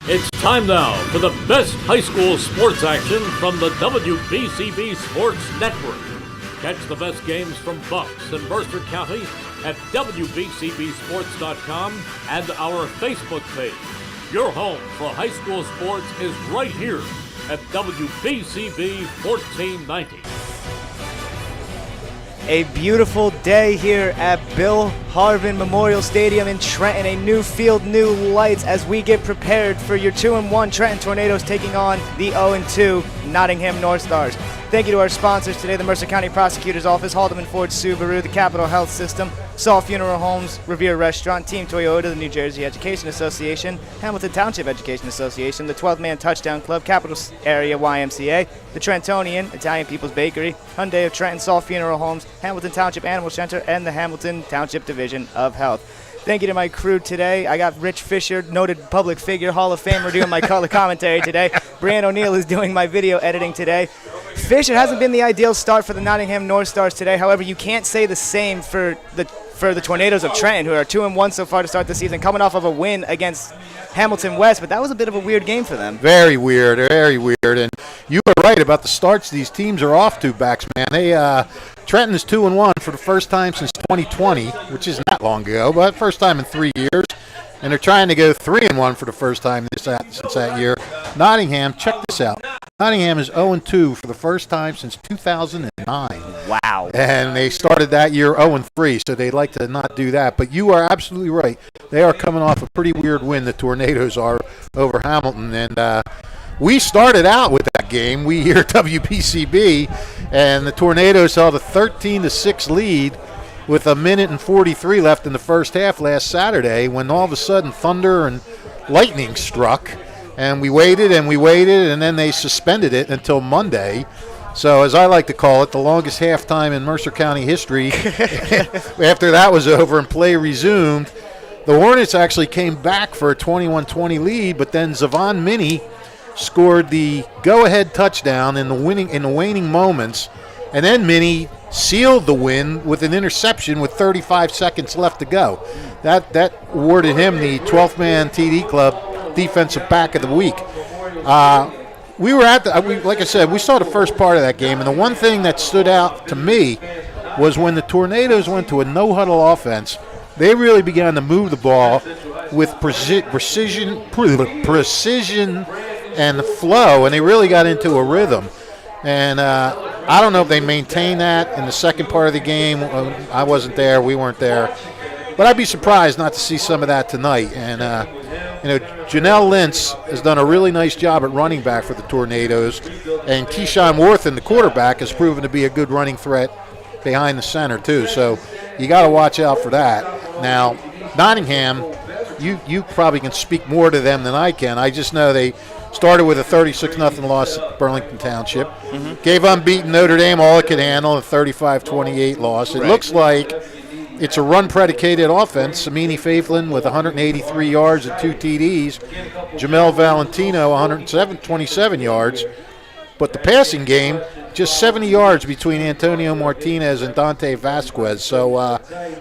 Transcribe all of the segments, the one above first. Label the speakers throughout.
Speaker 1: It's time now for the best high school sports action from the WBCB Sports Network. Catch the best games from Bucks and Mercer County at WBCBSports.com and our Facebook page. Your home for high school sports is right here at WBCB 1490.
Speaker 2: A beautiful day here at Bill Harvin Memorial Stadium in Trenton. A new field, new lights as we get prepared for your 2-1 Trenton Tornadoes taking on the 0-2 Nottingham Northstars. Thank you to our sponsors today, the Mercer County Prosecutor's Office, Haldeman Ford Subaru, the Capital Health System, Saul Funeral Homes, Revere Restaurant, Team Toyota, the New Jersey Education Association, Hamilton Township Education Association, the 12th Man Touchdown Club, Capital Area YMCA, the Trentonian, Italian People's Bakery, Hyundai of Trenton, Saul Funeral Homes, Hamilton Township Animal Center, and the Hamilton Township Division of Health. Thank you to my crew today. I got Rich Fisher, noted public figure, Hall of Famer, doing my color commentary today. Brian O'Neill is doing my video editing today. Fish, it hasn't been the ideal start for the Nottingham Northstars today. However, you can't say the same for the Tornadoes of Trenton, who are 2-1 so far to start the season, coming off of a win against Hamilton West, but that was a bit of a weird game for them.
Speaker 3: Very weird, and you were right about the starts these teams are off to, backs, man. Trenton is 2-1 for the first time since 2020, which isn't that long ago, but first time in 3 years. And they're trying to go 3-1 for the first time since that year. Nottingham, check this out. Nottingham is 0-2 for the first time since 2009.
Speaker 2: Wow.
Speaker 3: And they started that year 0-3, so they'd like to not do that. But you are absolutely right. They are coming off a pretty weird win, the Tornadoes are, over Hamilton. And we started out with that game, we here at WBCB, and the Tornadoes held a 13-6 lead with 1:43 left in the first half last Saturday, when all of a sudden thunder and lightning struck, and we waited, and then they suspended it until Monday. So, as I like to call it, the longest halftime in Mercer County history. After that was over and play resumed, the Hornets actually came back for a 21-20 lead, but then Zavon Minnie scored the go-ahead touchdown in the waning moments, and then Minnie sealed the win with an interception with 35 seconds left to go. That awarded him the 12th Man TD Club Defensive Back of the Week. We were like I said, we saw the first part of that game, and the one thing that stood out to me was when the Tornadoes went to a no-huddle offense, they really began to move the ball with precision and flow, and they really got into a rhythm. And I don't know if they maintained that in the second part of the game. I wasn't there. We weren't there. But I'd be surprised not to see some of that tonight. And, Janelle Lentz has done a really nice job at running back for the Tornadoes. And Keyshawn Worthen, the quarterback, has proven to be a good running threat behind the center, too. So you got to watch out for that. Now, Nottingham, you probably can speak more to them than I can. I just know they started with a 36-0 loss at Burlington Township. Mm-hmm. Gave unbeaten Notre Dame all it could handle, a 35-28 loss. It looks like it's a run-predicated offense. Samini Faithlin with 183 yards and 2 TDs. Jamel Valentino, 127 yards. But the passing game, just 70 yards between Antonio Martinez and Dante Vasquez. So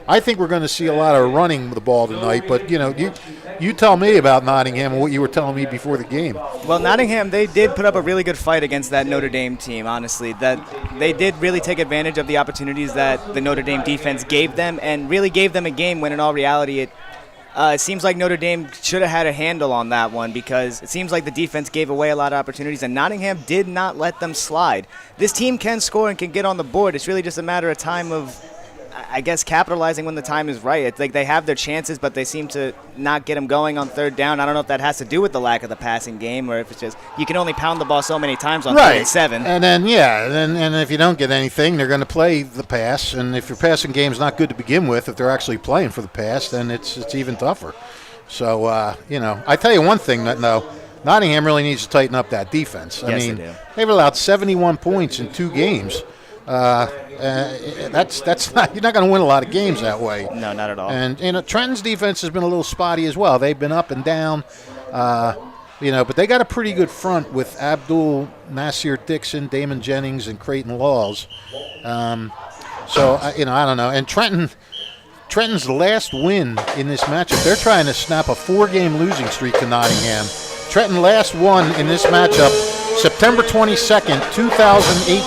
Speaker 3: I think we're going to see a lot of running the ball tonight. But, you tell me about Nottingham and what you were telling me before the game.
Speaker 2: Well, Nottingham, they did put up a really good fight against that Notre Dame team, honestly. That they did really take advantage of the opportunities that the Notre Dame defense gave them, and really gave them a game when in all reality it seems like Notre Dame should have had a handle on that one, because it seems like the defense gave away a lot of opportunities, and Nottingham did not let them slide. This team can score and can get on the board. It's really just a matter of time of, I guess, capitalizing when the time is right. It's like they have their chances, but they seem to not get them going on third down. I don't know if that has to do with the lack of the passing game, or if it's just you can only pound the ball so many times on 3rd and 7.
Speaker 3: And then, and if you don't get anything, they're going to play the pass. And if your passing game's not good to begin with, if they're actually playing for the pass, then it's even tougher. So, I tell you one thing, though. Nottingham really needs to tighten up that defense.
Speaker 2: Yes, they do.
Speaker 3: They've allowed 71 points in 2 games. That's not, you're not going to win a lot of games that way.
Speaker 2: No, not at all.
Speaker 3: And Trenton's defense has been a little spotty as well. They've been up and down, but they got a pretty good front with Abdul Nasir Dixon, Damon Jennings, and Creighton Laws. I don't know. And Trenton's last win in this matchup, they're trying to snap a 4-game losing streak to Nottingham. Trenton last won in this matchup September 22nd, 2018.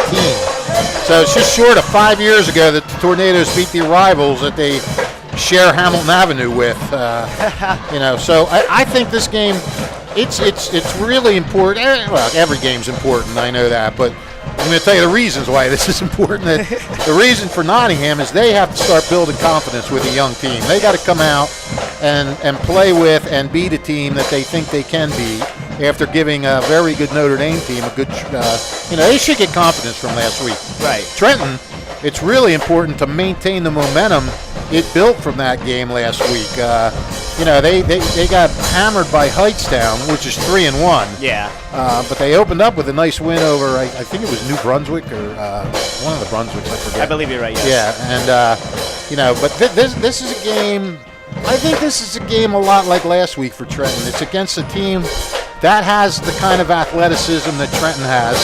Speaker 3: So it's just short of 5 years ago that the Tornadoes beat the rivals that they share Hamilton Avenue with. So I think this game, it's really important. Well, every game's important, I know that, but I'm going to tell you the reasons why this is important. The reason for Nottingham is they have to start building confidence with a young team. They got to come out and play with and beat a team that they think they can beat after giving a very good Notre Dame team a good, they should get confidence from last week.
Speaker 2: Right.
Speaker 3: Trenton, it's really important to maintain the momentum it built from that game last week. They got hammered by Heightstown, which is 3-1.
Speaker 2: Yeah.
Speaker 3: But they opened up with a nice win over, I think it was New Brunswick or one of the Brunswicks, I forget.
Speaker 2: I believe you're right, yes.
Speaker 3: Yeah, and, but this is a game, I think this is a game a lot like last week for Trenton. It's against a team that has the kind of athleticism that Trenton has.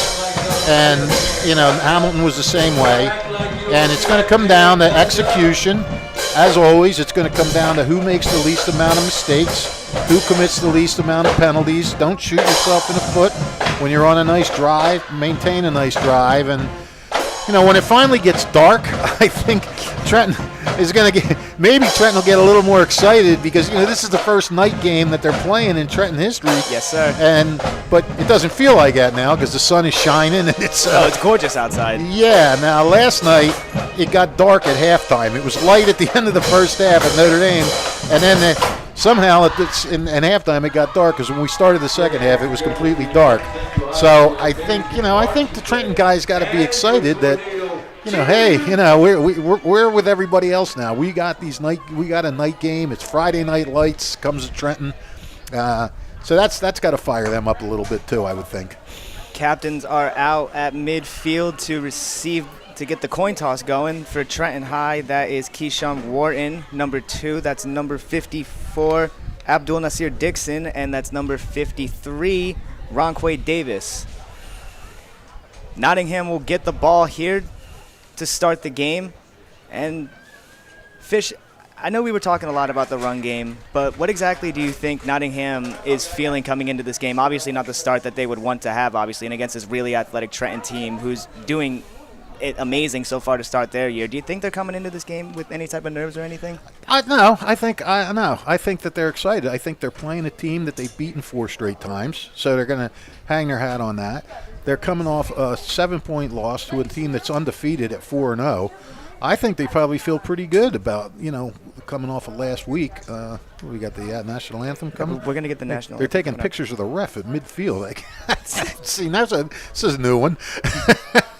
Speaker 3: And, Hamilton was the same way. And it's going to come down to execution. As always, it's going to come down to who makes the least amount of mistakes, who commits the least amount of penalties. Don't shoot yourself in the foot when you're on a nice drive. Maintain a nice drive. And, when it finally gets dark, I think Trenton is going to maybe Trenton will get a little more excited because, this is the first night game that they're playing in Trenton history.
Speaker 2: Yes, sir.
Speaker 3: But it doesn't feel like that now because the sun is shining and it's
Speaker 2: it's gorgeous outside.
Speaker 3: Yeah. Now last night it got dark at halftime. It was light at the end of the first half at Notre Dame, and then somehow in halftime it got dark because when we started the second half it was completely dark. So I think the Trenton guys got to be excited that we're with everybody else now. We got a night game. It's Friday night lights. Comes to Trenton. So that's got to fire them up a little bit too, I would think.
Speaker 2: Captains are out at midfield to get the coin toss going for Trenton High. That is Keyshawn Wharton, number 2. That's number 54, Abdul Nasir Dixon, and that's number 53, Ronquay Davis. Nottingham will get the ball here to start the game. And Fish, I know we were talking a lot about the run game, but what exactly do you think Nottingham is feeling coming into this game? Obviously not the start that they would want to have, obviously, and against this really athletic Trenton team who's doing it amazing so far to start their year. Do you think they're coming into this game with any type of nerves or anything?
Speaker 3: No, I think that they're excited. I think they're playing a team that they've beaten 4 straight times, so they're going to hang their hat on that. They're coming off a 7-point loss to a team that's undefeated at 4-0. I think they probably feel pretty good about, coming off of last week. We got the national anthem coming.
Speaker 2: We're going to get the national
Speaker 3: They're
Speaker 2: anthem.
Speaker 3: taking pictures of the ref at midfield. See, this is a new one.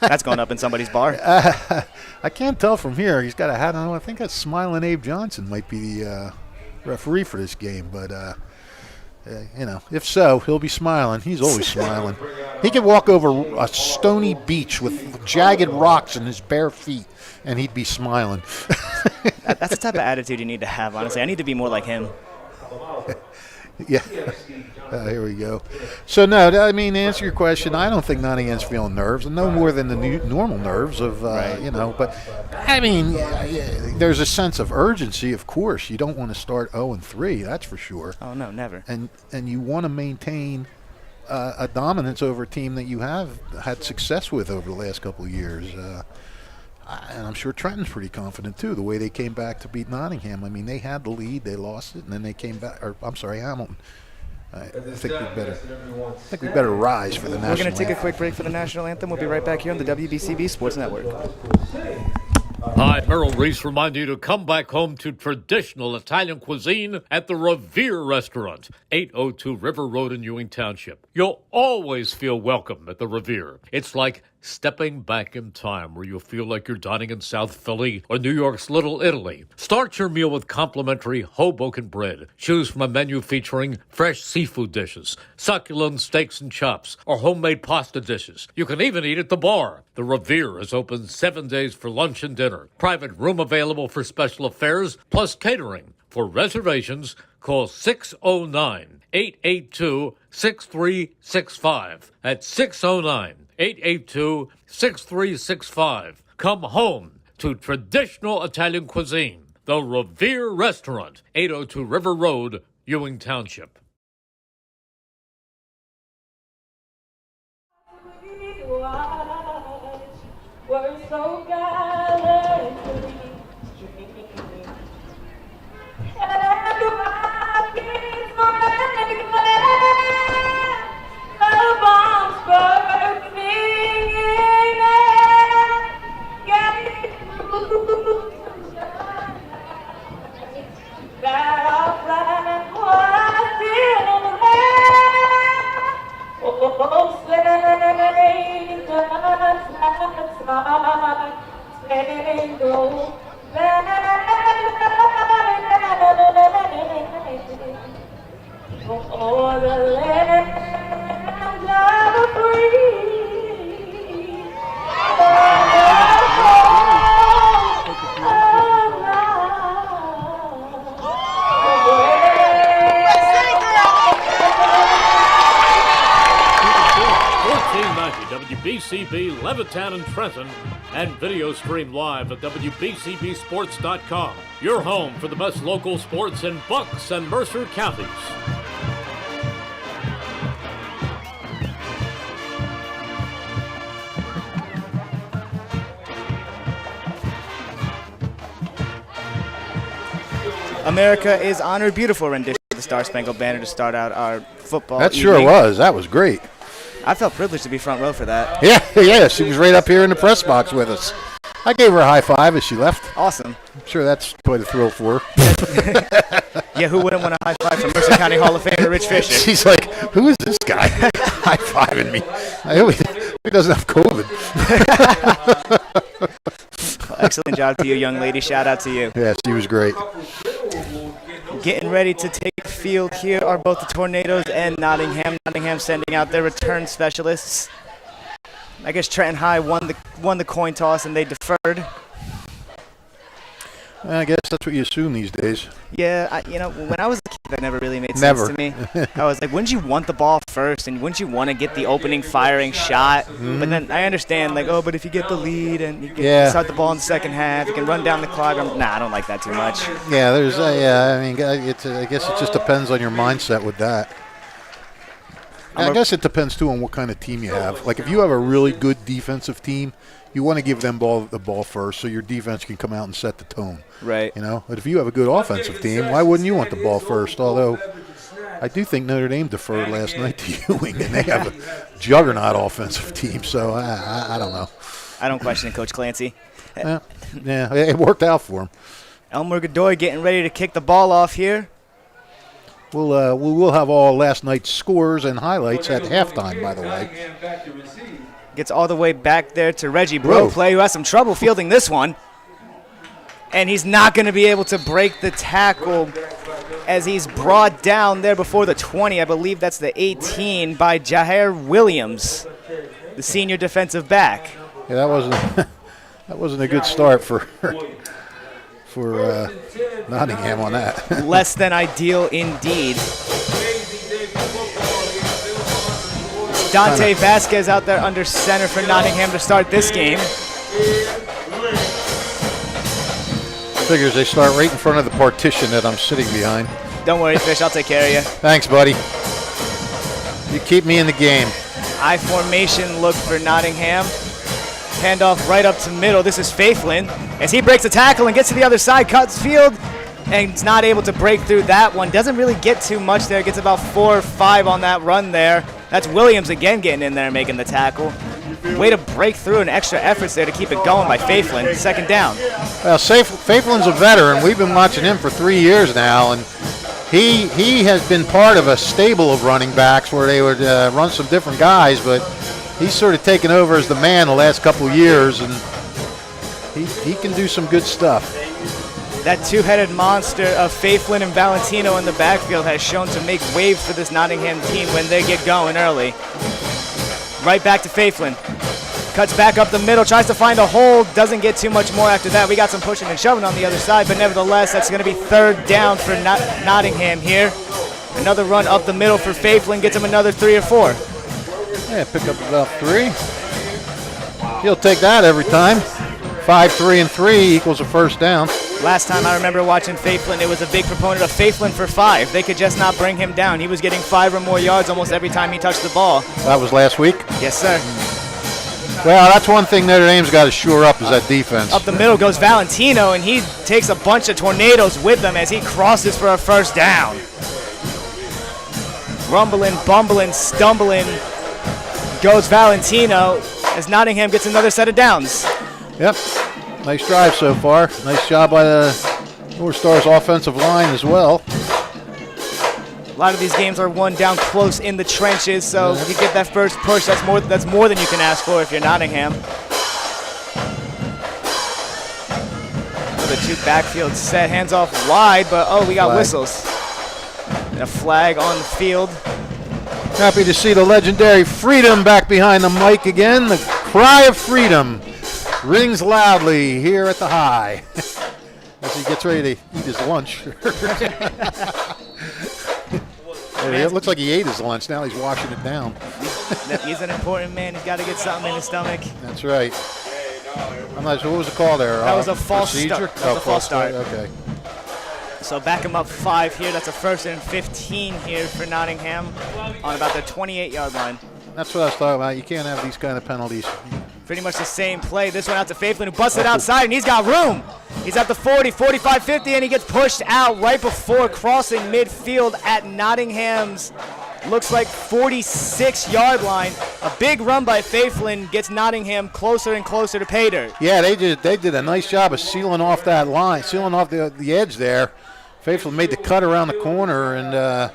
Speaker 2: That's going up in somebody's bar.
Speaker 3: I can't tell from here. He's got a hat on. I think that's Smiling Abe Johnson might be the referee for this game. But, if so, he'll be smiling. He's always smiling. He could walk over a stony beach with jagged rocks in his bare feet, and he'd be smiling.
Speaker 2: That's the type of attitude you need to have, honestly. I need to be more like him.
Speaker 3: Yeah. Here we go. So, no, to answer your question, I don't think Nottingham's feeling nerves, no more than the normal nerves of,
Speaker 2: right.
Speaker 3: But, there's a sense of urgency, of course. You don't want to start 0-3, that's for sure.
Speaker 2: Oh, no, never.
Speaker 3: And you want to maintain a dominance over a team that you have had success with over the last couple of years. And I'm sure Trenton's pretty confident, too, the way they came back to beat Nottingham. They had the lead, they lost it, and then they came back. Hamilton. I think we better rise for the national anthem.
Speaker 2: We're going to take a quick break for the national anthem. We'll be right back here on the WBCB Sports Network.
Speaker 1: Hi, Merrill Reese reminding you to come back home to traditional Italian cuisine at the Revere Restaurant, 802 River Road in Ewing Township. You'll always feel welcome at the Revere. It's like stepping back in time where you'll feel like you're dining in South Philly or New York's Little Italy. Start your meal with complimentary Hoboken bread. Choose from a menu featuring fresh seafood dishes, succulent steaks and chops, or homemade pasta dishes. You can even eat at the bar. The Revere is open 7 days for lunch and dinner. Private room available for special affairs, plus catering. For reservations, call 609-882-6365. That's 609-882-6365. Come home to traditional Italian cuisine. The Revere Restaurant, 802 River Road, Ewing Township.
Speaker 4: so gallantly streaming. And my kids are glad the bombs bursting in and getting through that our flag was still there. Oh, say does that star-spangled for the land of the free,
Speaker 1: WBCB Levittown and Trenton, and video stream live at WBCBSports.com. Your home for the best local sports in Bucks and Mercer counties.
Speaker 2: America is honored. Beautiful rendition of the Star Spangled Banner to start out our football
Speaker 3: That
Speaker 2: evening.
Speaker 3: sure was. That was great.
Speaker 2: I felt privileged to be front row for that.
Speaker 3: Yeah, she was right up here in the press box with us. I gave her a high five as she left.
Speaker 2: Awesome.
Speaker 3: I'm sure that's quite a thrill for her.
Speaker 2: Yeah, who wouldn't want a high five from Mercer County Hall of Famer Rich Fisher?
Speaker 3: She's like, who is this guy high-fiving me? I hope he doesn't have COVID.
Speaker 2: Excellent job to you, young lady. Shout out to you.
Speaker 3: Yeah, she was great.
Speaker 2: Getting ready to take the field here are both the Tornadoes and Nottingham. Nottingham sending out their return specialists. I guess Trenton High won the coin toss and they deferred.
Speaker 3: I guess that's what you assume these days.
Speaker 2: Yeah, when I was a kid, that never really made sense
Speaker 3: Never.
Speaker 2: to me. I was like, wouldn't you want the ball first, and wouldn't you want to get the opening firing shot?
Speaker 3: Mm-hmm.
Speaker 2: But then I understand, like, but if you get the lead and you can
Speaker 3: Yeah.
Speaker 2: start the ball in the second half, you can run down the clock. I don't like that too much.
Speaker 3: Yeah, there's I guess it just depends on your mindset with that. I guess it depends too on what kind of team you have. Like if you have a really good defensive team, you want to give them the ball first so your defense can come out and set the tone.
Speaker 2: Right.
Speaker 3: But if you have a good offensive team, why wouldn't you want the ball first? Although I do think Notre Dame deferred last night to Ewing, and they have a juggernaut offensive team. So I don't know.
Speaker 2: I don't question it, Coach Clancy.
Speaker 3: Yeah, it worked out for him.
Speaker 2: Elmer Godoy getting ready to kick the ball off here.
Speaker 3: We'll have all last night's scores and highlights at halftime, by the way.
Speaker 2: Gets all the way back there to Reggie Broplay, who has some trouble fielding this one. And he's not going to be able to break the tackle as he's brought down there before the 20. I believe that's the 18 by Jair Williams, the senior defensive back.
Speaker 3: Yeah, that wasn't a good start for Nottingham on that.
Speaker 2: Less than ideal indeed. Dante Vasquez out there under center for Nottingham to start this game.
Speaker 3: Figures they start right in front of the partition that I'm sitting behind.
Speaker 2: Don't worry, Fish, I'll take care of you.
Speaker 3: Thanks, buddy. You keep me in the game.
Speaker 2: I formation look for Nottingham. Handoff right up to middle. This is Faithlin as he breaks the tackle and gets to the other side, cuts field, and is not able to break through that one. Doesn't really get too much there. Gets about 4 or 5 on that run there. That's Williams again getting in there and making the tackle. Way to break through, and extra efforts there to keep it going by Faithlin. Second down.
Speaker 3: Well, Faithlin's a veteran. We've been watching him for 3 years now, and he has been part of a stable of running backs where they would run some different guys, but he's sort of taken over as the man the last couple of years, and he can do some good stuff.
Speaker 2: That two-headed monster of Faithlin and Valentino in the backfield has shown to make waves for this Nottingham team when they get going early. Right back to Faithlin. Cuts back up the middle, tries to find a hole, doesn't get too much more after that. We got some pushing and shoving on the other side, but nevertheless, that's going to be third down for Nottingham here. Another run up the middle for Faithlin, gets him another 3 or 4.
Speaker 3: Yeah, pick up about 3. He'll take that every time. 5, 3, and 3 equals a first down.
Speaker 2: Last time I remember watching Faithlin, it was a big proponent of Faithlin for 5. They could just not bring him down. He was getting 5 or more yards almost every time he touched the ball.
Speaker 3: That was last week.
Speaker 2: Yes, sir.
Speaker 3: Well, that's one thing Notre Dame's got to shore up is that defense.
Speaker 2: Up the middle goes Valentino, and he takes a bunch of tornadoes with him as he crosses for a first down. Rumbling, bumbling, stumbling goes Valentino as Nottingham gets another set of downs.
Speaker 3: Yep. Nice drive so far. Nice job by the Northstars offensive line as well.
Speaker 2: A lot of these games are won down close in the trenches, so if you get that first push, that's more than you can ask for if you're Nottingham. The two backfield set, hands off wide, but we got whistles. And a flag on the field.
Speaker 3: Happy to see the legendary Freedom back behind the mic again. The cry of freedom rings loudly here at the high as he gets ready to eat his lunch. It looks like he ate his lunch. Now he's washing it down.
Speaker 2: He's an important man. He's got to get something in his stomach.
Speaker 3: That's right. I'm not sure. What was the call there?
Speaker 2: That was a false
Speaker 3: procedure?
Speaker 2: start. That was a false start.
Speaker 3: Okay.
Speaker 2: So back him up 5 here. That's a 1st and 15 here for Nottingham on about the 28-yard line.
Speaker 3: That's what I was talking about. You can't have these kind of penalties.
Speaker 2: Pretty much the same play. This one out to Faithful, who busts it outside, and he's got room. He's at the 40, 45, 50, and he gets pushed out right before crossing midfield at Nottingham's, looks like 46-yard line. A big run by Faithful gets Nottingham closer and closer to pay dirt.
Speaker 3: Yeah, they did a nice job of sealing off that line, sealing off the edge there. Faithful made the cut around the corner, and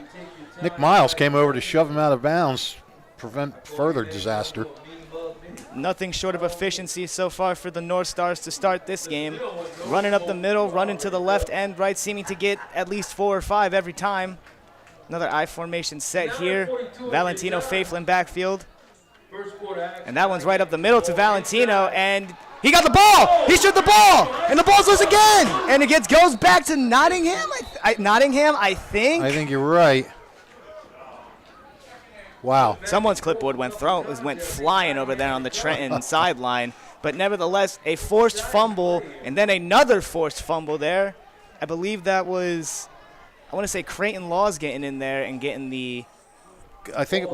Speaker 3: Nick Miles came over to shove him out of bounds, prevent further disaster.
Speaker 2: Nothing short of efficiency so far for the Northstars to start this game. Running up the middle, running to the left and right, seeming to get at least 4 or 5 every time. Another I formation set here. Valentino Faithful in backfield. And that one's right up the middle to Valentino, and he got the ball! He shot the ball! And the ball's loose again! And it goes back to Nottingham, I think.
Speaker 3: I think you're right. Wow.
Speaker 2: Someone's clipboard went flying over there on the Trenton sideline. But nevertheless, a forced fumble and then another forced fumble there. I believe that was, I want to say Creighton Laws getting in there and getting the.
Speaker 3: I think it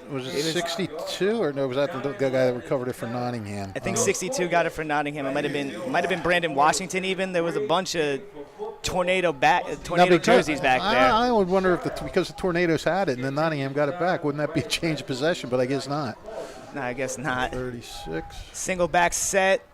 Speaker 3: was 62 or no? Was that the guy that recovered it for Nottingham?
Speaker 2: I think 62 got it for Nottingham. It might have been Brandon Washington even. There was a bunch of tornado jerseys back there.
Speaker 3: I would wonder if because the Tornadoes had it and then Nottingham got it back, wouldn't that be a change of possession? But I guess not.
Speaker 2: No, I guess not.
Speaker 3: 36.
Speaker 2: Single back set.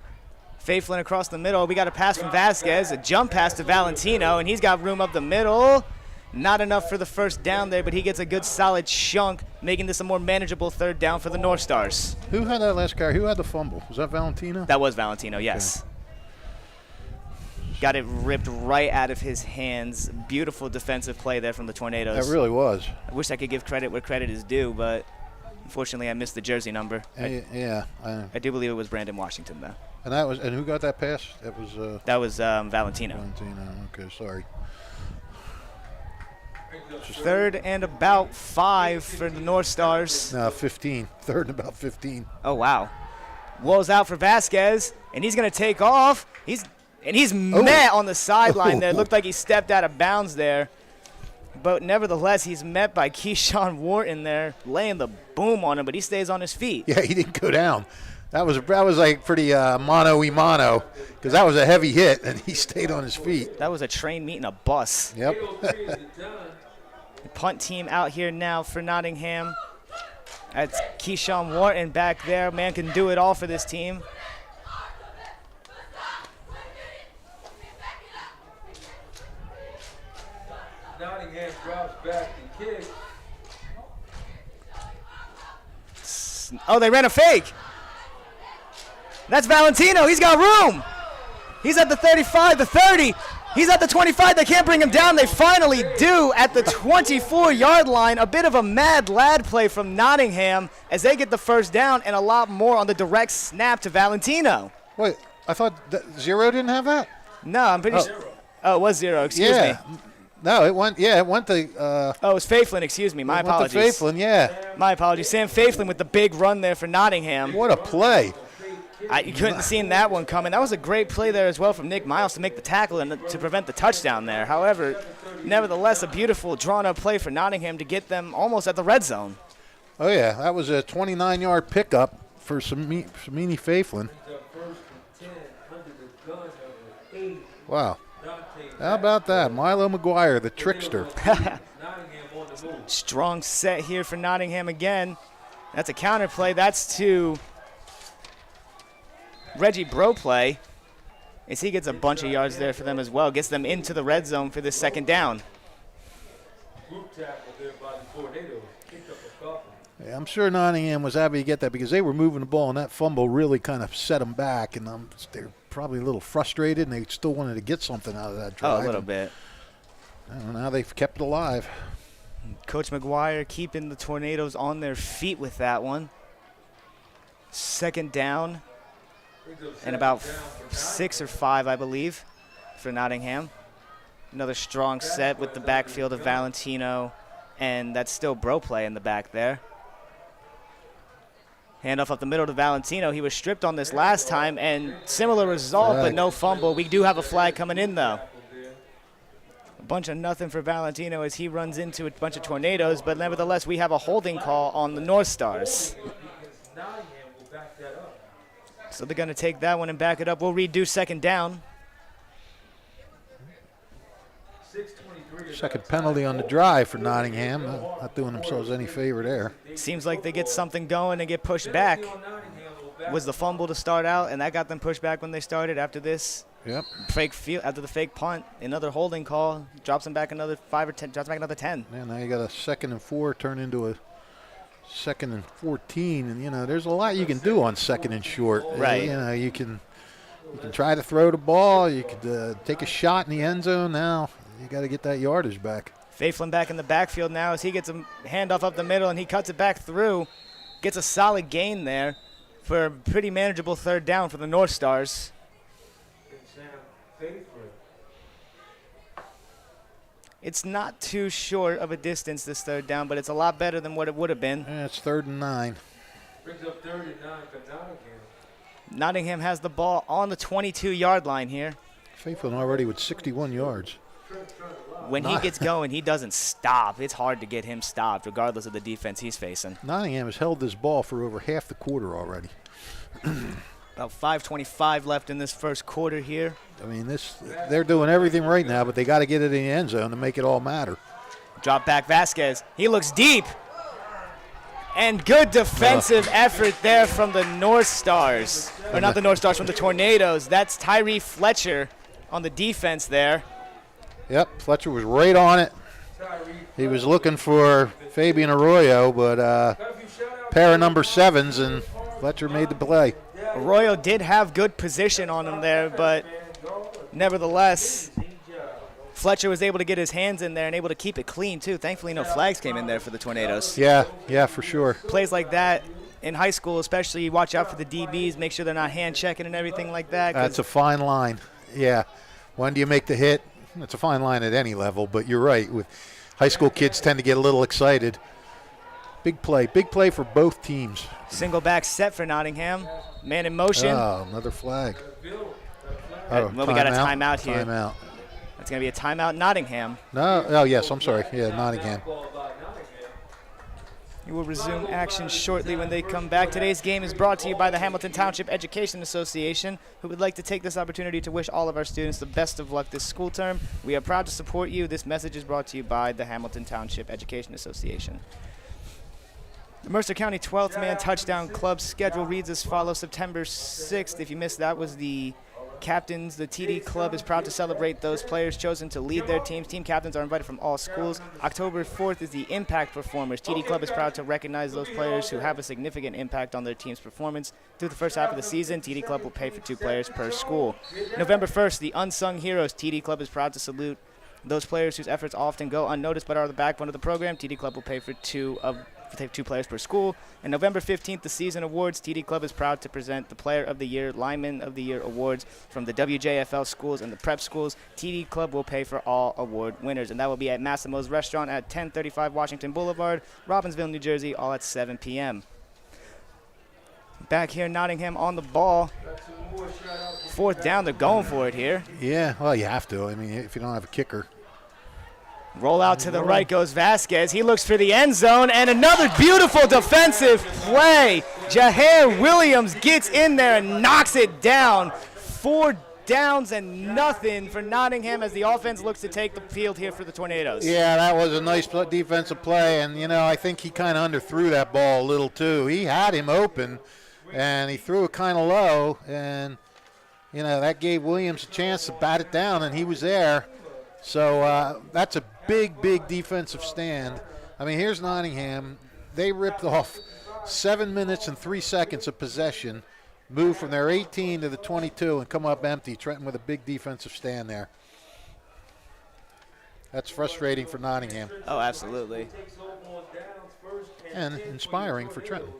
Speaker 2: Faithful across the middle. We got a pass from Vasquez, a jump pass to Valentino, and he's got room up the middle. Not enough for the first down there, but he gets a good solid chunk, making this a more manageable 3rd down for the Northstars.
Speaker 3: Who had that last carry? Who had the fumble? Was that Valentino?
Speaker 2: That was Valentino, yes. Okay. Got it ripped right out of his hands. Beautiful defensive play there from the Tornadoes.
Speaker 3: That really was.
Speaker 2: I wish I could give credit where credit is due, but unfortunately I missed the jersey number.
Speaker 3: Yeah.
Speaker 2: I do believe it was Brandon Washington, though.
Speaker 3: And who got that pass?
Speaker 2: That was Valentino.
Speaker 3: Valentino. Okay, sorry.
Speaker 2: 3rd and about 5 for the Northstars.
Speaker 3: No, 15. 3rd and about 15.
Speaker 2: Oh, wow. Walls out for Vasquez, and he's going to take off. He's met on the sideline there. It looked like he stepped out of bounds there. But nevertheless, he's met by Keyshawn Wharton there, laying the boom on him, but he stays on his feet.
Speaker 3: Yeah, he didn't go down. That was like pretty mano-y-mano because that was a heavy hit, and he stayed on his feet.
Speaker 2: That was a train meeting a bus.
Speaker 3: Yep.
Speaker 2: The punt team out here now for Nottingham. That's Keyshawn Wharton back there. Man can do it all for this team.
Speaker 5: Nottingham drops back and kicks.
Speaker 2: Oh, they ran a fake. That's Valentino. He's got room. He's at the 35, the 30. He's at the 25. They can't bring him down. They finally do at the 24-yard line. A bit of a mad lad play from Nottingham as they get the first down and a lot more on the direct snap to Valentino.
Speaker 3: Wait, I thought Zero didn't have that?
Speaker 2: No, I'm pretty sure. Oh, it was Zero. Excuse me.
Speaker 3: No, it went to.
Speaker 2: Oh, it was Faithlin. Excuse me. My apologies.
Speaker 3: Went to Faithlin, yeah.
Speaker 2: My apologies. Sam Faithlin with the big run there for Nottingham.
Speaker 3: What a play.
Speaker 2: You couldn't have seen that one coming. That was a great play there as well from Nick Miles to make the tackle and to prevent the touchdown there. However, nevertheless, a beautiful drawn-up play for Nottingham to get them almost at the red zone.
Speaker 3: Oh, yeah. That was a 29-yard pickup for Samini Faiflin.
Speaker 5: The first and 10 under the gun number 8.
Speaker 3: Wow.
Speaker 5: Dante
Speaker 3: How about that? Milo McGuire, the trickster.
Speaker 5: Nottingham on the move.
Speaker 2: Strong set here for Nottingham again. That's a counter play. That's to Reggie Broplay, as he gets a bunch of yards there for them as well. Gets them into the red zone for this second down.
Speaker 5: Group tackle there by the Tornadoes. Picked up a couple.
Speaker 3: Yeah, I'm sure Nottingham was happy to get that because they were moving the ball, and that fumble really kind of set them back. And they're probably a little frustrated, and they still wanted to get something out of that drive.
Speaker 2: Oh, a little bit.
Speaker 3: And now they've kept it alive.
Speaker 2: Coach McGuire keeping the Tornadoes on their feet with that one. Second down and about 6 or 5, I believe, for Nottingham. Another strong set with the backfield of Valentino, and that's still Broplay in the back there. Handoff up the middle to Valentino. He was stripped on this last time, and similar result, but no fumble. We do have a flag coming in, though. A bunch of nothing for Valentino as he runs into a bunch of Tornadoes, but nevertheless, we have a holding call on the North Stars.
Speaker 5: Nottingham will back that up.
Speaker 2: So they're going to take that one and back it up. We'll redo second down.
Speaker 5: 6:23.
Speaker 3: Second penalty on the drive for Nottingham. Not doing themselves any favor there.
Speaker 2: Seems like they get something going and get pushed back. Was the fumble to start out, and that got them pushed back when they started after this.
Speaker 3: Yep.
Speaker 2: After the fake punt, another holding call drops them back another 5 or 10, drops back another 10.
Speaker 3: Yeah, now you got a 2nd and 4 turn into a 2nd and 14, and there's a lot you can do on 2nd and short.
Speaker 2: Right.
Speaker 3: You can try to throw the ball. You could take a shot in the end zone. Now you got to get that yardage back.
Speaker 2: Faiflin back in the backfield now as he gets a handoff up the middle and he cuts it back through. Gets a solid gain there for a pretty manageable third down for the North Stars. It's not too short of a distance, this third down, but it's a lot better than what it would have been.
Speaker 3: Yeah, it's 3rd and 9.
Speaker 5: Brings up 39 for Nottingham.
Speaker 2: Nottingham has the ball on the 22-yard line here.
Speaker 3: Faithful already with 61 yards.
Speaker 2: When he gets going, he doesn't stop. It's hard to get him stopped, regardless of the defense he's facing.
Speaker 3: Nottingham has held this ball for over half the quarter already.
Speaker 2: About 5:25 left in this first quarter here.
Speaker 3: I mean, they're doing everything right now, but they got to get it in the end zone to make it all matter.
Speaker 2: Drop back Vasquez. He looks deep. And good defensive effort there from the North Stars. Or not the North Stars, from the Tornadoes. That's Tyree Fletcher on the defense there.
Speaker 3: Yep, Fletcher was right on it. He was looking for Fabian Arroyo, but pair of number 7s, and Fletcher made the play.
Speaker 2: Arroyo did have good position on him there, but nevertheless, Fletcher was able to get his hands in there and able to keep it clean, too. Thankfully, no flags came in there for the Tornadoes.
Speaker 3: Yeah, for sure.
Speaker 2: Plays like that in high school, especially, you watch out for the DBs, make sure they're not hand-checking and everything like that.
Speaker 3: That's a fine line. Yeah. When do you make the hit? It's a fine line at any level, but you're right. With high school kids tend to get a little excited. Big play for both teams.
Speaker 2: Single back set for Nottingham. Man in motion.
Speaker 3: Oh, another flag.
Speaker 2: Well, we got a timeout here.
Speaker 3: Timeout.
Speaker 2: That's going to be a timeout, Nottingham.
Speaker 3: No, oh, yes, I'm sorry. Yeah, Nottingham.
Speaker 2: We will resume action shortly when they come back. Today's game is brought to you by the Hamilton Township Education Association, who would like to take this opportunity to wish all of our students the best of luck this school term. We are proud to support you. This message is brought to you by the Hamilton Township Education Association. The Mercer County 12th Man Touchdown Club schedule reads as follows. September 6th, if you missed that, was the captains. The TD Club is proud to celebrate those players chosen to lead their teams. Team captains are invited from all schools. October 4th is the Impact Performers. TD Club is proud to recognize those players who have a significant impact on their team's performance. Through the first half of the season, TD Club will pay for 2 players per school. November 1st, the Unsung Heroes. TD Club is proud to salute those players whose efforts often go unnoticed but are the backbone of the program. TD Club will pay for 2 players per school. And November 15th, the season awards. TD Club is proud to present the Player of the Year, Lineman of the Year awards from the WJFL schools and the prep schools. TD Club will pay for all award winners, and that will be at Massimo's Restaurant at 1035 Washington Boulevard, Robbinsville, New Jersey, all at 7 p.m. Back here, Nottingham on the ball. 4th down, they're going for it here.
Speaker 3: Yeah, well, you have to. I mean, if you don't have a kicker.
Speaker 2: Roll out to the right goes Vasquez. He looks for the end zone, and another beautiful defensive play. Jahair Williams gets in there and knocks it down. 4 downs and nothing for Nottingham as the offense looks to take the field here for the Tornadoes.
Speaker 3: Yeah, that was a nice defensive play, and, I think he kind of underthrew that ball a little too. He had him open, and he threw it kind of low, and, that gave Williams a chance to bat it down, and he was there. So that's a big, big defensive stand. I mean, here's Nottingham. They ripped off 7 minutes and 3 seconds of possession, moved from their 18 to the 22 and come up empty. Trenton with a big defensive stand there. That's frustrating for Nottingham.
Speaker 2: Oh, absolutely.
Speaker 3: And inspiring for Trenton.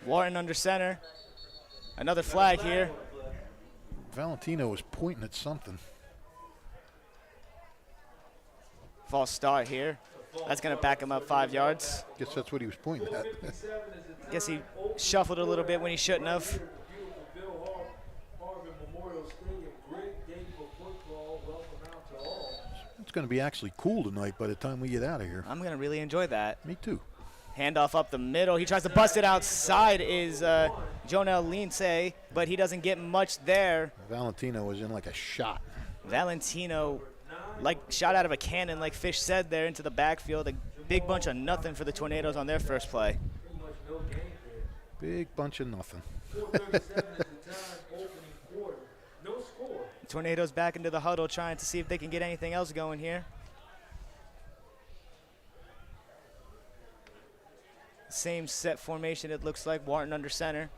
Speaker 2: Wharton under center. Another flag here.
Speaker 3: Valentino was pointing at something.
Speaker 2: False start here. That's going to back him up 5 yards.
Speaker 3: Guess that's what he was pointing at.
Speaker 2: Guess he shuffled a little bit when he shouldn't have.
Speaker 3: It's going to be actually cool tonight by the time we get out of here.
Speaker 2: I'm going to really enjoy that.
Speaker 3: Me too.
Speaker 2: Handoff up the middle. He tries to bust it outside is Jonel Lindsay, but he doesn't get much there.
Speaker 3: Valentino was in like a shot.
Speaker 2: Valentino, like shot out of a cannon, like Fish said there, into the backfield. A big bunch of nothing for the Tornadoes on their first play.
Speaker 3: Big bunch of nothing.
Speaker 2: Tornadoes back into the huddle trying to see if they can get anything else going here. Same set formation it looks like. Wharton under center.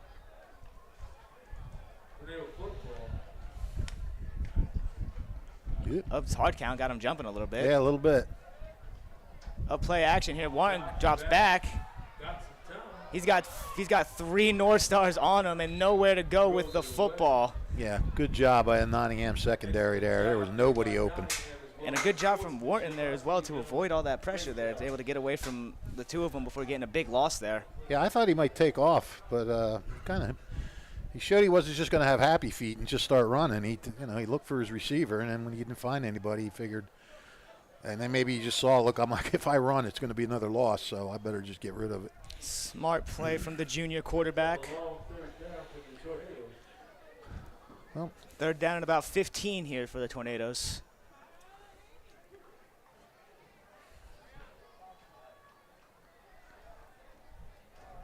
Speaker 3: Yep.
Speaker 2: Up hard count got him jumping a little bit.
Speaker 3: Yeah, a little bit.
Speaker 2: Up play action here. Wharton drops back. He's got 3 North Stars on him and nowhere to go with the football.
Speaker 3: Yeah, good job by the Nottingham secondary there. There was nobody open.
Speaker 2: And a good job from Wharton there as well to avoid all that pressure there. To able to get away from the 2 of them before getting a big loss there.
Speaker 3: Yeah, I thought he might take off, but he showed he wasn't just going to have happy feet and just start running. He looked for his receiver, and then when he didn't find anybody, he figured. And then maybe he just saw, look, I'm like, if I run, it's going to be another loss, so I better just get rid of it.
Speaker 2: Smart play from the junior quarterback.
Speaker 3: Well,
Speaker 2: 3rd down and about 15 here for the Tornadoes.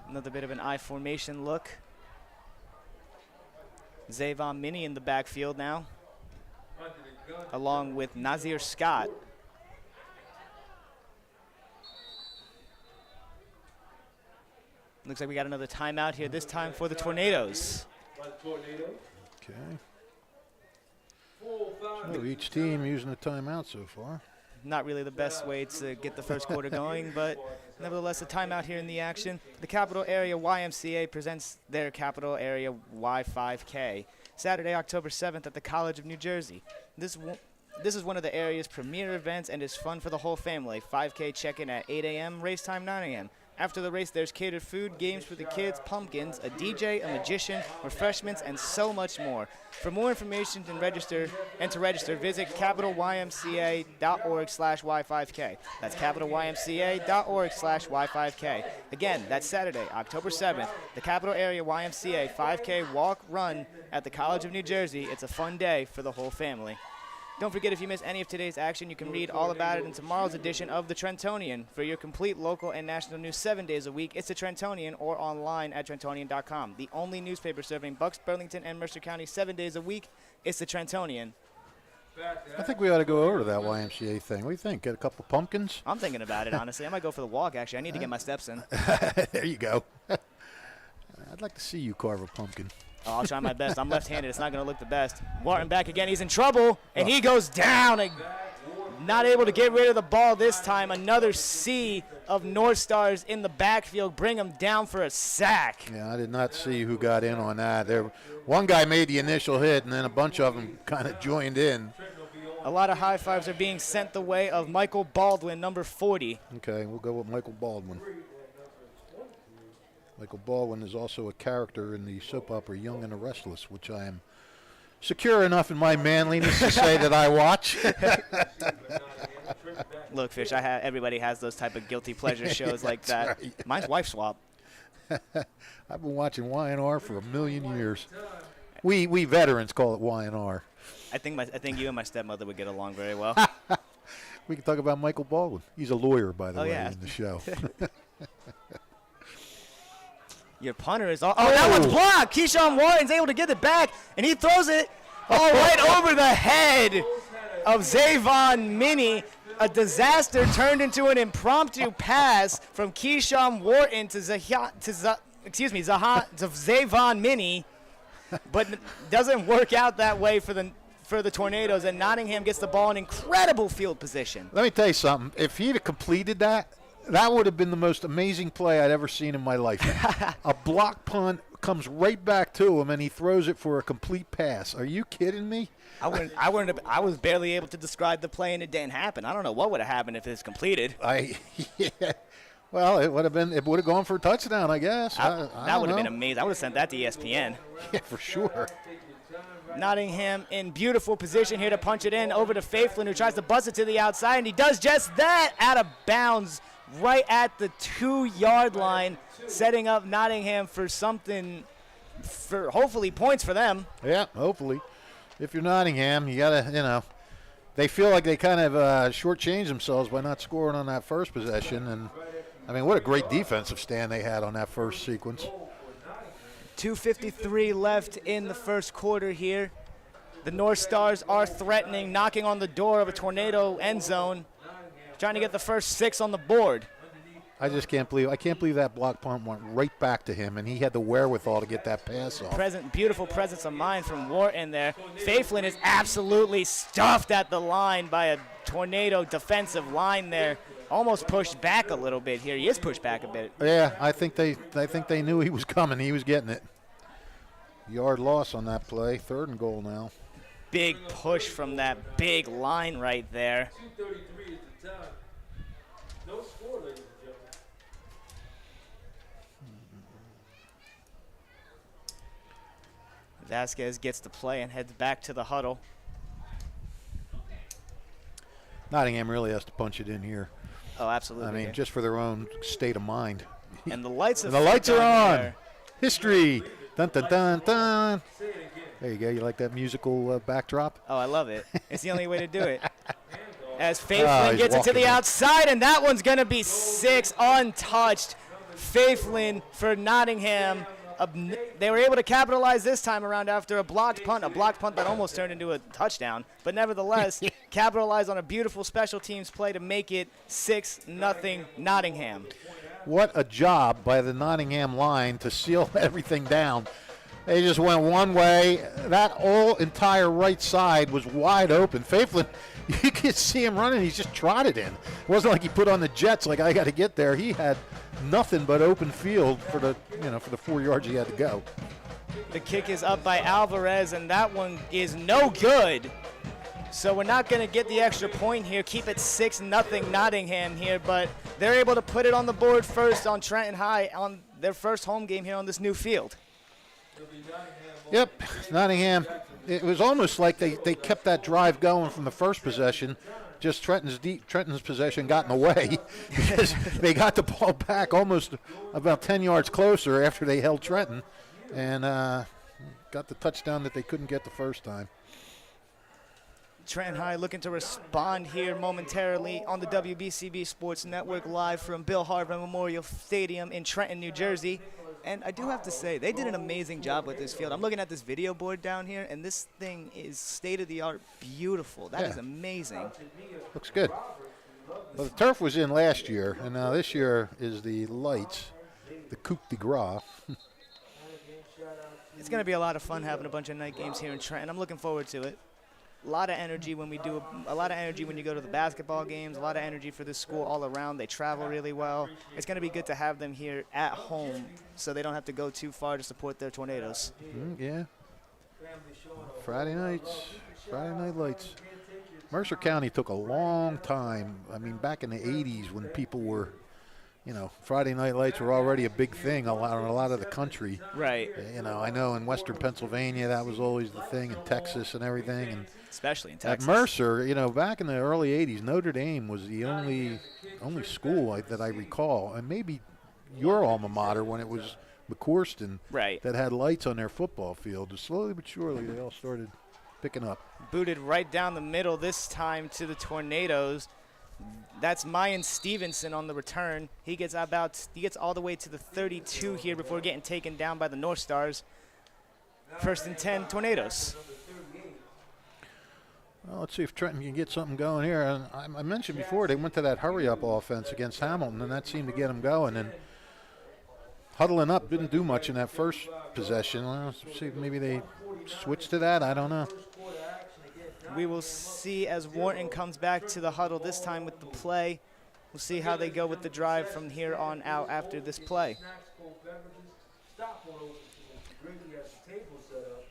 Speaker 2: Another bit of an I formation look. Zayvon Minnie in the backfield now, along with Nazir Scott. Looks like we got another timeout here, this time for the Tornadoes.
Speaker 3: okay. So each team using a timeout so far.
Speaker 2: Not really the best way to get the first quarter going, but nevertheless a timeout here in the action. The Capital Area YMCA presents their Capital Area Y5K, Saturday, October 7th at the College of New Jersey. This is one of the area's premier events and is fun for the whole family. 5K check-in at 8 a.m., race time 9 a.m. After the race, there's catered food, games for the kids, pumpkins, a DJ, a magician, refreshments, and so much more. For more information and to register, visit capitalymca.org/Y5K. That's capitalymca.org/Y5K. Again, that's Saturday, October 7th, the Capital Area YMCA 5K walk run at the College of New Jersey. It's a fun day for the whole family. Don't forget, if you miss any of today's action, you can read all about it in tomorrow's edition of The Trentonian. For your complete local and national news 7 days a week, it's The Trentonian or online at Trentonian.com. The only newspaper serving Bucks, Burlington, and Mercer County 7 days a week, it's The Trentonian.
Speaker 3: I think we ought to go over to that YMCA thing. What do you think? Get a couple of pumpkins?
Speaker 2: I'm thinking about it, honestly. I might go for the walk, actually. I need to get my steps in.
Speaker 3: There you go. I'd like to see you carve a pumpkin.
Speaker 2: Oh, I'll try my best. I'm left-handed. It's not going to look the best. Wharton back again. He's in trouble, and he goes down. Not able to get rid of the ball this time. Another sea of North Stars in the backfield. Bring him down for a sack.
Speaker 3: Yeah, I did not see who got in on that. One guy made the initial hit, and then a bunch of them kind of joined in.
Speaker 2: A lot of high fives are being sent the way of Michael Baldwin, number 40.
Speaker 3: Okay, we'll go with Michael Baldwin. Michael Baldwin is also a character in the soap opera Young and the Restless, which I am secure enough in my manliness to say that I watch.
Speaker 2: Look, Fish, everybody has those type of guilty pleasure shows like that.
Speaker 3: Right.
Speaker 2: Mine's Wife Swap.
Speaker 3: I've been watching YNR for a million years. We veterans call it YNR.
Speaker 2: I think you and my stepmother would get along very well.
Speaker 3: We can talk about Michael Baldwin. He's a lawyer, by the way,
Speaker 2: yeah.
Speaker 3: in the show.
Speaker 2: Your punter is all. Oh, that one's blocked. Keyshawn Wharton's able to get it back, and he throws it right over the head of Zavon Minnie. A disaster turned into an impromptu pass from Keyshawn Wharton to Zavon Minnie, but doesn't work out that way for the Tornadoes, and Nottingham gets the ball in incredible field position.
Speaker 3: Let me tell you something. If he'd have completed that would have been the most amazing play I'd ever seen in my life. A block punt comes right back to him, and he throws it for a complete pass. Are you kidding me?
Speaker 2: I was barely able to describe the play, and it didn't happen. I don't know what would have happened if it was completed.
Speaker 3: Yeah. Well, it would have gone for a touchdown, I guess.
Speaker 2: That would have been amazing. I would have sent that to ESPN.
Speaker 3: Yeah, for sure.
Speaker 2: Nottingham in beautiful position here to punch it in over to Faithlin, who tries to bust it to the outside, and he does just that, out of bounds right at the 2-yard line, setting up Nottingham for something, for hopefully points for them.
Speaker 3: Yeah, hopefully. If you're Nottingham, you got to, they feel like they kind of shortchanged themselves by not scoring on that first possession. And, I mean, what a great defensive stand they had on that first sequence.
Speaker 2: 2:53 left in the first quarter here. The North Stars are threatening, knocking on the door of a Tornado end zone, trying to get the first 6 on the board.
Speaker 3: I can't believe that block punt went right back to him, and he had the wherewithal to get that pass off.
Speaker 2: Beautiful presence of mind from Wharton there. Faithlin is absolutely stuffed at the line by a Tornado defensive line there. Almost pushed back a little bit here. He is pushed back a bit.
Speaker 3: Yeah, I think they knew he was coming. He was getting it. Yard loss on that play. 3rd and goal now.
Speaker 2: Big push from that big line right there.
Speaker 5: 2:33 is the time. No score, ladies and gentlemen.
Speaker 2: Vasquez gets the play and heads back to the huddle.
Speaker 3: Nottingham really has to punch it in here.
Speaker 2: Oh, absolutely.
Speaker 3: I mean, just for their own state of mind.
Speaker 2: And the lights
Speaker 3: are on.
Speaker 2: There.
Speaker 3: History. Dun, dun, dun, dun. There you go. You like that musical backdrop?
Speaker 2: Oh, I love it. It's the only way to do it. As Faithlin gets it to the
Speaker 3: in.
Speaker 2: outside, and that one's going to be 6 untouched. Faithlin for Nottingham. They were able to capitalize this time around after a blocked punt that almost turned into a touchdown. But nevertheless, capitalized on a beautiful special teams play to make it 6-0 Nottingham.
Speaker 3: What a job by the Nottingham line to seal everything down. They just went one way. That whole entire right side was wide open. Faithlin, you could see him running. He just trotted in. It wasn't like he put on the jets like I got to get there. He had nothing but open field for the 4 yards he had to go.
Speaker 2: The kick is up by Alvarez, and that one is no good. So we're not going to get the extra point here. Keep it 6-0 Nottingham here, but they're able to put it on the board first on Trenton High on their first home game here on this new field.
Speaker 3: Yep, Nottingham. It was almost like they kept that drive going from the first possession. Just Trenton's possession got in the way because they got the ball back almost about 10 yards closer after they held Trenton and got the touchdown that they couldn't get the first time.
Speaker 2: Trenton High looking to respond here momentarily on the WBCB Sports Network live from Bill Harvin Memorial Stadium in Trenton, New Jersey. And I do have to say, they did an amazing job with this field. I'm looking at this video board down here, and this thing is state-of-the-art beautiful. That is amazing.
Speaker 3: Looks good. Well, the turf was in last year, and now this year is the lights, the coup de grace.
Speaker 2: It's going to be a lot of fun having a bunch of night games here in Trenton. I'm looking forward to it. A lot of energy when we do a lot of energy when you go to the basketball games, a lot of energy for this school all around. They travel really well. It's going to be good to have them here at home so they don't have to go too far to support their Tornadoes.
Speaker 3: Yeah. Friday night lights. Mercer County took a long time. I mean, back in the 80s when people were, Friday night lights were already a big thing in a lot of the country.
Speaker 2: Right.
Speaker 3: I know in Western Pennsylvania that was always the thing, in Texas and everything. And
Speaker 2: Especially in
Speaker 3: at
Speaker 2: Texas.
Speaker 3: Mercer, back in the early 80s, Notre Dame was the only school that I recall, and maybe your alma mater when it was McCorston,
Speaker 2: right,
Speaker 3: that had lights on their football field. Slowly but surely, they all started picking up.
Speaker 2: Booted right down the middle this time to the Tornadoes. That's Mayan Stevenson on the return. He gets all the way to the 32 here before getting taken down by the Northstars. 1st and 10, Tornadoes.
Speaker 3: Well, let's see if Trenton can get something going here. And I mentioned before they went to that hurry-up offense against Hamilton, and that seemed to get them going. And huddling up didn't do much in that first possession. Well, let's see if maybe they switched to that. I don't know.
Speaker 2: We will see as Wharton comes back to the huddle this time with the play. We'll see how they go with the drive from here on out after this play.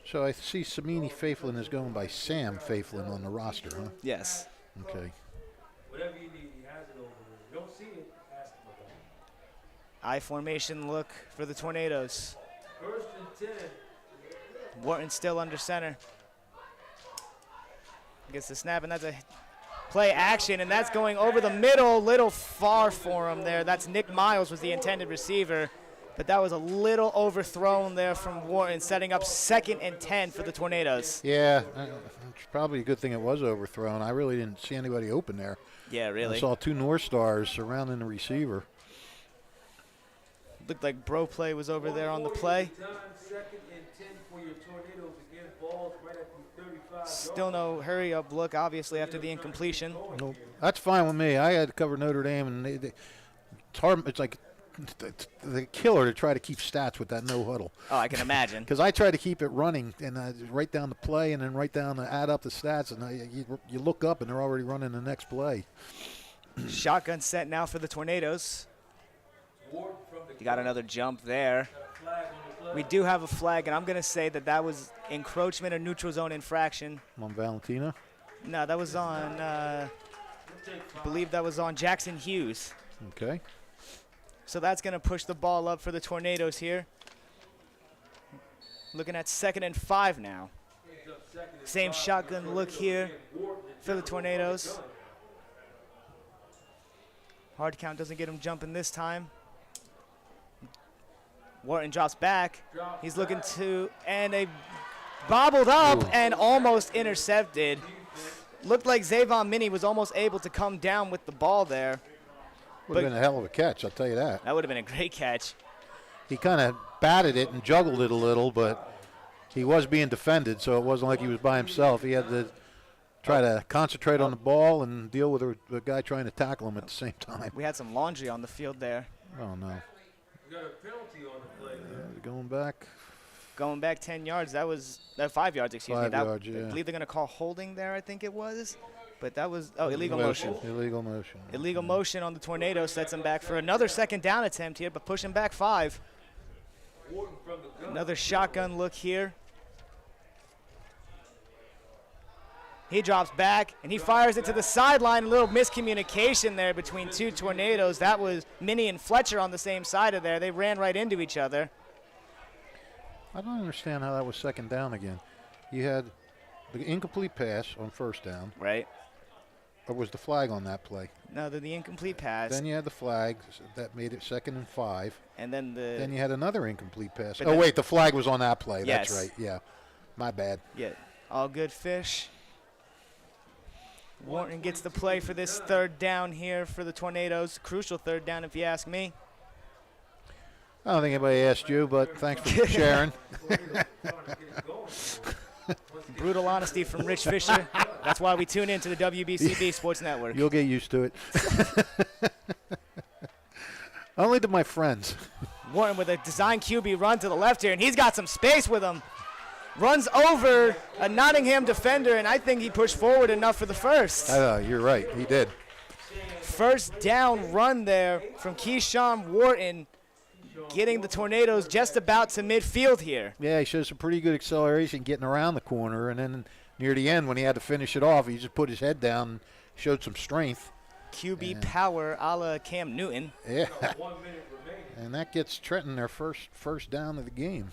Speaker 3: So I see Samini Faiflin is going by Sam Faiflin on the roster, huh?
Speaker 2: Yes.
Speaker 3: Okay.
Speaker 5: Whatever you need, he has it over there. You don't see it, ask him about it.
Speaker 2: I formation look for the Tornadoes.
Speaker 5: 1st and 10.
Speaker 2: Wharton still under center. Gets the snap, and that's a play action, and that's going over the middle, little far for him there. That's Nick Miles was the intended receiver, but that was a little overthrown there from Wharton, setting up 2nd and 10 for the Tornadoes.
Speaker 3: Yeah, it's probably a good thing it was overthrown. I really didn't see anybody open there.
Speaker 2: Yeah, really.
Speaker 3: I saw 2 North Stars surrounding the receiver.
Speaker 2: Looked like Bro Play was over there on the play.
Speaker 5: 2nd and 10 for your Tornadoes. Again, balls right at the 35.
Speaker 2: Still no hurry-up look, obviously, after the incompletion.
Speaker 3: Nope. That's fine with me. I had to cover Notre Dame, and it's hard. It's like the killer to try to keep stats with that no huddle.
Speaker 2: Oh, I can imagine.
Speaker 3: Because I try to keep it running and write down the play and then write down to add up the stats, and you look up and they're already running the next play.
Speaker 2: Shotgun set now for the Tornadoes. You got another jump there. We do have a flag, and I'm going to say that was encroachment or neutral zone infraction.
Speaker 3: On Valentina?
Speaker 2: No, that was on, I believe that was on Jackson Hughes.
Speaker 3: Okay.
Speaker 2: So that's going to push the ball up for the Tornadoes here. Looking at 2nd and 5 now. Same shotgun look here for the Tornadoes. Hard count doesn't get him jumping this time. Wharton drops back. He's looking to, and they bobbled up and almost intercepted. Looked like Zavon Minnie was almost able to come down with the ball there.
Speaker 3: Would have been a hell of a catch, I'll tell you that.
Speaker 2: That would have been a great catch.
Speaker 3: He kind of batted it and juggled it a little, but he was being defended, so it wasn't like he was by himself. He had to try to concentrate on the ball and deal with a guy trying to tackle him at the same time.
Speaker 2: We had some laundry on the field there.
Speaker 3: Oh, no.
Speaker 5: You got a penalty on the play.
Speaker 3: Going back.
Speaker 2: Going back 10 yards. That was 5 yards, excuse me.
Speaker 3: 5 yards, yeah.
Speaker 2: I believe they're going to call holding there, I think it was. But that was, illegal motion.
Speaker 3: Illegal motion.
Speaker 2: Illegal motion on the Tornado sets him back for another 2nd down attempt here, but push him back 5. Another shotgun look here. He drops back, and he fires it to the sideline. A little miscommunication there between 2 Tornadoes. That was Minnie and Fletcher on the same side of there. They ran right into each other.
Speaker 3: I don't understand how that was 2nd down again. You had the incomplete pass on 1st down.
Speaker 2: Right.
Speaker 3: Or was the flag on that play?
Speaker 2: No, the incomplete pass.
Speaker 3: Then you had the flag. That made it 2nd and 5.
Speaker 2: And then
Speaker 3: Then you had another incomplete pass.
Speaker 2: But
Speaker 3: Oh, wait, the flag was on that play.
Speaker 2: Yes.
Speaker 3: That's right, yeah. My bad.
Speaker 2: Yeah, all good fish. Wharton gets the play for this 3rd down here for the Tornadoes. Crucial 3rd down if you ask me.
Speaker 3: I don't think anybody asked you, but thanks for sharing.
Speaker 2: Brutal honesty from Rich Fisher. That's why we tune in to the WBCB Sports Network.
Speaker 3: You'll get used to it. Only to my friends.
Speaker 2: Wharton with a design QB run to the left here, and he's got some space with him. Runs over a Nottingham defender, and I think he pushed forward enough for the first.
Speaker 3: You're right. He did.
Speaker 2: 1st down run there from Keyshawn Wharton, getting the Tornadoes just about to midfield here.
Speaker 3: Yeah, he showed some pretty good acceleration getting around the corner, and then near the end when he had to finish it off, he just put his head down and showed some strength.
Speaker 2: QB power a la Cam Newton.
Speaker 3: Yeah.
Speaker 5: 1 minute remaining.
Speaker 3: And that gets Trenton their first down of the game.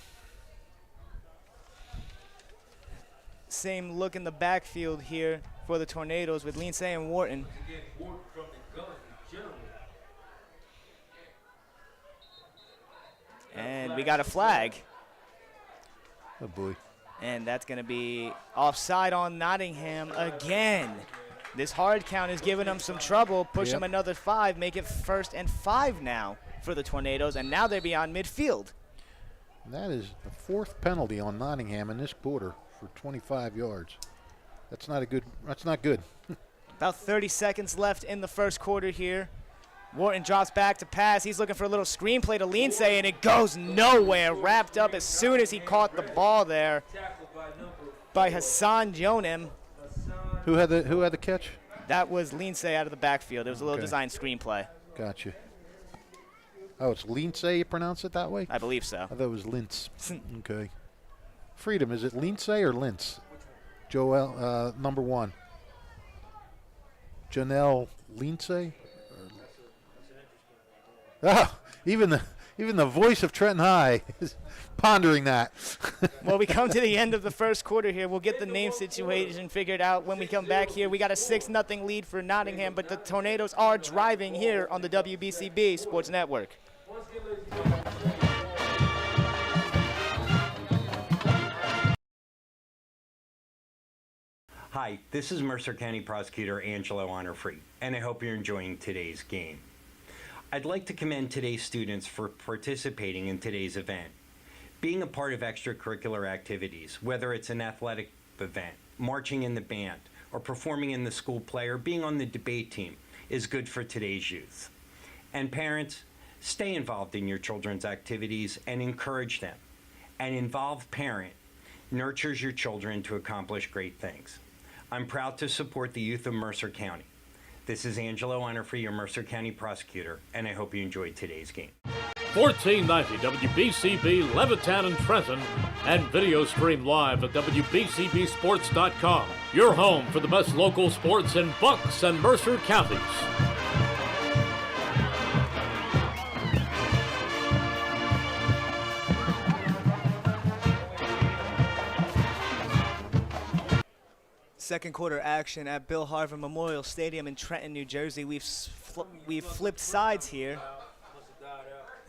Speaker 2: Same look in the backfield here for the Tornadoes with Lindsay and Wharton.
Speaker 5: Again, Ward from the gun in general.
Speaker 2: And we got a flag.
Speaker 3: Oh, boy.
Speaker 2: And that's going to be offside on Nottingham again. This hard count is giving them some trouble. Push them another 5, make it 1st and 5 now for the Tornadoes. And now they're beyond midfield.
Speaker 3: That is the 4th penalty on Nottingham in this quarter for 25 yards. That's not good.
Speaker 2: About 30 seconds left in the first quarter here. Wharton drops back to pass. He's looking for a little screenplay to Lindsay, and it goes nowhere. Wrapped up as soon as he caught the ball there by Hassan Jonem.
Speaker 3: Who had the catch?
Speaker 2: That was Lindsay out of the backfield. It was a little
Speaker 3: Okay.
Speaker 2: design screenplay.
Speaker 3: Gotcha. Oh, it's Lindsay, you pronounce it that way?
Speaker 2: I believe so.
Speaker 3: I thought it was Lintz. Okay. Freedom, is it Lindsay or Lintz? Joel, number 1. Janelle Lindsay? Oh, even the voice of Trenton High is pondering that.
Speaker 2: Well, we come to the end of the first quarter here. We'll get the name situation figured out when we come back here. We got a 6-0 lead for Nottingham, but the Tornadoes are driving here on the WBCB Sports Network.
Speaker 6: Hi, this is Mercer County Prosecutor Angelo Honorfree, and I hope you're enjoying today's game. I'd like to commend today's students for participating in today's event. Being a part of extracurricular activities, whether it's an athletic event, marching in the band, or performing in the school play, or being on the debate team, is good for today's youth. And parents, stay involved in your children's activities and encourage them. An involved parent nurtures your children to accomplish great things. I'm proud to support the youth of Mercer County. This is Angelo Honorfree, your Mercer County prosecutor, and I hope you enjoyed today's game.
Speaker 1: 1490 WBCB Levittown and Trenton, and video stream live at WBCBsports.com. Your home for the best local sports in Bucks and Mercer counties.
Speaker 2: Second quarter action at Bill Harvin Memorial Stadium in Trenton, New Jersey. We've flipped sides here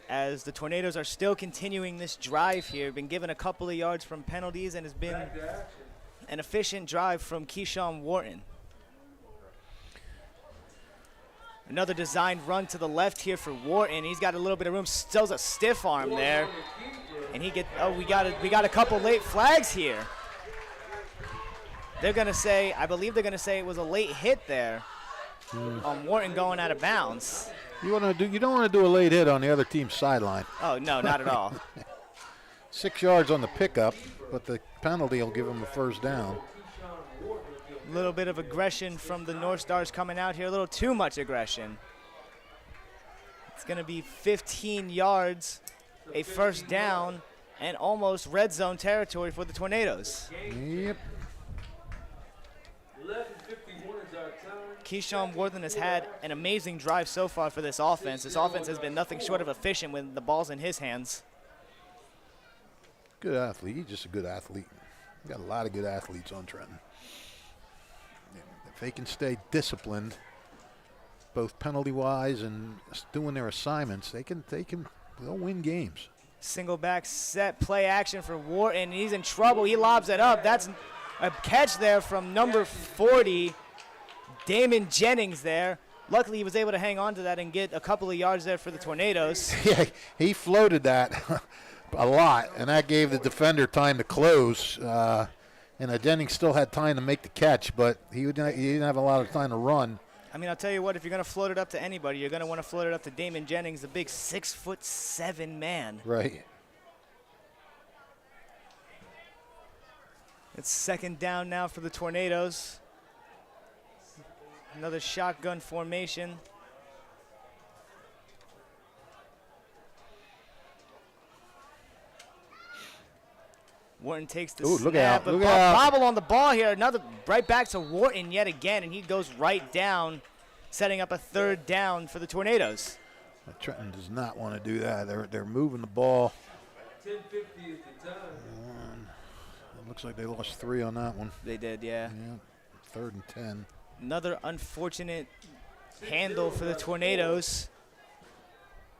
Speaker 2: as the Tornadoes are still continuing this drive here. Been given a couple of yards from penalties and has been an efficient drive from Keyshawn Wharton. Another designed run to the left here for Wharton. He's got a little bit of room, still a stiff arm there. And we got a couple late flags here. They're going to say, I believe they're going to say it was a late hit there on Wharton going out of bounds.
Speaker 3: You don't want to do a late hit on the other team's sideline.
Speaker 2: Oh, no, not at all.
Speaker 3: 6 yards on the pickup, but the penalty will give them a first down.
Speaker 2: A little bit of aggression from the Northstars coming out here, a little too much aggression. It's going to be 15 yards, a first down, and almost red zone territory for the Tornadoes.
Speaker 3: Yep.
Speaker 5: 11:51 is our time.
Speaker 2: Keyshawn Wharton has had an amazing drive so far for this offense. This offense has been nothing short of efficient when the ball's in his hands.
Speaker 3: Good athlete. He's just a good athlete. Got a lot of good athletes on Trenton. If they can stay disciplined, both penalty-wise and doing their assignments, they'll win games.
Speaker 2: Single back set play action for Wharton. He's in trouble. He lobs it up. That's a catch there from number 40, Damon Jennings there. Luckily, he was able to hang on to that and get a couple of yards there for the Tornadoes.
Speaker 3: Yeah, he floated that a lot, and that gave the defender time to close. And Jennings still had time to make the catch, but he didn't have a lot of time to run.
Speaker 2: I mean, I'll tell you what, if you're going to float it up to anybody, you're going to want to float it up to Damon Jennings, the big 6'7" man.
Speaker 3: Right.
Speaker 2: It's second down now for the Tornadoes. Another shotgun formation. Wharton takes the
Speaker 3: Ooh,
Speaker 2: snap.
Speaker 3: look out,
Speaker 2: But
Speaker 3: look out.
Speaker 2: bobble on the ball here. Another right back to Wharton yet again, and he goes right down setting up a 3rd down for the Tornadoes.
Speaker 3: Trenton does not want to do that. They're moving the ball.
Speaker 5: 10:50 is the time.
Speaker 3: It looks like they lost 3 on that one.
Speaker 2: They did, yeah.
Speaker 3: Yeah, 3rd and 10.
Speaker 2: Another unfortunate handle for the Tornadoes.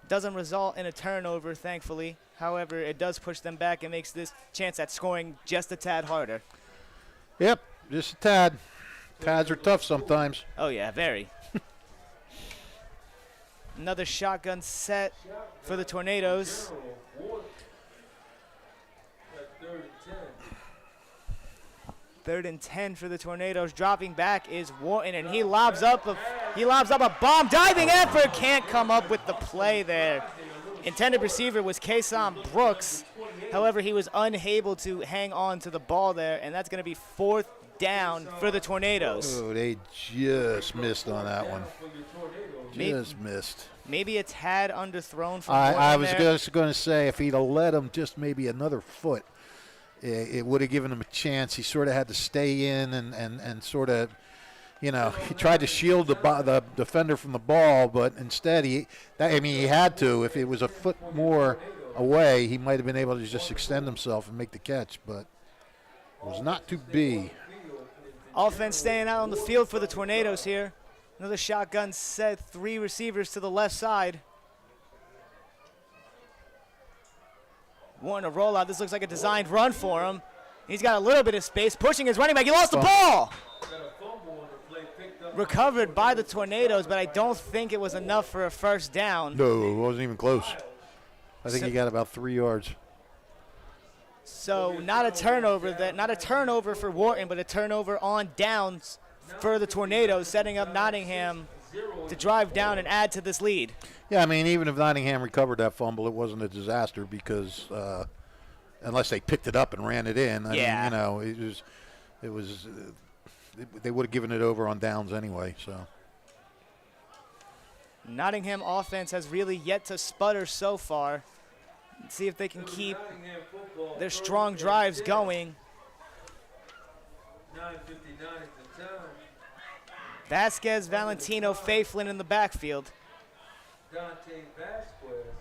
Speaker 2: Doesn't result in a turnover, thankfully. However, it does push them back and makes this chance at scoring just a tad harder.
Speaker 3: Yep, just a tad. Tads are tough sometimes.
Speaker 2: Oh, yeah, very. Another shotgun set for the Tornadoes.
Speaker 5: At 3rd and 10.
Speaker 2: 3rd and 10 for the Tornadoes. Dropping back is Wharton, and he lobs up a bomb. Diving effort, can't come up with the play there. Intended receiver was Kason Brooks. However, he was unable to hang on to the ball there, and that's going to be 4th down for the Tornadoes.
Speaker 3: Oh, they just missed on that one. Just missed.
Speaker 2: Maybe a tad underthrown from
Speaker 3: I
Speaker 2: Wharton
Speaker 3: was
Speaker 2: there.
Speaker 3: just going to say, if he'd have let him just maybe another foot, it would have given him a chance. He sort of had to stay in and sort of, he tried to shield the defender from the ball, but instead he had to. If it was a foot more away, he might have been able to just extend himself and make the catch, but it was not to be.
Speaker 2: Offense staying out on the field for the Tornadoes here. Another shotgun set, 3 receivers to the left side. Wanting to roll out. This looks like a designed run for him. He's got a little bit of space, pushing his running back. He lost the ball. Recovered by the Tornadoes, but I don't think it was enough for a 1st down.
Speaker 3: No, it wasn't even close. I think he got about 3 yards.
Speaker 2: So not a turnover for Wharton, but a turnover on downs for the Tornadoes, setting up Nottingham to drive down and add to this lead.
Speaker 3: Yeah, even if Nottingham recovered that fumble, it wasn't a disaster because unless they picked it up and ran it in, it was they would have given it over on downs anyway. So
Speaker 2: Nottingham offense has really yet to sputter so far. Let's see if they can keep their strong drives going.
Speaker 5: 9:59 is the time.
Speaker 2: Vasquez, Valentino, Faiflin in the backfield.
Speaker 5: Dante Vasquez.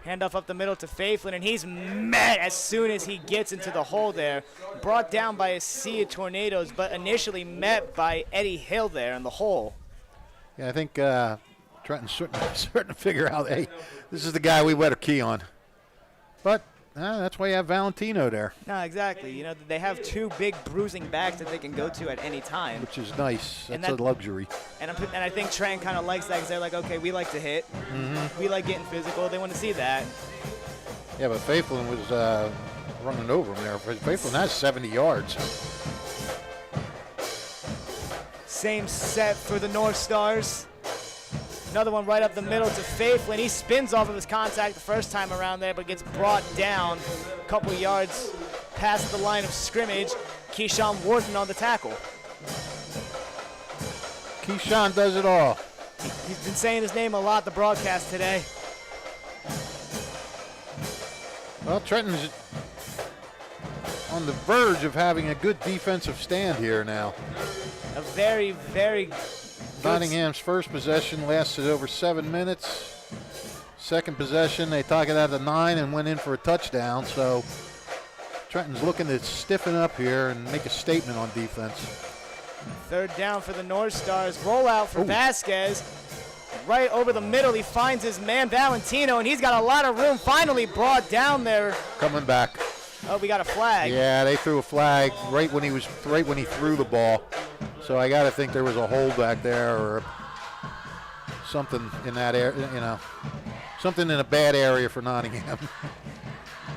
Speaker 2: Handoff up the middle to Faiflin, and he's met as soon as he gets into the hole there. Brought down by a sea of Tornadoes, but initially met by Eddie Hill there in the hole.
Speaker 3: yeah, I think Trenton's starting to figure out, hey, this is the guy we better key on. But that's why you have Valentino there,
Speaker 2: No, exactly. They have 2 big bruising backs that they can go to at any time.
Speaker 3: which is nice.
Speaker 2: And
Speaker 3: That's a luxury.
Speaker 2: And I think Trenton kind of likes that because they're like, okay, we like to hit.
Speaker 3: Mm-hmm.
Speaker 2: We like getting physical. They want to see that.
Speaker 3: Yeah, but Faiflin was running over him there. Faiflin has 70 yards.
Speaker 2: Same set for the Northstars. Another one right up the middle to Faiflin. He spins off of his contact the first time around there, but gets brought down a couple yards past the line of scrimmage. Keyshawn Wharton on the tackle.
Speaker 3: Keyshawn does it all.
Speaker 2: He's been saying his name a lot the broadcast today.
Speaker 3: Well, Trenton's on the verge of having a good defensive stand here now.
Speaker 2: A very, very good
Speaker 3: Nottingham's first possession lasted over 7 minutes. Second possession, they took it out of 9 and went in for a touchdown. So Trenton's looking to stiffen up here and make a statement on defense.
Speaker 2: 3rd down for the Northstars. Rollout for Vasquez. Right over the middle, he finds his man Valentino, and he's got a lot of room. Finally brought down there.
Speaker 3: Coming back.
Speaker 2: Oh, we got a flag.
Speaker 3: Yeah, they threw a flag right when he threw the ball. So I got to think there was a hold back there or something in that area, something in a bad area for Nottingham.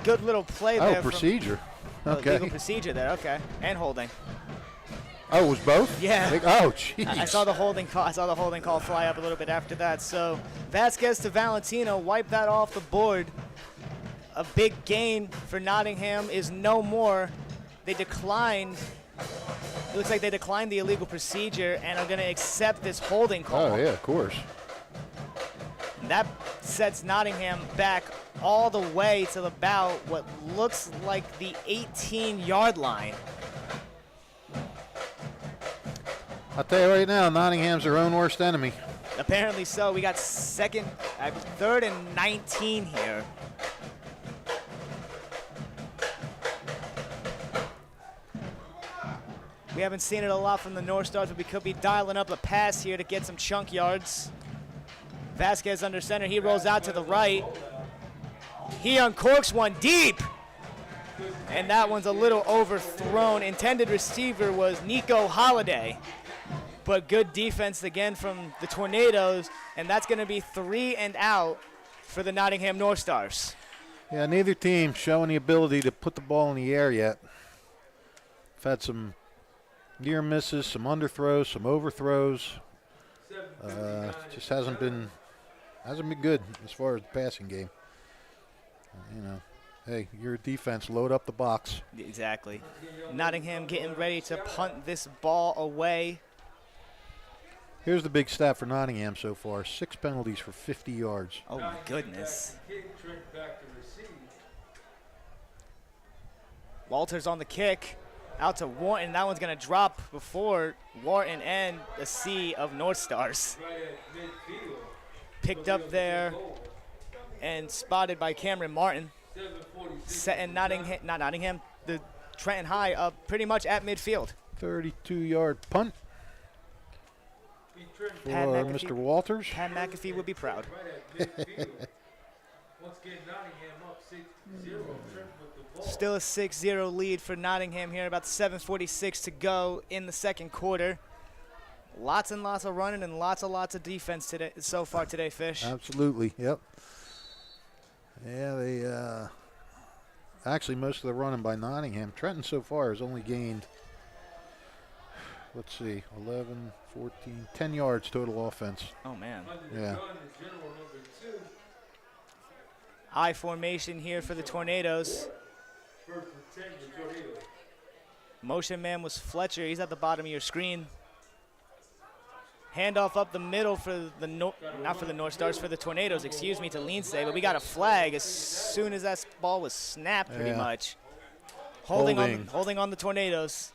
Speaker 2: Good little play there.
Speaker 3: Oh, procedure. Okay.
Speaker 2: Legal procedure there. Okay, and holding.
Speaker 3: Oh, it was both?
Speaker 2: Yeah.
Speaker 3: Oh, jeez.
Speaker 2: I saw the holding call. I saw the holding call fly up a little bit after that. So Vasquez to Valentino, wipe that off the board. A big gain for Nottingham is no more. They declined. It looks like they declined the illegal procedure and are going to accept this holding call.
Speaker 3: Oh, yeah, of course.
Speaker 2: That sets Nottingham back all the way to about what looks like the 18-yard line.
Speaker 3: I'll tell you right now, Nottingham's their own worst enemy.
Speaker 2: Apparently so. We got third and 19 here. We haven't seen it a lot from the Northstars, but we could be dialing up a pass here to get some chunk yards. Vasquez under center. He rolls out to the right. He uncorks one deep. And that one's a little overthrown. Intended receiver was Nico Holiday. But good defense again from the Tornadoes. And that's going to be 3 and out for the Nottingham Northstars.
Speaker 3: Yeah, neither team showing the ability to put the ball in the air yet. We've had some near misses, some underthrows, some overthrows. Just hasn't been good as far as the passing game. Hey, your defense, load up the box.
Speaker 2: Exactly. Nottingham getting ready to punt this ball away.
Speaker 3: Here's the big stat for Nottingham so far: 6 penalties for 50 yards.
Speaker 2: Oh my goodness. Walters on the kick. Out to Wharton. That one's going to drop before Wharton and a sea of Northstars. Picked up there and spotted by Cameron Martin. Setting the Trenton High up pretty much at midfield.
Speaker 3: 32-yard punt for Mr. Walters.
Speaker 2: Pat McAfee would be proud. Still a 6-0 lead for Nottingham here. About 7:46 to go in the second quarter. Lots and lots of running and lots of defense today so far today, Fish.
Speaker 3: Absolutely, yep. Yeah, they actually most of the running by Nottingham. Trenton so far has only gained, 11, 14, 10 yards total offense.
Speaker 2: Oh, man.
Speaker 3: Yeah.
Speaker 2: I formation here for the Tornadoes. Motion man was Fletcher. He's at the bottom of your screen. Handoff up the middle for the not for the Northstars, for the Tornadoes, excuse me, to Lindsay. But we got a flag as soon as that ball was snapped, pretty much. Holding on the Tornadoes.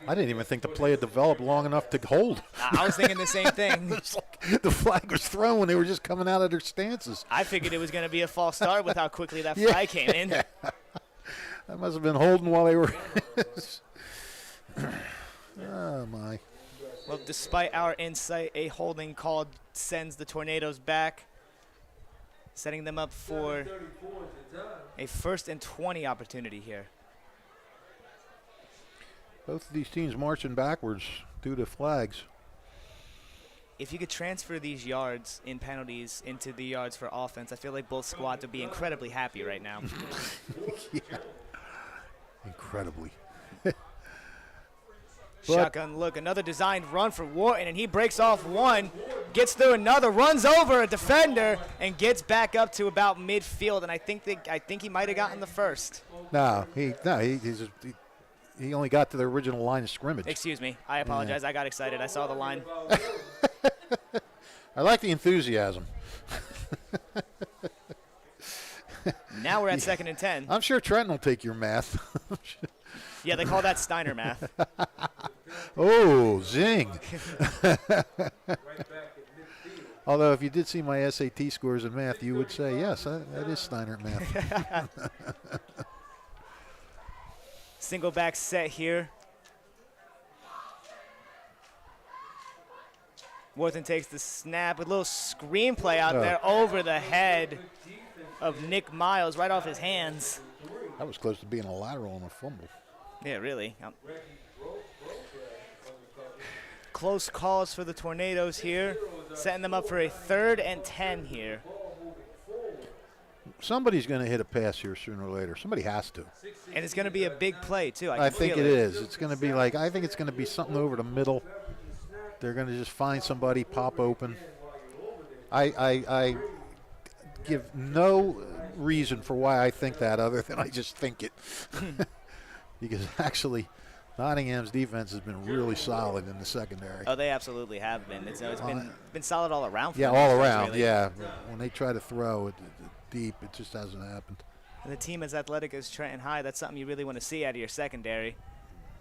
Speaker 3: I didn't even think the play had developed long enough to hold.
Speaker 2: I was thinking the same thing.
Speaker 3: The flag was thrown when they were just coming out of their stances.
Speaker 2: I figured it was going to be a false start with how quickly that flag came in.
Speaker 3: That must have been holding while they were. Oh, my.
Speaker 2: Well, despite our insight, a holding call sends the Tornadoes back, setting them up for a 1st and 20 opportunity here.
Speaker 3: Both of these teams marching backwards due to flags.
Speaker 2: If you could transfer these yards in penalties into the yards for offense, I feel like both squads would be incredibly happy right now.
Speaker 3: Yeah. Incredibly.
Speaker 2: Shotgun look, another designed run for Wharton, and he breaks off one, gets through another, runs over a defender, and gets back up to about midfield. And I think he might have gotten the first.
Speaker 3: He only got to the original line of scrimmage.
Speaker 2: Excuse me, I apologize. Yeah. I got excited. I saw the line.
Speaker 3: I like the enthusiasm.
Speaker 2: Now we're at 2nd and 10.
Speaker 3: I'm sure Trenton will take your math.
Speaker 2: Yeah, they call that Steiner math.
Speaker 3: Oh, zing. Although if you did see my SAT scores in math, you would say, yes, that is Steiner math.
Speaker 2: Single back set here. Wharton takes the snap. A little screenplay out there over the head of Nick Miles, right off his hands.
Speaker 3: That was close to being a lateral and a fumble.
Speaker 2: Yeah, really. Close calls for the Tornadoes here, setting them up for a 3rd and 10 here.
Speaker 3: Somebody's going to hit a pass here sooner or later. Somebody has to.
Speaker 2: And it's going to be a big play, too.
Speaker 3: I think it is. It's going to be I think it's going to be something over the middle. They're going to just find somebody, pop open. I give no reason for why I think that other than I just think it. Because actually, Nottingham's defense has been really solid in the secondary.
Speaker 2: Oh, they absolutely have been. It's been solid all around. For
Speaker 3: yeah,
Speaker 2: them,
Speaker 3: all around.
Speaker 2: really.
Speaker 3: Yeah, when they try to throw it deep, it just hasn't happened.
Speaker 2: And the team as athletic as Trenton High, that's something you really want to see out of your secondary.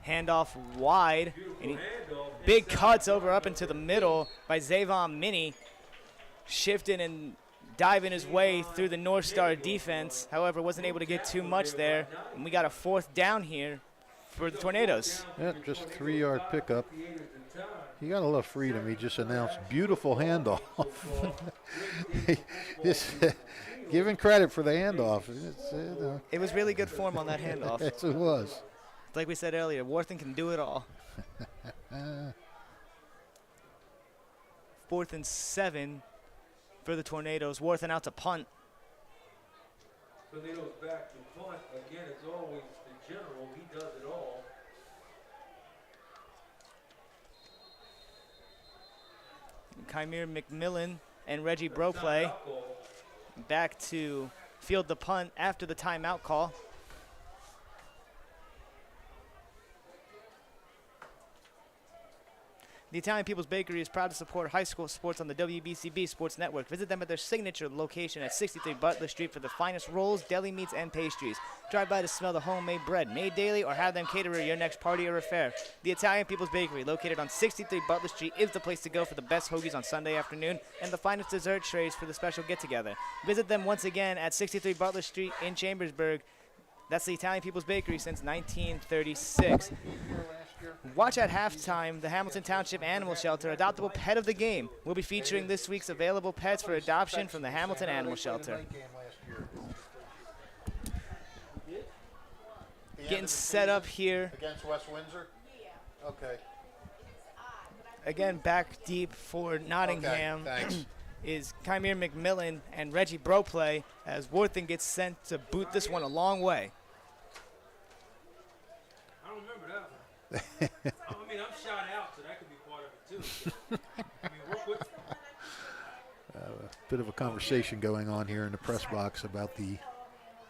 Speaker 2: Handoff wide.
Speaker 5: Beautiful
Speaker 2: And
Speaker 5: handoff.
Speaker 2: big cuts over up into the middle by Zavon Mini. Shifting and diving his way through the North Star defense. However, wasn't able to get too much there. And we got a 4th down here for the Tornadoes.
Speaker 3: Yeah, just 3-yard pickup. You got to love Freedom. He just announced beautiful handoff. Giving credit for the handoff.
Speaker 2: It was really good form on that handoff.
Speaker 3: Yes, it was.
Speaker 2: Like we said earlier, Worthing can do it all. 4th and 7 for the Tornadoes. Worthing out to punt.
Speaker 5: Tornadoes back to punt. Again, it's always the general. He does it all.
Speaker 2: Kymir McMillan and Reggie Broplay back to field the punt after the timeout call. The Italian People's Bakery is proud to support high school sports on the WBCB Sports Network. Visit them at their signature location at 63 Butler Street for the finest rolls, deli meats, and pastries. Drive by to smell the homemade bread made daily or have them cater your next party or affair. The Italian People's Bakery, located on 63 Butler Street, is the place to go for the best hoagies on Sunday afternoon and the finest dessert trays for the special get-together. Visit them once again at 63 Butler Street in Chambersburg. That's the Italian People's Bakery since 1936. Watch at halftime, the Hamilton Township Animal Shelter, adoptable pet of the game. We'll be featuring this week's available pets for adoption from the Hamilton Animal Shelter. Getting set up here.
Speaker 3: Against West Windsor? Okay.
Speaker 2: Again, back deep for Nottingham.
Speaker 3: Okay, thanks.
Speaker 2: Is Kymir McMillan and Reggie Broplay as Worthing gets sent to boot this one a long way.
Speaker 5: I don't remember that one. I mean, I'm shot out, so that could be part of it too. So, I mean,
Speaker 3: Bit of a conversation going on here in the press box about the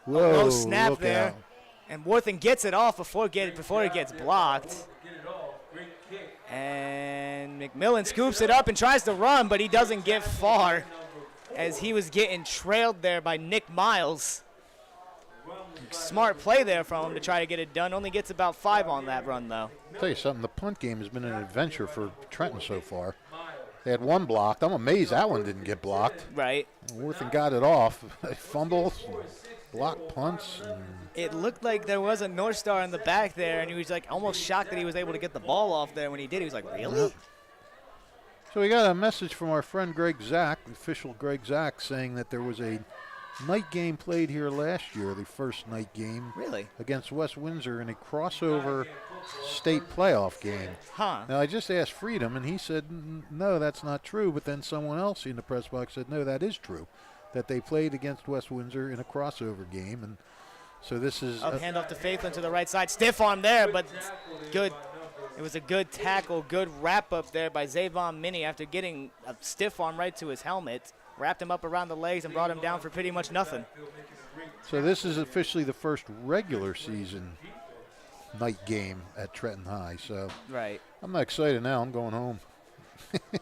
Speaker 2: Low snap
Speaker 3: look
Speaker 2: there.
Speaker 3: out.
Speaker 2: And Worthing gets it off before it gets blocked.
Speaker 5: get it off. Great kick.
Speaker 2: And McMillan scoops it up and tries to run, but he doesn't get far as he was getting trailed there by Nick Miles. Smart play there from him to try to get it done. Only gets about 5 on that run, though.
Speaker 3: I'll tell you something, the punt game has been an adventure for Trenton so far. They had one blocked. I'm amazed that one didn't get blocked.
Speaker 2: Right.
Speaker 3: Worthing got it off. Fumbles, blocked punts. And
Speaker 2: It looked like there was a North Star in the back there, and he was like almost shocked that he was able to get the ball off there. When he did, he was like, really?
Speaker 3: so we got a message from our friend Greg Zach, official Greg Zach, saying that there was a night game played here last year, the first night game.
Speaker 2: Really?
Speaker 3: Against West Windsor in a crossover state playoff game.
Speaker 2: Huh.
Speaker 3: Now, I just asked Freedom, and he said, no, that's not true. But then someone else in the press box said, no, that is true, that they played against West Windsor in a crossover game. And so this is
Speaker 2: Hand off to Faithland to the right side. Stiff arm there, but good. It was a good tackle, good wrap-up there by Zavon Mini after getting a stiff arm right to his helmet. Wrapped him up around the legs and brought him down for pretty much nothing.
Speaker 3: So this is officially the first regular season night game at Trenton High. So
Speaker 2: Right.
Speaker 3: I'm not excited now. I'm going home.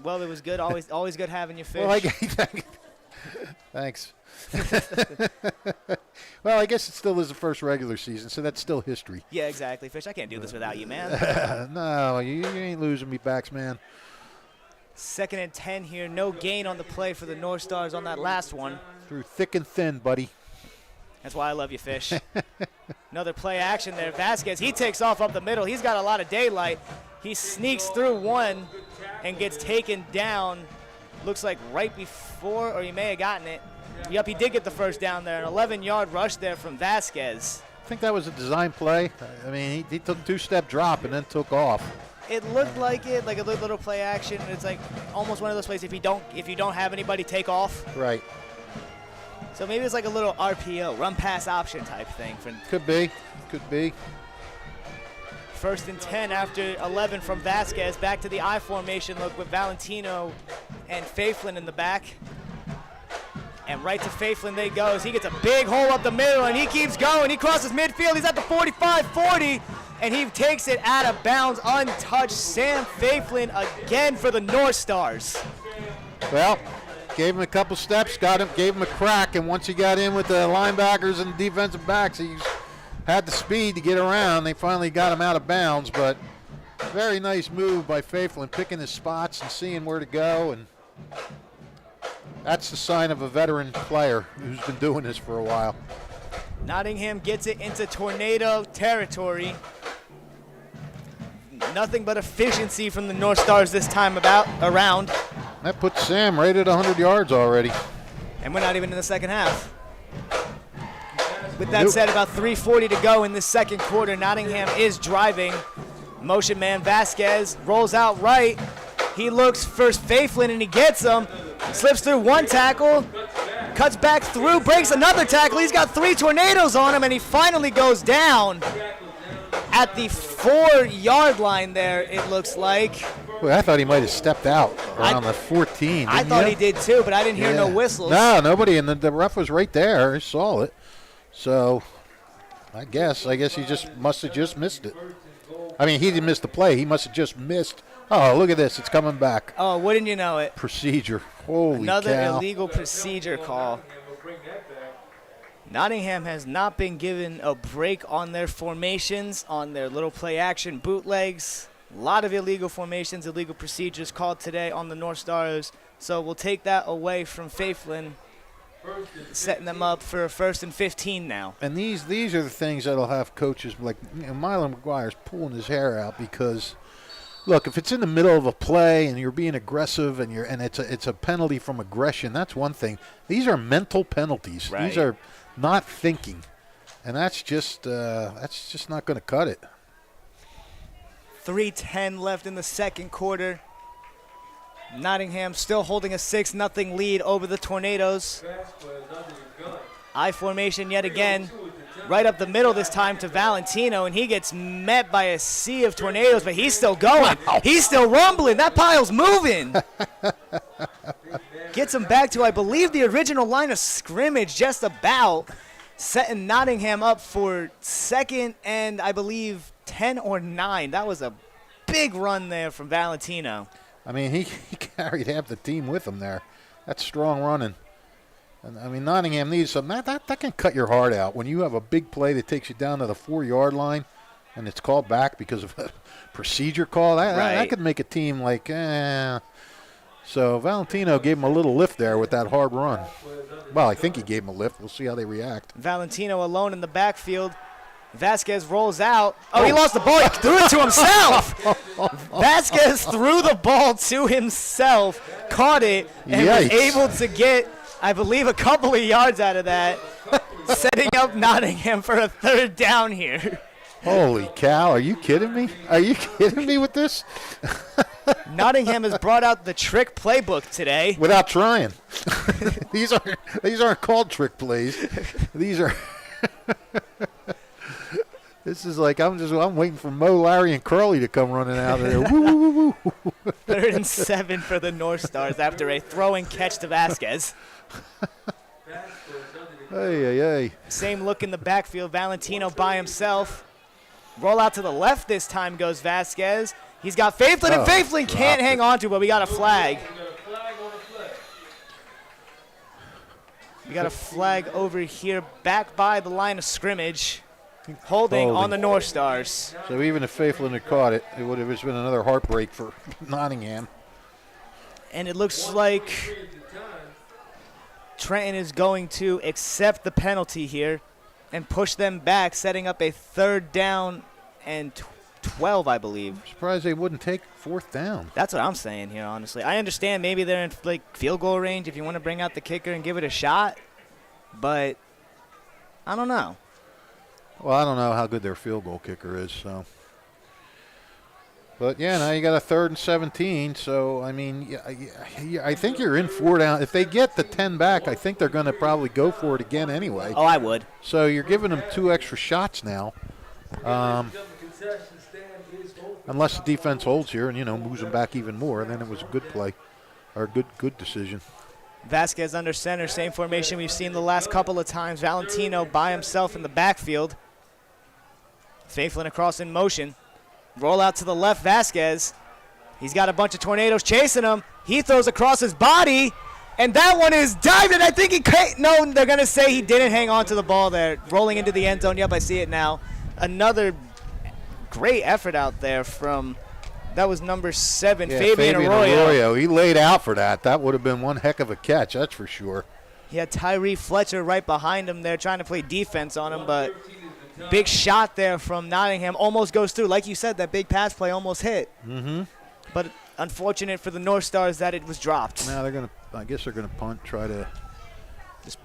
Speaker 2: Well, it was good. Always good having you, Fish.
Speaker 3: Well, thanks. Well, I guess it still is the first regular season, so that's still history.
Speaker 2: Yeah, exactly, Fish. I can't do this without you, man.
Speaker 3: No, you ain't losing me backs, man.
Speaker 2: 2nd and 10 here. No gain on the play for the North Stars on that last one.
Speaker 3: Through thick and thin, buddy.
Speaker 2: That's why I love you, Fish. Another play action there. Vasquez, he takes off up the middle. He's got a lot of daylight. He sneaks through one and gets taken down. Looks like right before, or he may have gotten it. Yep, he did get the first down there. An 11-yard rush there from Vasquez.
Speaker 3: I think that was a design play. I mean, he took a 2-step drop and then took off.
Speaker 2: It looked like it, like a little play action. It's like almost one of those plays if you don't have anybody, take off.
Speaker 3: Right.
Speaker 2: So maybe it's like a little RPO, run pass option type thing.
Speaker 3: Could be. Could be.
Speaker 2: 1st and 10 after 11 from Vasquez. Back to the I formation look with Valentino and Faithland in the back. And right to Faithland they go as he gets a big hole up the middle and he keeps going. He crosses midfield. He's at the 45-40 and he takes it out of bounds untouched. Sam Faithland again for the North Stars.
Speaker 3: Well, gave him a couple steps, gave him a crack, and once he got in with the linebackers and defensive backs, he had the speed to get around. They finally got him out of bounds, but very nice move by Faithfulin, picking his spots and seeing where to go, and that's the sign of a veteran player who's been doing this for a while.
Speaker 2: Nottingham gets it into tornado territory. Nothing but efficiency from the North Stars this time around.
Speaker 3: That puts Sam right at 100 yards already.
Speaker 2: And we're not even in the second half. With that said, about 3:40 to go in this second quarter. Nottingham is driving. Motion man Vasquez rolls out right. He looks for Faithfulin and he gets him. Slips through one tackle, cuts back through, breaks another tackle. He's got 3 tornadoes on him, and he finally goes down at the 4-yard line there, it looks like.
Speaker 3: Well, I thought he might have stepped out around the 14.
Speaker 2: I thought he did too, but I didn't hear no whistles.
Speaker 3: No, nobody, and the ref was right there. He saw it. So I guess he just must have just missed it. I mean, he didn't miss the play. He must have just missed. Oh, look at this. It's coming back.
Speaker 2: Oh, wouldn't you know it?
Speaker 3: Procedure. Holy
Speaker 2: Another
Speaker 3: cow.
Speaker 2: illegal procedure call. Nottingham has not been given a break on their formations, on their little play action bootlegs. A lot of illegal formations, illegal procedures called today on the North Stars. So we'll take that away from Faithfulin, setting them up for a 1st and 15 now.
Speaker 3: And these are the things that'll have coaches like Milo McGuire's pulling his hair out because, look, if it's in the middle of a play and you're being aggressive and it's a penalty from aggression, that's one thing. These are mental penalties.
Speaker 2: Right.
Speaker 3: These are not thinking, and that's just not going to cut it.
Speaker 2: 3:10 left in the second quarter. Nottingham still holding a 6-0 lead over the Tornadoes. I formation yet again, right up the middle this time to Valentino, and he gets met by a sea of tornadoes, but he's still going. Wow. He's still rumbling. That pile's moving. Gets him back to, I believe, the original line of scrimmage, just about, setting Nottingham up for 2nd and, I believe, 10 or 9. That was a big run there from Valentino.
Speaker 3: I mean, he carried half the team with him there. That's strong running. And I mean, Nottingham needs some. That can cut your heart out when you have a big play that takes you down to the 4-yard line, and it's called back because of a procedure call. That could make a team like, So Valentino gave him a little lift there with that hard run. Well, I think he gave him a lift. We'll see how they react.
Speaker 2: Valentino alone in the backfield. Vasquez rolls out. Oh, he lost the ball. He threw it to himself. Vasquez threw the ball to himself, caught it, and was able to get, I believe, a couple of yards out of that, setting up Nottingham for a 3rd down here.
Speaker 3: Holy cow. Are you kidding me? Are you kidding me with this?
Speaker 2: Nottingham has brought out the trick playbook today.
Speaker 3: Without trying. These aren't called trick plays. These are This is like I'm waiting for Mo, Larry, and Curly to come running out of there. Woo, woo, woo, woo.
Speaker 2: 3rd and 7 for the North Stars after a throwing catch to Vasquez.
Speaker 3: Hey.
Speaker 2: Same look in the backfield. Valentino by himself. Roll out to the left this time goes Vasquez. He's got Faithfulin, and Faithfulin can't hang on to, but we got a flag. We got a flag over here back by the line of scrimmage. Holding on the North Stars.
Speaker 3: So even if Faithfulin had caught it, it would have been another heartbreak for Nottingham.
Speaker 2: And it looks like Trenton is going to accept the penalty here and push them back, setting up a 3rd down and 12, I believe.
Speaker 3: I'm surprised they wouldn't take 4th down.
Speaker 2: That's what I'm saying here, honestly. I understand maybe they're in like field goal range if you want to bring out the kicker and give it a shot, but I don't know.
Speaker 3: Well, I don't know how good their field goal kicker is, so. But, yeah, now you got a 3rd and 17, so, I mean, I think you're in 4 down. If they get the 10 back, I think they're going to probably go for it again anyway.
Speaker 2: Oh, I would.
Speaker 3: So you're giving them 2 extra shots now. Unless the defense holds here and, moves them back even more, then it was a good play or a good decision.
Speaker 2: Vasquez under center, same formation we've seen the last couple of times. Valentino by himself in the backfield. Faithfulin across in motion. Roll out to the left, Vasquez. He's got a bunch of tornadoes chasing him. He throws across his body. And that one is dived, and I think he can't. No, they're going to say he didn't hang on to the ball there. Rolling into the end zone. Yep, I see it now. Another great effort out there from, that was number 7, Fabian Arroyo.
Speaker 3: He laid out for that. That would have been one heck of a catch, that's for sure.
Speaker 2: He had Tyree Fletcher right behind him there trying to play defense on him, but big shot there from Nottingham. Almost goes through. Like you said, that big pass play almost hit.
Speaker 3: Mm-hmm.
Speaker 2: But unfortunate for the North Stars that it was dropped.
Speaker 3: Now I guess they're going to punt, try to.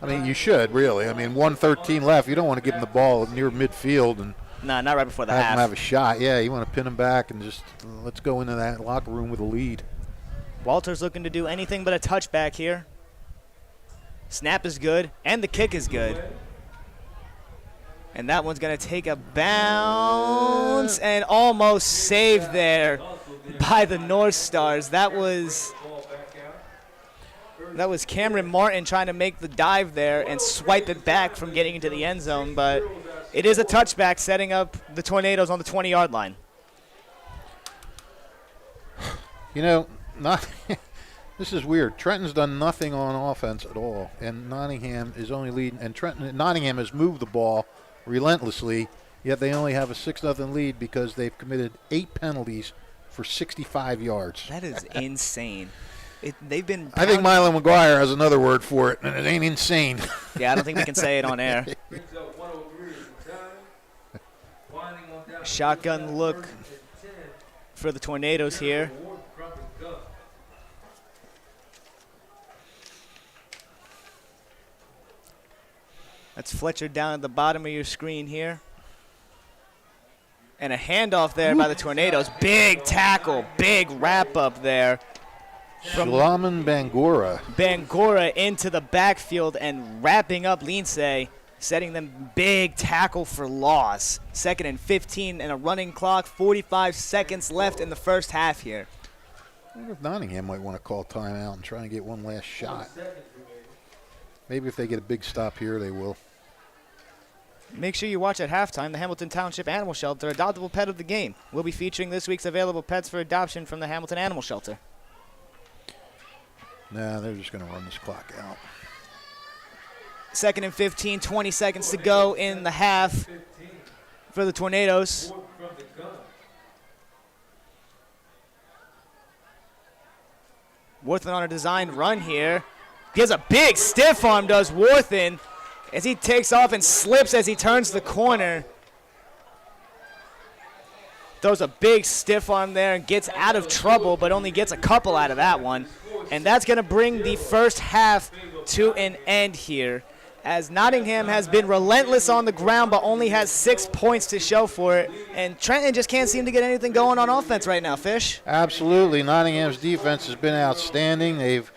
Speaker 3: I mean, you should, really. I mean, 1:13 left. You don't want to give them the ball near midfield and
Speaker 2: Nah, not right before the
Speaker 3: have
Speaker 2: half.
Speaker 3: them have a shot. Yeah, you want to pin them back and just let's go into that locker room with a lead.
Speaker 2: Walter's looking to do anything but a touchback here. Snap is good, and the kick is good. And that one's going to take a bounce and almost saved there by the North Stars. That was Cameron Martin trying to make the dive there and swipe it back from getting into the end zone, but it is a touchback setting up the Tornadoes on the 20-yard line.
Speaker 3: You know, this is weird. Trenton's done nothing on offense at all, and Nottingham is only leading. And Nottingham has moved the ball relentlessly, yet they only have a 6-0 lead because they've committed 8 penalties for 65 yards.
Speaker 2: That is insane. They've been.
Speaker 3: I think Milo McGuire has another word for it, and it ain't insane.
Speaker 2: Yeah, I don't think we can say it on air. Shotgun look for the Tornadoes here. That's Fletcher down at the bottom of your screen here. And a handoff there by the Tornadoes. Big tackle, big wrap up there.
Speaker 3: Shalaman Bangura.
Speaker 2: Bangura into the backfield and wrapping up Lindsay, setting them big tackle for loss. 2nd and 15 and a running clock. 45 seconds left in the first half here.
Speaker 3: I wonder if Nottingham might want to call timeout and try and get one last shot. Maybe if they get a big stop here, they will.
Speaker 2: Make sure you watch at halftime. The Hamilton Township Animal Shelter, adoptable pet of the game. We'll be featuring this week's available pets for adoption from the Hamilton Animal Shelter.
Speaker 3: Nah, they're just going to run this clock out.
Speaker 2: 2nd and 15, 20 seconds to go in the half for the Tornadoes. Worthen on a designed run here. He has a big stiff arm, does Worthen, as he takes off and slips as he turns the corner. Throws a big stiff arm there and gets out of trouble, but only gets a couple out of that one. And that's going to bring the first half to an end here, as Nottingham has been relentless on the ground but only has 6 points to show for it. And Trenton just can't seem to get anything going on offense right now, Fish.
Speaker 3: Absolutely. Nottingham's defense has been outstanding. They've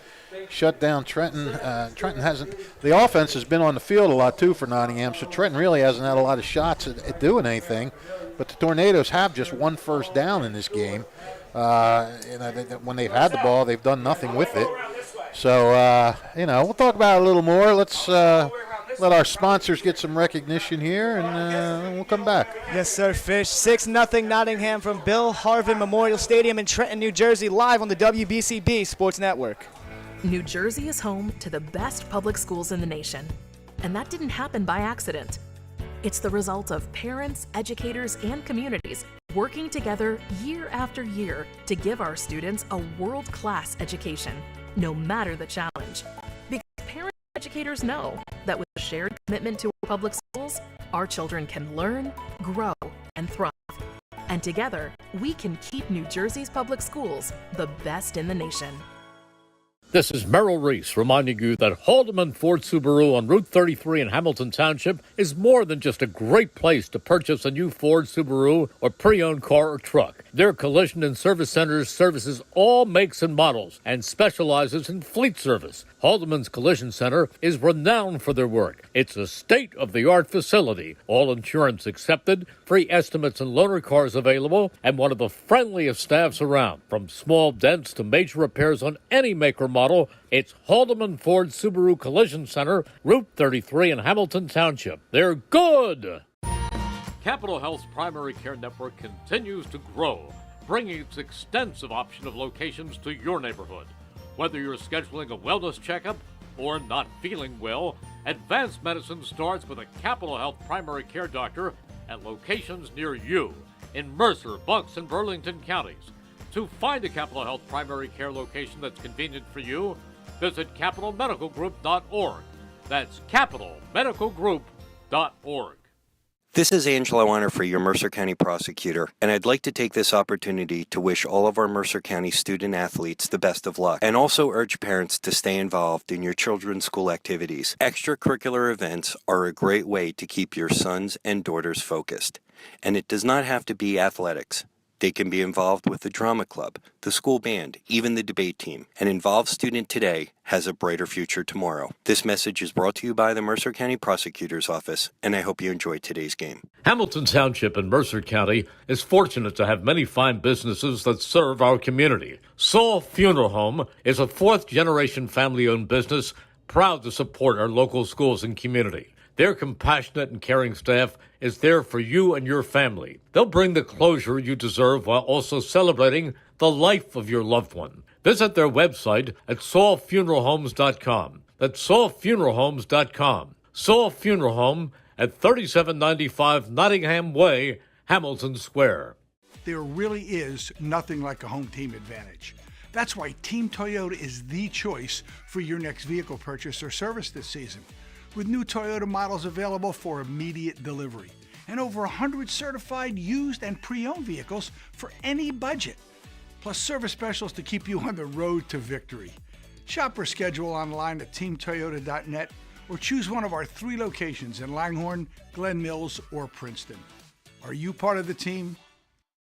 Speaker 3: shut down Trenton. Trenton hasn't. The offense has been on the field a lot, too, for Nottingham, so Trenton really hasn't had a lot of shots at doing anything. But the Tornadoes have just 1 first down in this game. When they've had the ball, they've done nothing with it. So, we'll talk about it a little more. Let's let our sponsors get some recognition here, and we'll come back.
Speaker 2: Yes, sir, Fish. 6-0 Nottingham from Bill Harvin Memorial Stadium in Trenton, New Jersey, live on the WBCB Sports Network.
Speaker 7: New Jersey is home to the best public schools in the nation. And that didn't happen by accident. It's the result of parents, educators, and communities working together year after year to give our students a world-class education, no matter the challenge. Because parents and educators know that with a shared commitment to our public schools, our children can learn, grow, and thrive. And together, we can keep New Jersey's public schools the best in the nation.
Speaker 1: This is Merrill Reese reminding you that Haldeman Ford Subaru on Route 33 in Hamilton Township is more than just a great place to purchase a new Ford, Subaru, or pre-owned car or truck. Their collision and service centers services all makes and models and specializes in fleet service. Haldeman's Collision Center is renowned for their work. It's a state-of-the-art facility, all insurance accepted, free estimates and loaner cars available, and one of the friendliest staffs around. From small dents to major repairs on any make or model, it's Haldeman Ford Subaru Collision Center, Route 33 in Hamilton Township. They're good! Capital Health's primary care network continues to grow, bringing its extensive option of locations to your neighborhood. Whether you're scheduling a wellness checkup or not feeling well, advanced medicine starts with a Capital Health primary care doctor at locations near you in Mercer, Bucks, and Burlington counties. To find a Capital Health primary care location that's convenient for you, visit capitalmedicalgroup.org. That's capitalmedicalgroup.org.
Speaker 6: This is Angelo Honorfree, your Mercer County prosecutor, and I'd like to take this opportunity to wish all of our Mercer County student athletes the best of luck, and also urge parents to stay involved in your children's school activities. Extracurricular events are a great way to keep your sons and daughters focused, and it does not have to be athletics. They can be involved with the drama club, the school band, even the debate team. An involved student today has a brighter future tomorrow. This message is brought to you by the Mercer County Prosecutor's Office, and I hope you enjoyed today's game.
Speaker 1: Hamilton Township in Mercer County is fortunate to have many fine businesses that serve our community. Saul Funeral Home is a fourth-generation family-owned business proud to support our local schools and community. Their compassionate and caring staff is there for you and your family. They'll bring the closure you deserve while also celebrating the life of your loved one. Visit their website at saulfuneralhomes.com. That's saulfuneralhomes.com. Saul Funeral Home at 3795 Nottingham Way, Hamilton Square.
Speaker 8: There really is nothing like a home team advantage. That's why Team Toyota is the choice for your next vehicle purchase or service this season. With new Toyota models available for immediate delivery and over 100 certified used and pre-owned vehicles for any budget, plus service specials to keep you on the road to victory. Shop or schedule online at teamtoyota.net or choose one of our 3 locations in Langhorne, Glen Mills, or Princeton. Are you part of the team?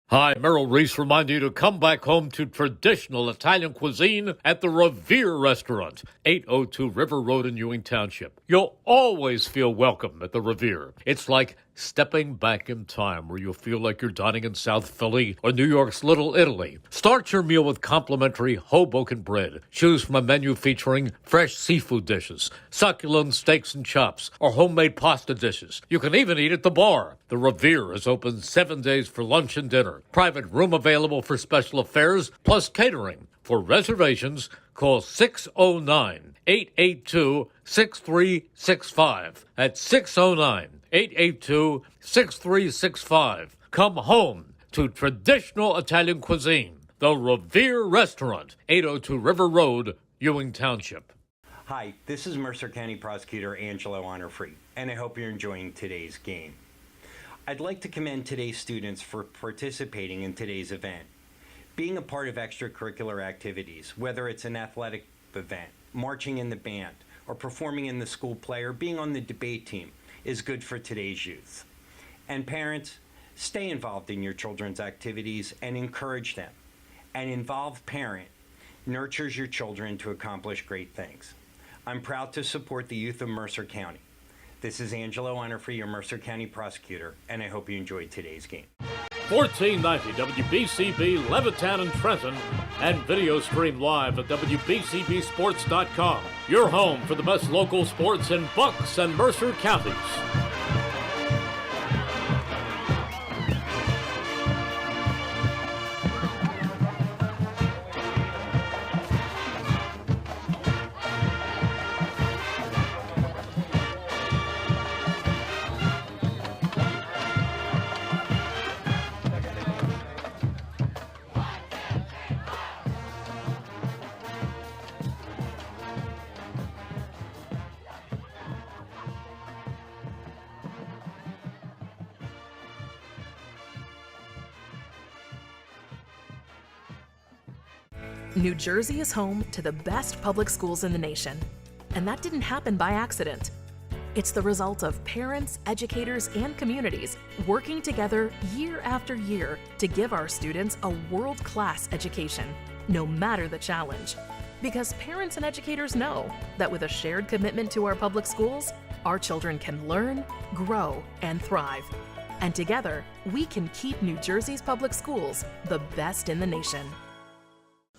Speaker 1: Hi, Merrill Reese reminding you to come back home to traditional Italian cuisine at the Revere Restaurant, 802 River Road in Ewing Township. You'll always feel welcome at the Revere. It's like stepping back in time where you'll feel like you're dining in South Philly or New York's Little Italy. Start your meal with complimentary Hoboken bread. Choose from a menu featuring fresh seafood dishes, succulent steaks and chops, or homemade pasta dishes. You can even eat at the bar. The Revere is open 7 days for lunch and dinner. Private room available for special affairs, plus catering. For reservations, call 609-882-6365. That's 609-882-6365. Come home to traditional Italian cuisine. The Revere Restaurant, 802 River Road, Ewing Township.
Speaker 6: Hi, this is Mercer County Prosecutor Angelo Honorfree, and I hope you're enjoying today's game. I'd like to commend today's students for participating in today's event. Being a part of extracurricular activities, whether it's an athletic event, marching in the band, or performing in the school play, or being on the debate team, is good for today's youth. And parents, stay involved in your children's activities and encourage them. An involved parent nurtures your children to accomplish great things. I'm proud to support the youth of Mercer County. This is Angelo Honorfree, your Mercer County prosecutor, and I hope you enjoyed today's game.
Speaker 1: 1490 WBCB Levittown and Trenton, and video stream live at WBCBsports.com. Your home for the best local sports in Bucks and Mercer counties.
Speaker 7: New Jersey is home to the best public schools in the nation. And that didn't happen by accident. It's the result of parents, educators, and communities working together year after year to give our students a world-class education, no matter the challenge. Because parents and educators know that with a shared commitment to our public schools, our children can learn, grow, and thrive. And together, we can keep New Jersey's public schools the best in the nation.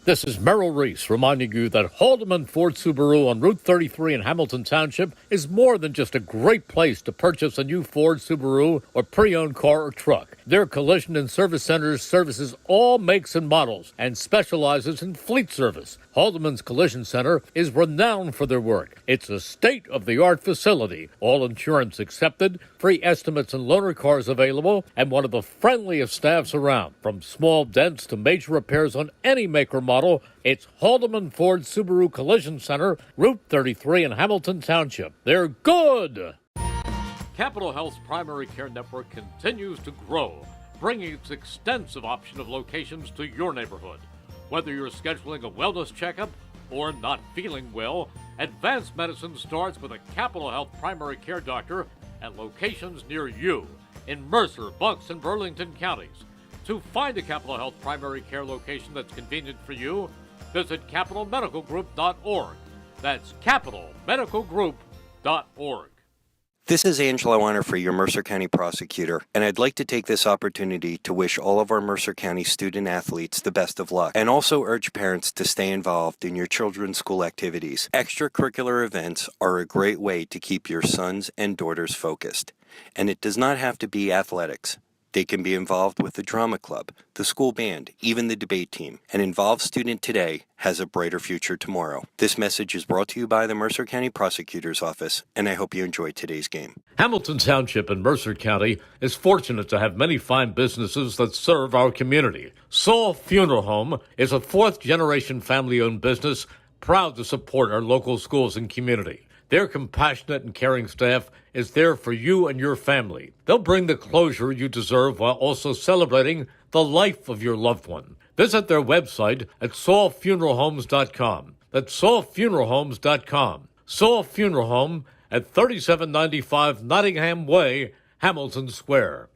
Speaker 1: This is Merrill Reese reminding you that Haldeman Ford Subaru on Route 33 in Hamilton Township is more than just a great place to purchase a new Ford Subaru or pre-owned car or truck. Their collision and service center services all makes and models and specializes in fleet service. Haldeman's Collision Center is renowned for their work. It's a state-of-the-art facility, all insurance accepted, free estimates and loaner cars available, and one of the friendliest staffs around. From small dents to major repairs on any make or model, it's Haldeman Ford Subaru Collision Center, Route 33 in Hamilton Township. They're good! Capital Health's primary care network continues to grow, bringing its extensive option of locations to your neighborhood. Whether you're scheduling a wellness checkup or not feeling well, advanced medicine starts with a Capital Health primary care doctor at locations near you in Mercer, Bucks, and Burlington counties. To find a Capital Health primary care location that's convenient for you, visit capitalmedicalgroup.org. That's capitalmedicalgroup.org.
Speaker 6: This is Angelo Honorfree, your Mercer County prosecutor, and I'd like to take this opportunity to wish all of our Mercer County student athletes the best of luck, and also urge parents to stay involved in your children's school activities. Extracurricular events are a great way to keep your sons and daughters focused, and it does not have to be athletics. They can be involved with the drama club, the school band, even the debate team. An involved student today has a brighter future tomorrow. This message is brought to you by the Mercer County Prosecutor's Office, and I hope you enjoyed today's game.
Speaker 1: Hamilton Township in Mercer County is fortunate to have many fine businesses that serve our community. Saul Funeral Home is a fourth-generation family-owned business proud to support our local schools and community. Their compassionate and caring staff is there for you and your family. They'll bring the closure you deserve while also celebrating the life of your loved one. Visit their website at saulfuneralhomes.com. That's saulfuneralhomes.com. Saul Funeral Home at 3795 Nottingham Way, Hamilton Square.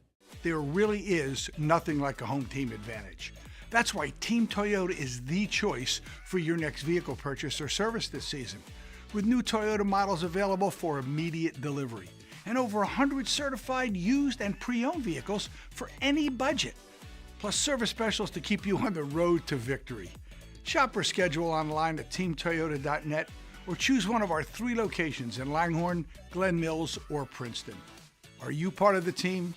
Speaker 8: There really is nothing like a home team advantage. That's why Team Toyota is the choice for your next vehicle purchase or service this season. With new Toyota models available for immediate delivery and over 100 certified used and pre-owned vehicles for any budget, plus service specials to keep you on the road to victory. Shop or schedule online at teamtoyota.net or choose one of our 3 locations in Langhorne, Glen Mills, or Princeton. Are you part of the team?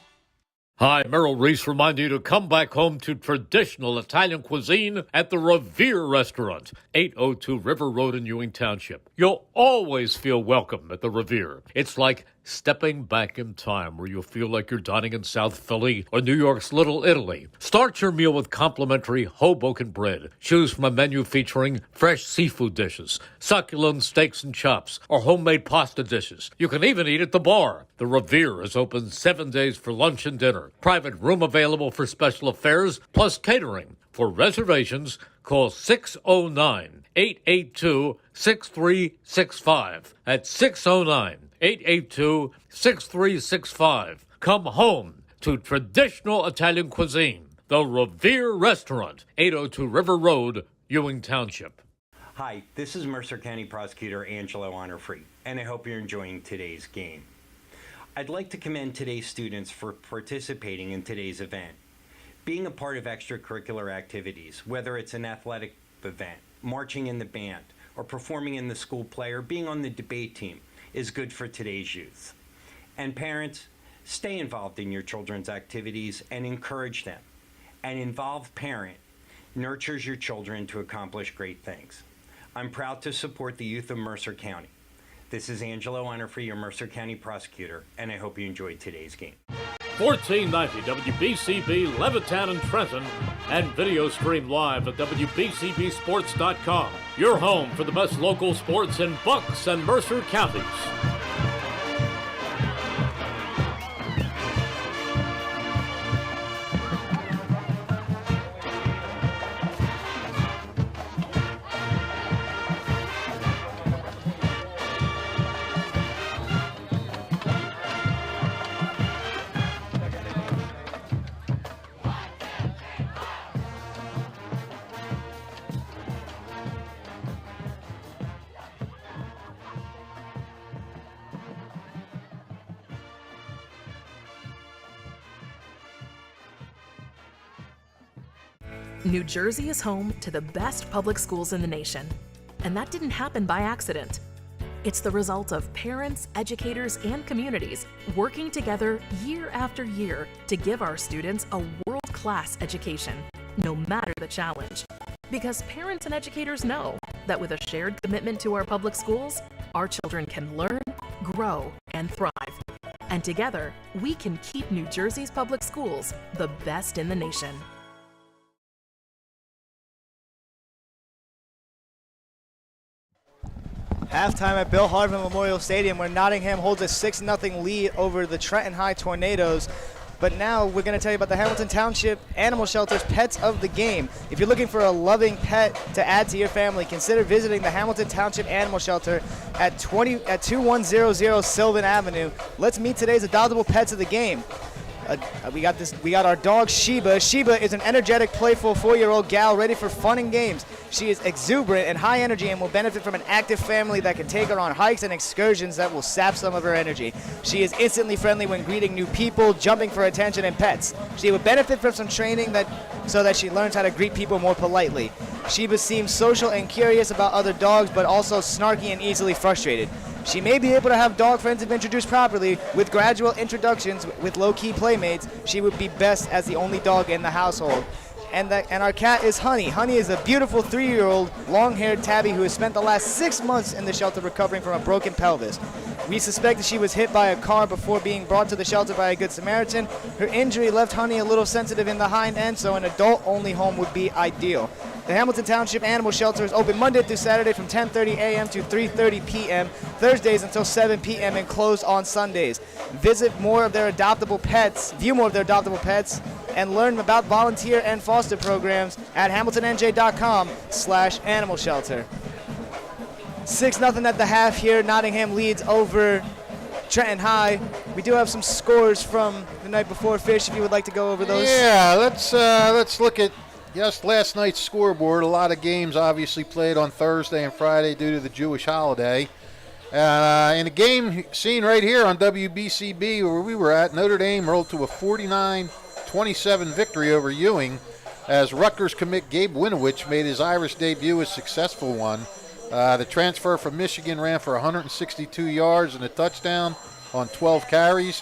Speaker 1: Hi, Merrill Reese reminding you to come back home to traditional Italian cuisine at the Revere Restaurant, 802 River Road in Ewing Township. You'll always feel welcome at the Revere. It's like stepping back in time where you'll feel like you're dining in South Philly or New York's Little Italy. Start your meal with complimentary Hoboken bread. Choose from a menu featuring fresh seafood dishes, succulent steaks and chops, or homemade pasta dishes. You can even eat at the bar. The Revere is open 7 days for lunch and dinner. Private room available for special affairs, plus catering. For reservations, call 609-882-6365. That's 609-882-6365. Come home to traditional Italian cuisine. The Revere Restaurant, 802 River Road, Ewing Township.
Speaker 6: Hi, this is Mercer County Prosecutor Angelo Honorfree, and I hope you're enjoying today's game. I'd like to commend today's students for participating in today's event. Being a part of extracurricular activities, whether it's an athletic event, marching in the band, or performing in the school play, or being on the debate team, is good for today's youth. And parents, stay involved in your children's activities and encourage them. An involved parent nurtures your children to accomplish great things. I'm proud to support the youth of Mercer County. This is Angelo Honorfree, your Mercer County prosecutor, and I hope you enjoyed today's game.
Speaker 1: 1490 WBCB Levittown and Trenton, and video stream live at WBCBsports.com. Your home for the best local sports in Bucks and Mercer counties.
Speaker 7: New Jersey is home to the best public schools in the nation. And that didn't happen by accident. It's the result of parents, educators, and communities working together year after year to give our students a world-class education, no matter the challenge. Because parents and educators know that with a shared commitment to our public schools, our children can learn, grow, and thrive. And together, we can keep New Jersey's public schools the best in the nation.
Speaker 2: Halftime at Bill Harvin Memorial Stadium, where Nottingham holds a 6-0 lead over the Trenton High Tornadoes. But now we're going to tell you about the Hamilton Township Animal Shelter's Pets of the Game. If you're looking for a loving pet to add to your family, consider visiting the Hamilton Township Animal Shelter at 2100 Sylvan Avenue. Let's meet today's adoptable pets of the game. We got our dog Sheba. Sheba is an energetic, playful 4-year-old gal ready for fun and games. She is exuberant and high energy and will benefit from an active family that can take her on hikes and excursions that will sap some of her energy. She is instantly friendly when greeting new people, jumping for attention and pets. She will benefit from some training so that she learns how to greet people more politely. Sheba seems social and curious about other dogs, but also snarky and easily frustrated. She may be able to have dog friends if introduced properly. With gradual introductions with low-key playmates, she would be best as the only dog in the household. And our cat is Honey. Honey is a beautiful 3-year-old long-haired tabby who has spent the last 6 months in the shelter recovering from a broken pelvis. We suspect that she was hit by a car before being brought to the shelter by a Good Samaritan. Her injury left Honey a little sensitive in the hind end, so an adult-only home would be ideal. The Hamilton Township Animal Shelter is open Monday through Saturday from 10:30 a.m. to 3:30 p.m., Thursdays until 7 p.m., and closed on Sundays. View more of their adoptable pets, and learn about volunteer and foster programs at hamiltonnj.com/animal shelter. 6-0 at the half here. Nottingham leads over Trenton High. We do have some scores from the night before, Fish, if you would like to go over those.
Speaker 3: Yeah, let's look at last night's scoreboard. A lot of games obviously played on Thursday and Friday due to the Jewish holiday. In a game seen right here on WBCB where we were at, Notre Dame rolled to a 49-27 victory over Ewing as Rutgers commit Gabe Winovich made his Irish debut a successful one. The transfer from Michigan ran for 162 yards and a touchdown on 12 carries.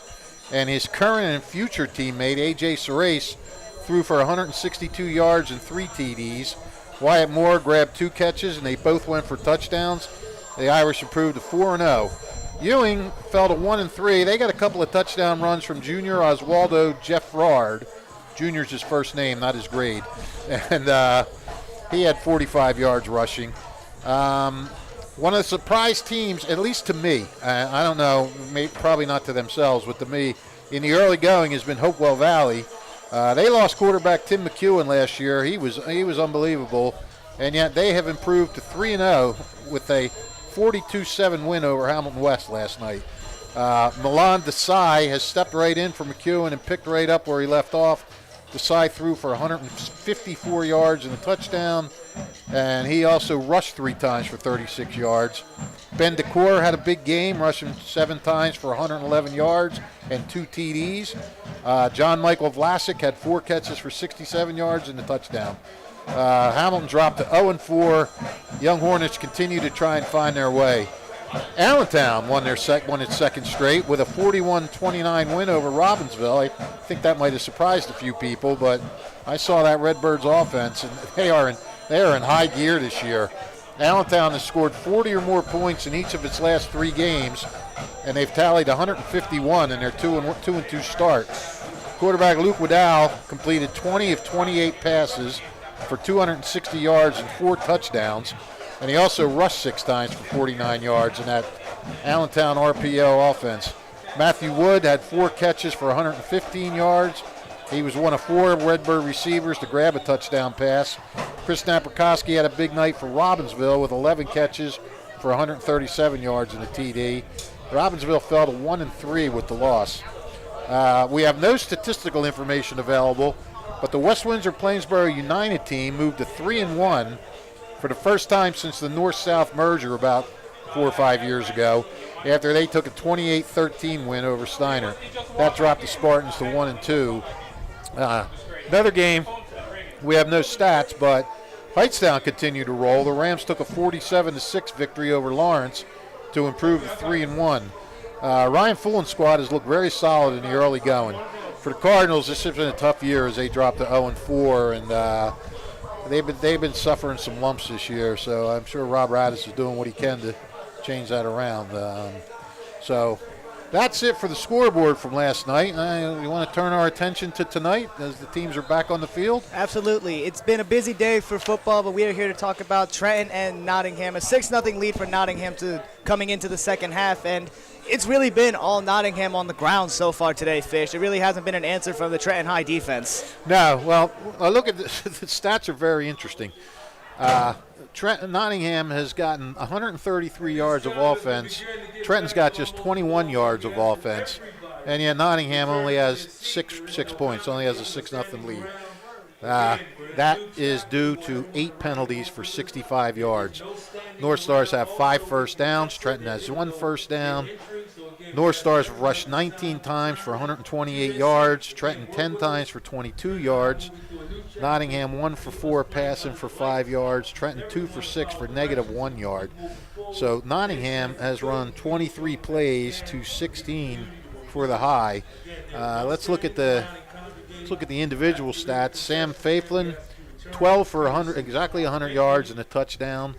Speaker 3: And his current and future teammate, A.J. Serace, threw for 162 yards and 3 TDs. Wyatt Moore grabbed 2 catches, and they both went for touchdowns. The Irish improved to 4-0. Ewing fell to 1-3. They got a couple of touchdown runs from junior Oswaldo Jeffrard. Junior's his first name, not his grade. And he had 45 yards rushing. One of the surprise teams, at least to me, I don't know, probably not to themselves, but to me, in the early going has been Hopewell Valley. They lost quarterback Tim McEwen last year. He was unbelievable, and yet they have improved to 3-0 with a 42-7 win over Hamilton West last night. Milan Desai has stepped right in for McEwen and picked right up where he left off. Desai threw for 154 yards and a touchdown, and he also rushed 3 times for 36 yards. Ben DeCour had a big game, rushing 7 times for 111 yards and 2 TDs. John Michael Vlasic had 4 catches for 67 yards and a touchdown. Hamilton dropped to 0-4. Young Hornets continue to try and find their way. Allentown won its second straight with a 41-29 win over Robbinsville. I think that might have surprised a few people, but I saw that Redbirds offense, and they are in high gear this year. Allentown has scored 40 or more points in each of its last 3 games, and they've tallied 151 in their 2-2 start. Quarterback Luke Waddell completed 20 of 28 passes for 260 yards and 4 touchdowns. And he also rushed 6 times for 49 yards in that Allentown RPO offense. Matthew Wood had 4 catches for 115 yards. He was one of 4 Redbird receivers to grab a touchdown pass. Chris Naprikoski had a big night for Robbinsville with 11 catches for 137 yards in a TD. Robbinsville fell to 1-3 with the loss. We have no statistical information available, but the West Windsor-Plainsboro United team moved to 3-1 for the first time since the North-South merger about 4 or 5 years ago, after they took a 28-13 win over Steiner. That dropped the Spartans to 1-2. Another game, we have no stats, but Hightstown continued to roll. The Rams took a 47-6 victory over Lawrence, to improve to 3-1. Ryan Fullen's squad has looked very solid in the early going. For the Cardinals, this has been a tough year as they dropped to 0-4, and they've been suffering some lumps this year. So I'm sure Rob Radis is doing what he can to change that around. So that's it for the scoreboard from last night. You want to turn our attention to tonight as the teams are back on the field?
Speaker 2: Absolutely. It's been a busy day for football, but we are here to talk about Trenton and Nottingham. A 6-0 lead for Nottingham coming into the second half, and it's really been all Nottingham on the ground so far today, Fish. It really hasn't been an answer from the Trenton High defense.
Speaker 3: No. Well, look at the stats are very interesting. Nottingham has gotten 133 yards of offense. Trenton's got just 21 yards of offense. And yet Nottingham only has six points, only has a 6-0 lead. That is due to 8 penalties for 65 yards. Northstars have 5 first downs. Trenton has 1 first down. Northstars rushed 19 times for 128 yards. Trenton 10 times for 22 yards. Nottingham 1 for 4 passing for 5 yards. Trenton 2 for 6 for -1 yard. So Nottingham has run 23 plays to 16 for the high. Let's look at the individual stats. Sam Faiflin, 12 for 100, exactly 100 yards and a touchdown.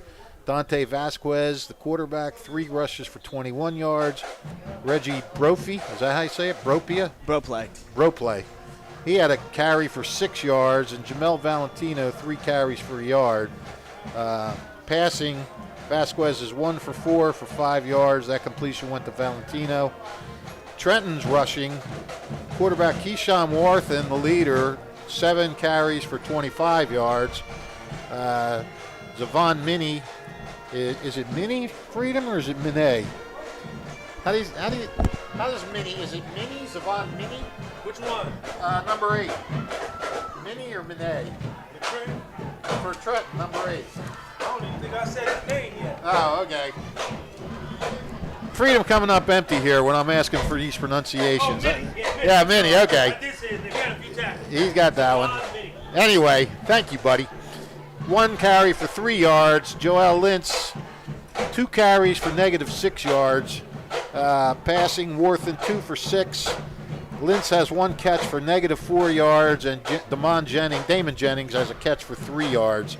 Speaker 3: Dante Vasquez, the quarterback, 3 rushes for 21 yards. Reggie Brophy, is that how you say it? Broplay. He had a carry for 6 yards, and Jamel Valentino, 3 carries for a yard. Passing, Vasquez is 1 for 4 for 5 yards. That completion went to Valentino. Trenton's rushing, quarterback Keyshawn Warthen, the leader, 7 carries for 25 yards. Zavon Minnie, is it Minnie Freedom or is it Minnie? How does Minnie, is it Minnie, Zavon Minnie?
Speaker 5: Which one?
Speaker 3: Number 8. Minnie or Minnie?
Speaker 5: The Trenton?
Speaker 3: For Trenton, number 8.
Speaker 5: I don't even think I said his name yet.
Speaker 3: Oh, okay. Freedom coming up empty here when I'm asking for these pronunciations.
Speaker 5: Oh, Minnie.
Speaker 3: Yeah, Minnie, okay.
Speaker 5: I did say his name. He had a few tackles.
Speaker 3: He's got that one. Anyway, thank you, buddy. 1 carry for 3 yards. Joel Lintz, 2 carries for -6 yards. Passing, Warthen 2 for 6. Lintz has 1 catch for -4 yards, and Damon Jennings has a catch for 3 yards.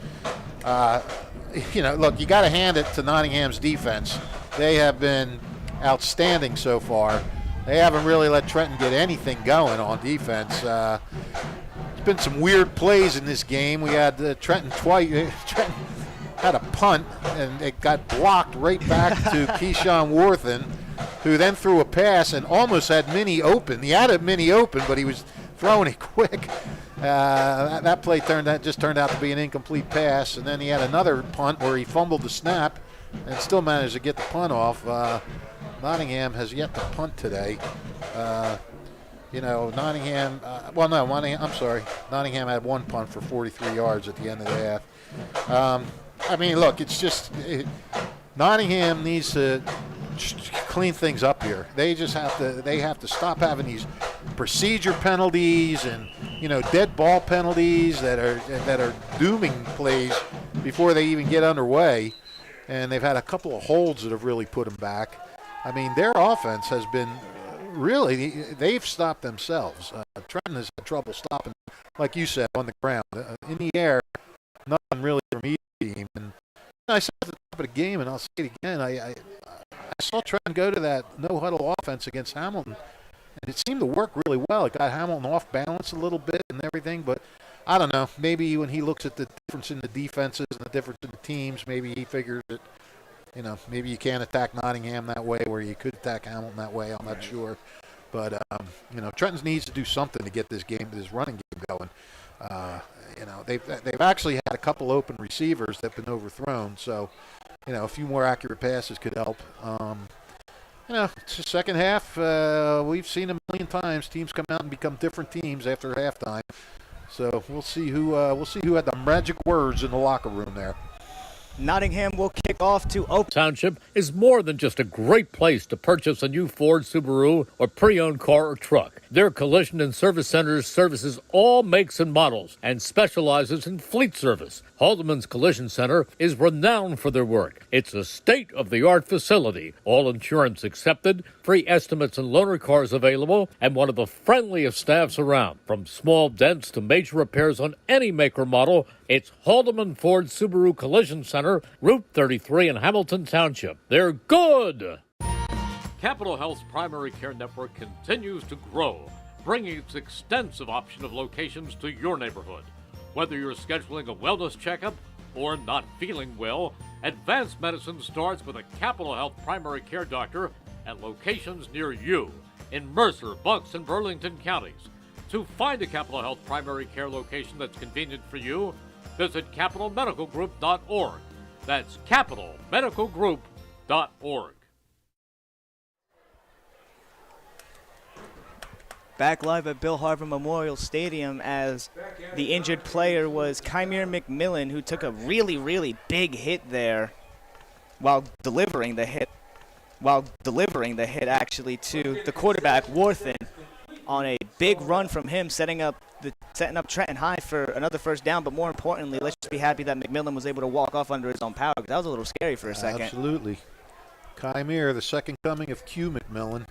Speaker 3: Look, you got to hand it to Nottingham's defense. They have been outstanding so far. They haven't really let Trenton get anything going on defense. There's been some weird plays in this game. We had Trenton twice. Trenton had a punt, and it got blocked right back to Keyshawn Warthen, who then threw a pass and almost had Minnie open. He had a Minnie open, but he was throwing it quick. That play turned out to be an incomplete pass, and then he had another punt where he fumbled the snap and still managed to get the punt off. Nottingham has yet to punt today. Nottingham had 1 punt for 43 yards at the end of the half. Look, it's just Nottingham needs to clean things up here. They have to stop having these procedure penalties and dead ball penalties that are dooming plays before they even get underway. And they've had a couple of holds that have really put them back. Their offense has been they've stopped themselves. Trenton has had trouble stopping, like you said, on the ground. In the air, nothing really from either team. And I said at the top of the game, and I'll say it again, I saw Trenton go to that no-huddle offense against Hamilton, and it seemed to work really well. It got Hamilton off balance a little bit and everything, but I don't know. Maybe when he looks at the difference in the defenses and the difference in the teams, maybe he figures that, maybe you can't attack Nottingham that way where you could attack Hamilton that way. I'm not sure. But, Trenton needs to do something to get this running game going. They've actually had a couple open receivers that have been overthrown, so, a few more accurate passes could help. It's the second half. We've seen a million times teams come out and become different teams after halftime. So we'll see who had the magic words in the locker room there.
Speaker 2: Nottingham will kick off to open.
Speaker 1: Township is more than just a great place to purchase a new Ford, Subaru, or pre-owned car or truck. Their collision and service centers services all makes and models and specializes in fleet service. Haldeman's Collision Center is renowned for their work. It's a state-of-the-art facility, all insurance accepted, free estimates and loaner cars available, and one of the friendliest staffs around. From small dents to major repairs on any make or model, it's Haldeman Ford Subaru Collision Center, Route 33 in Hamilton Township. They're good! Capital Health's primary care network continues to grow, bringing its extensive option of locations to your neighborhood. Whether you're scheduling a wellness checkup or not feeling well, advanced medicine starts with a Capital Health primary care doctor at locations near you in Mercer, Bucks, and Burlington counties. To find a Capital Health primary care location that's convenient for you, visit capitalmedicalgroup.org. That's capitalmedicalgroup.org.
Speaker 2: Back live at Bill Harvin Memorial Stadium as the injured player was Kymere McMillan, who took a really, really big hit there while delivering the hit actually to the quarterback, Worthen, on a big run from him, setting up Trenton High for another first down. But more importantly, let's just be happy that McMillan was able to walk off under his own power, because that was a little scary for a second.
Speaker 3: Absolutely. Kymere, the second coming of Q McMillan.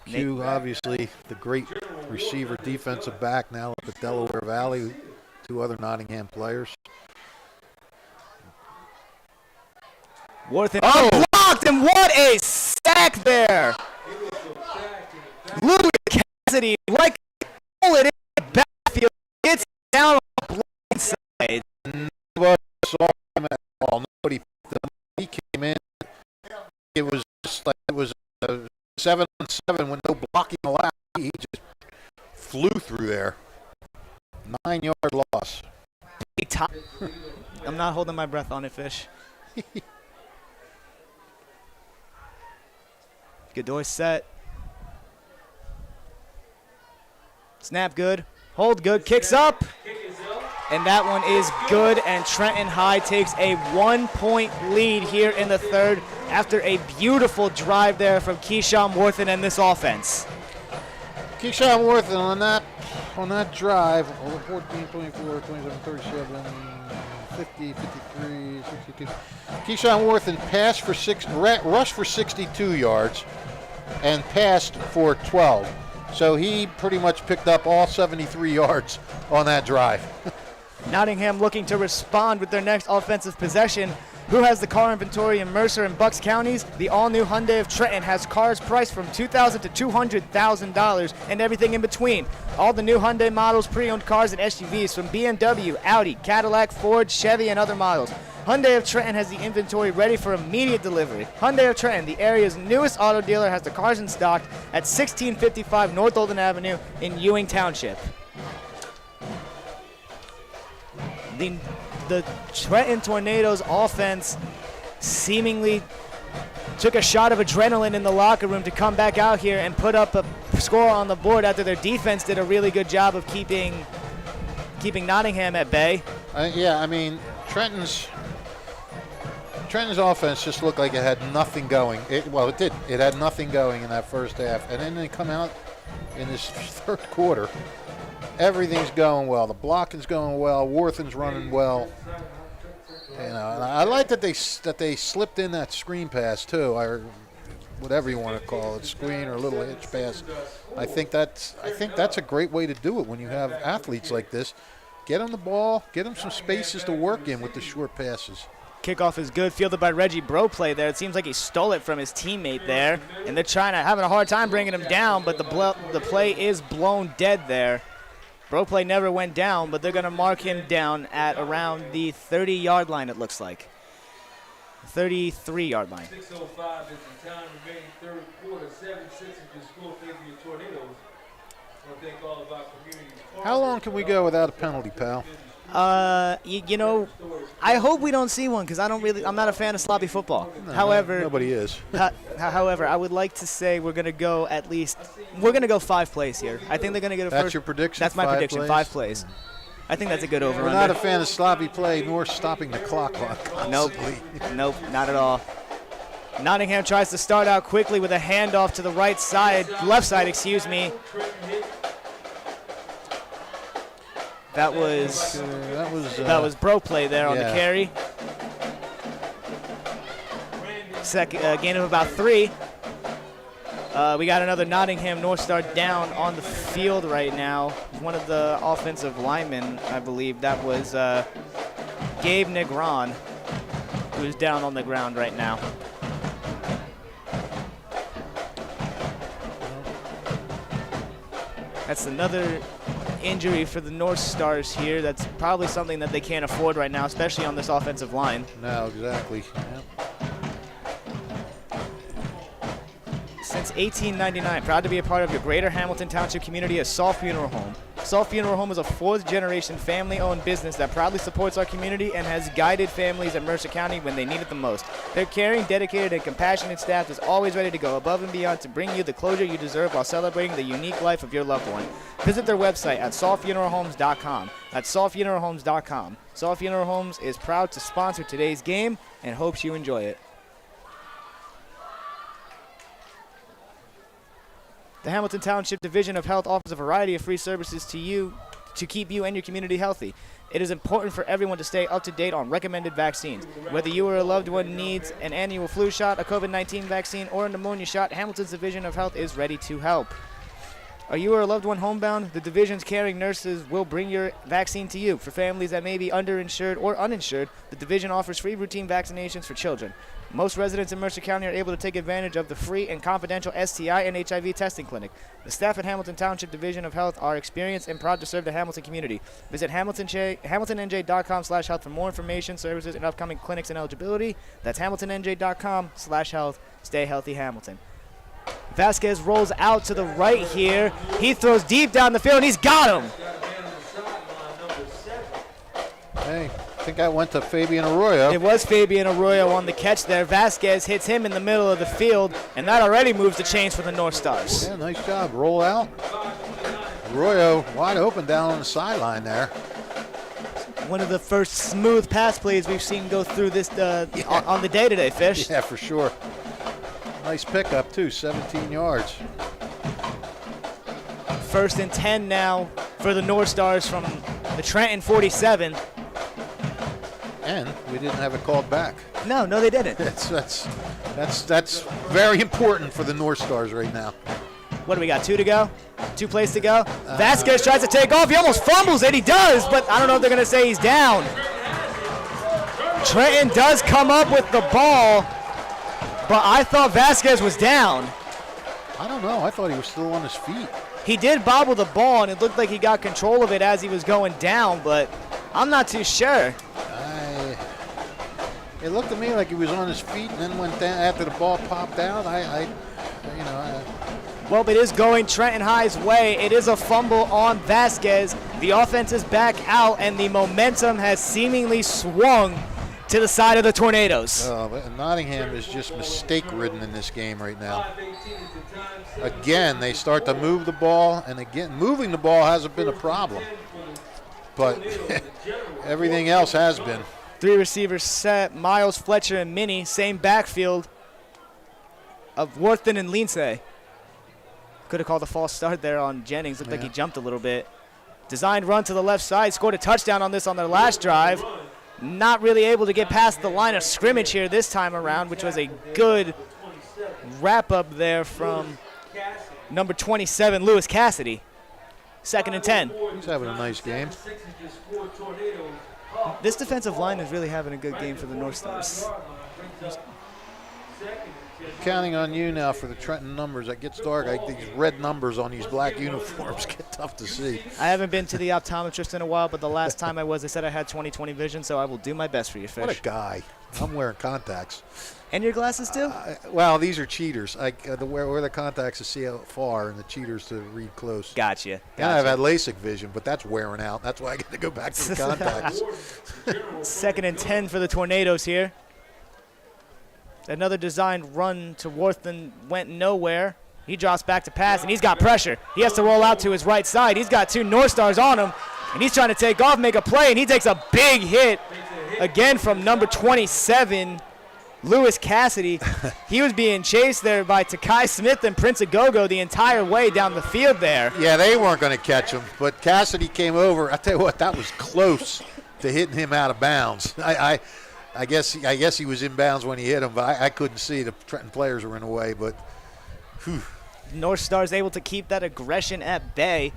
Speaker 3: Q, obviously, the great receiver, defensive back now up at Delaware Valley, two other Nottingham players.
Speaker 2: Worthen blocked, and what a sack there! Louis Cassidy, like pull it in the backfield, gets down on the blind side.
Speaker 3: Nobody saw him at all. Nobody picked him. He came in. It was just like it was a 7-on-7 with no blocking allowed. He just flew through there. 9-yard loss.
Speaker 2: I'm not holding my breath on it, Fish. Godoy set. Snap good. Hold good. Kicks up. And that one is good, and Trenton High takes a 1-point lead here in the third after a beautiful drive there from Keyshawn Worthen and this offense.
Speaker 3: Keyshawn Worthen on that drive, 14, 24, 27, 37, 50, 53, 62. Keyshawn Worthen rushed for 62 yards and passed for 12. So he pretty much picked up all 73 yards on that drive.
Speaker 2: Nottingham looking to respond with their next offensive possession. Who has the car inventory in Mercer and Bucks counties? The all-new Hyundai of Trenton has cars priced from $2,000 to $200,000 and everything in between. All the new Hyundai models, pre-owned cars, and SUVs from BMW, Audi, Cadillac, Ford, Chevy, and other models. Hyundai of Trenton has the inventory ready for immediate delivery. Hyundai of Trenton, the area's newest auto dealer, has the cars in stock at 1655 North Olden Avenue in Ewing Township. The Trenton Tornadoes offense seemingly took a shot of adrenaline in the locker room to come back out here and put up a score on the board after their defense did a really good job of keeping Nottingham at bay.
Speaker 3: Yeah, I mean, Trenton's offense just looked like it had nothing going. It did. It had nothing going in that first half. And then they come out in this third quarter. Everything's going well. The blocking's going well. Worthen's running well. You know, and I like that they slipped in that screen pass too, or whatever you want to call it, screen or a little hitch pass. I think that's a great way to do it when you have athletes like this. Get them the ball, get them some spaces to work in with the short passes.
Speaker 2: Kickoff is good, fielded by Reggie Broplay there. It seems like he stole it from his teammate there, and they're having a hard time bringing him down, but the play is blown dead there. Broplay never went down, but they're going to mark him down at around the 30-yard line, it looks like. 33-yard line.
Speaker 5: 6:05 is the time remaining third quarter. 7-6 is the score for your Tornadoes. I want to thank all of our community.
Speaker 3: How long can we go without a penalty, pal?
Speaker 2: You know, I hope we don't see one because I'm not a fan of sloppy football.
Speaker 3: No,
Speaker 2: however,
Speaker 3: nobody is.
Speaker 2: However, I would like to say we're going to go 5 plays here. I think they're going to get a first.
Speaker 3: That's your prediction?
Speaker 2: That's my prediction,
Speaker 3: plays?
Speaker 2: 5 plays. I think that's a good over.
Speaker 3: We're not a fan of sloppy play nor stopping the clock
Speaker 2: Nope, not at all. Nottingham tries to start out quickly with a handoff to the left side, excuse me. That was bro play there on the carry. Gain of about 3. We got another Nottingham Northstar down on the field right now. One of the offensive linemen, I believe, that was Gabe Negron, who is down on the ground right now. That's another injury for the North Stars here. That's probably something that they can't afford right now, especially on this offensive line.
Speaker 3: No, exactly. Yep.
Speaker 2: Since 1899, proud to be a part of your greater Hamilton Township community as Saul Funeral Home. Saul Funeral Home is a 4th-generation family-owned business that proudly supports our community and has guided families in Mercer County when they need it the most. Their caring, dedicated, and compassionate staff is always ready to go above and beyond to bring you the closure you deserve while celebrating the unique life of your loved one. Visit their website at saulfuneralhomes.com. That's saulfuneralhomes.com. Saul Funeral Homes is proud to sponsor today's game and hopes you enjoy it. The Hamilton Township Division of Health offers a variety of free services to you to keep you and your community healthy. It is important for everyone to stay up to date on recommended vaccines. Whether you or a loved one needs an annual flu shot, a COVID-19 vaccine, or a pneumonia shot, Hamilton's Division of Health is ready to help. Are you or a loved one homebound? The division's caring nurses will bring your vaccine to you. For families that may be underinsured or uninsured, the division offers free routine vaccinations for children. Most residents in Mercer County are able to take advantage of the free and confidential STI and HIV testing clinic. The staff at Hamilton Township Division of Health are experienced and proud to serve the Hamilton community. Visit hamiltonnj.com/health for more information, services, and upcoming clinics and eligibility. That's hamiltonnj.com/health. Stay healthy, Hamilton. Vasquez rolls out to the right here. He throws deep down the field, and he's got him.
Speaker 3: Hey, I think that went to Fabian Arroyo.
Speaker 2: It was Fabian Arroyo on the catch there. Vasquez hits him in the middle of the field, and that already moves the chains for the North Stars.
Speaker 3: Yeah, nice job. Roll out. Arroyo wide open down on the sideline there.
Speaker 2: One of the first smooth pass plays we've seen go through this on the day today, Fish.
Speaker 3: Yeah, for sure. Nice pickup, too, 17 yards.
Speaker 2: 1st and 10 now for the North Stars from the Trenton 47.
Speaker 3: And we didn't have it called back.
Speaker 2: No, they didn't.
Speaker 3: That's very important for the North Stars right now.
Speaker 2: What do we got, 2 to go? 2 plays to go? Vasquez tries to take off. He almost fumbles it. He does, but I don't know if they're going to say he's down. Trenton does come up with the ball, but I thought Vasquez was down.
Speaker 3: I don't know. I thought he was still on his feet.
Speaker 2: He did bobble the ball, and it looked like he got control of it as he was going down, but I'm not too sure.
Speaker 3: It looked to me like he was on his feet and then went down after the ball popped out.
Speaker 2: Well, it is going Trenton High's way. It is a fumble on Vasquez. The offense is back out, and the momentum has seemingly swung to the side of the Tornadoes.
Speaker 3: But Nottingham is just mistake-ridden in this game right now. Again, they start to move the ball, and again, moving the ball hasn't been a problem. But everything else has been.
Speaker 2: 3 receivers set, Miles, Fletcher, and Minnie. Same backfield of Worthington and Lindsay. Could have called a false start there on Jennings. Looked like he jumped a little bit. Designed run to the left side. Scored a touchdown on this on their last drive. Not really able to get past the line of scrimmage here this time around, which was a good wrap-up there from number 27, Lewis Cassidy. 2nd and 10.
Speaker 3: He's having a nice game.
Speaker 2: This defensive line is really having a good game for the North Stars.
Speaker 3: Counting on you now for the Trenton numbers. It gets dark. These red numbers on these black uniforms get tough to see.
Speaker 2: I haven't been to the optometrist in a while, but the last time I was, they said I had 20/20 vision, so I will do my best for you, Fish.
Speaker 3: What a guy. I'm wearing contacts.
Speaker 2: And your glasses, too?
Speaker 3: Well, these are cheaters. I wear the contacts to see out far and the cheaters to read close.
Speaker 2: Gotcha.
Speaker 3: And I've had LASIK vision, but that's wearing out. That's why I get to go back to the contacts.
Speaker 2: 2nd and 10 for the Tornadoes here. Another designed run to Worthington went nowhere. He drops back to pass, and he's got pressure. He has to roll out to his right side. He's got 2 North Stars on him, and he's trying to take off, make a play, and he takes a big hit again from number 27, Lewis Cassidy, he was being chased there by Takai Smith and Prince Agogo the entire way down the field there.
Speaker 3: Yeah, they weren't going to catch him, but Cassidy came over. I tell you what, that was close to hitting him out of bounds. I guess he was in bounds when he hit him, but I couldn't see. The Trenton players were in the way, but whew.
Speaker 2: North Stars able to keep that aggression at bay,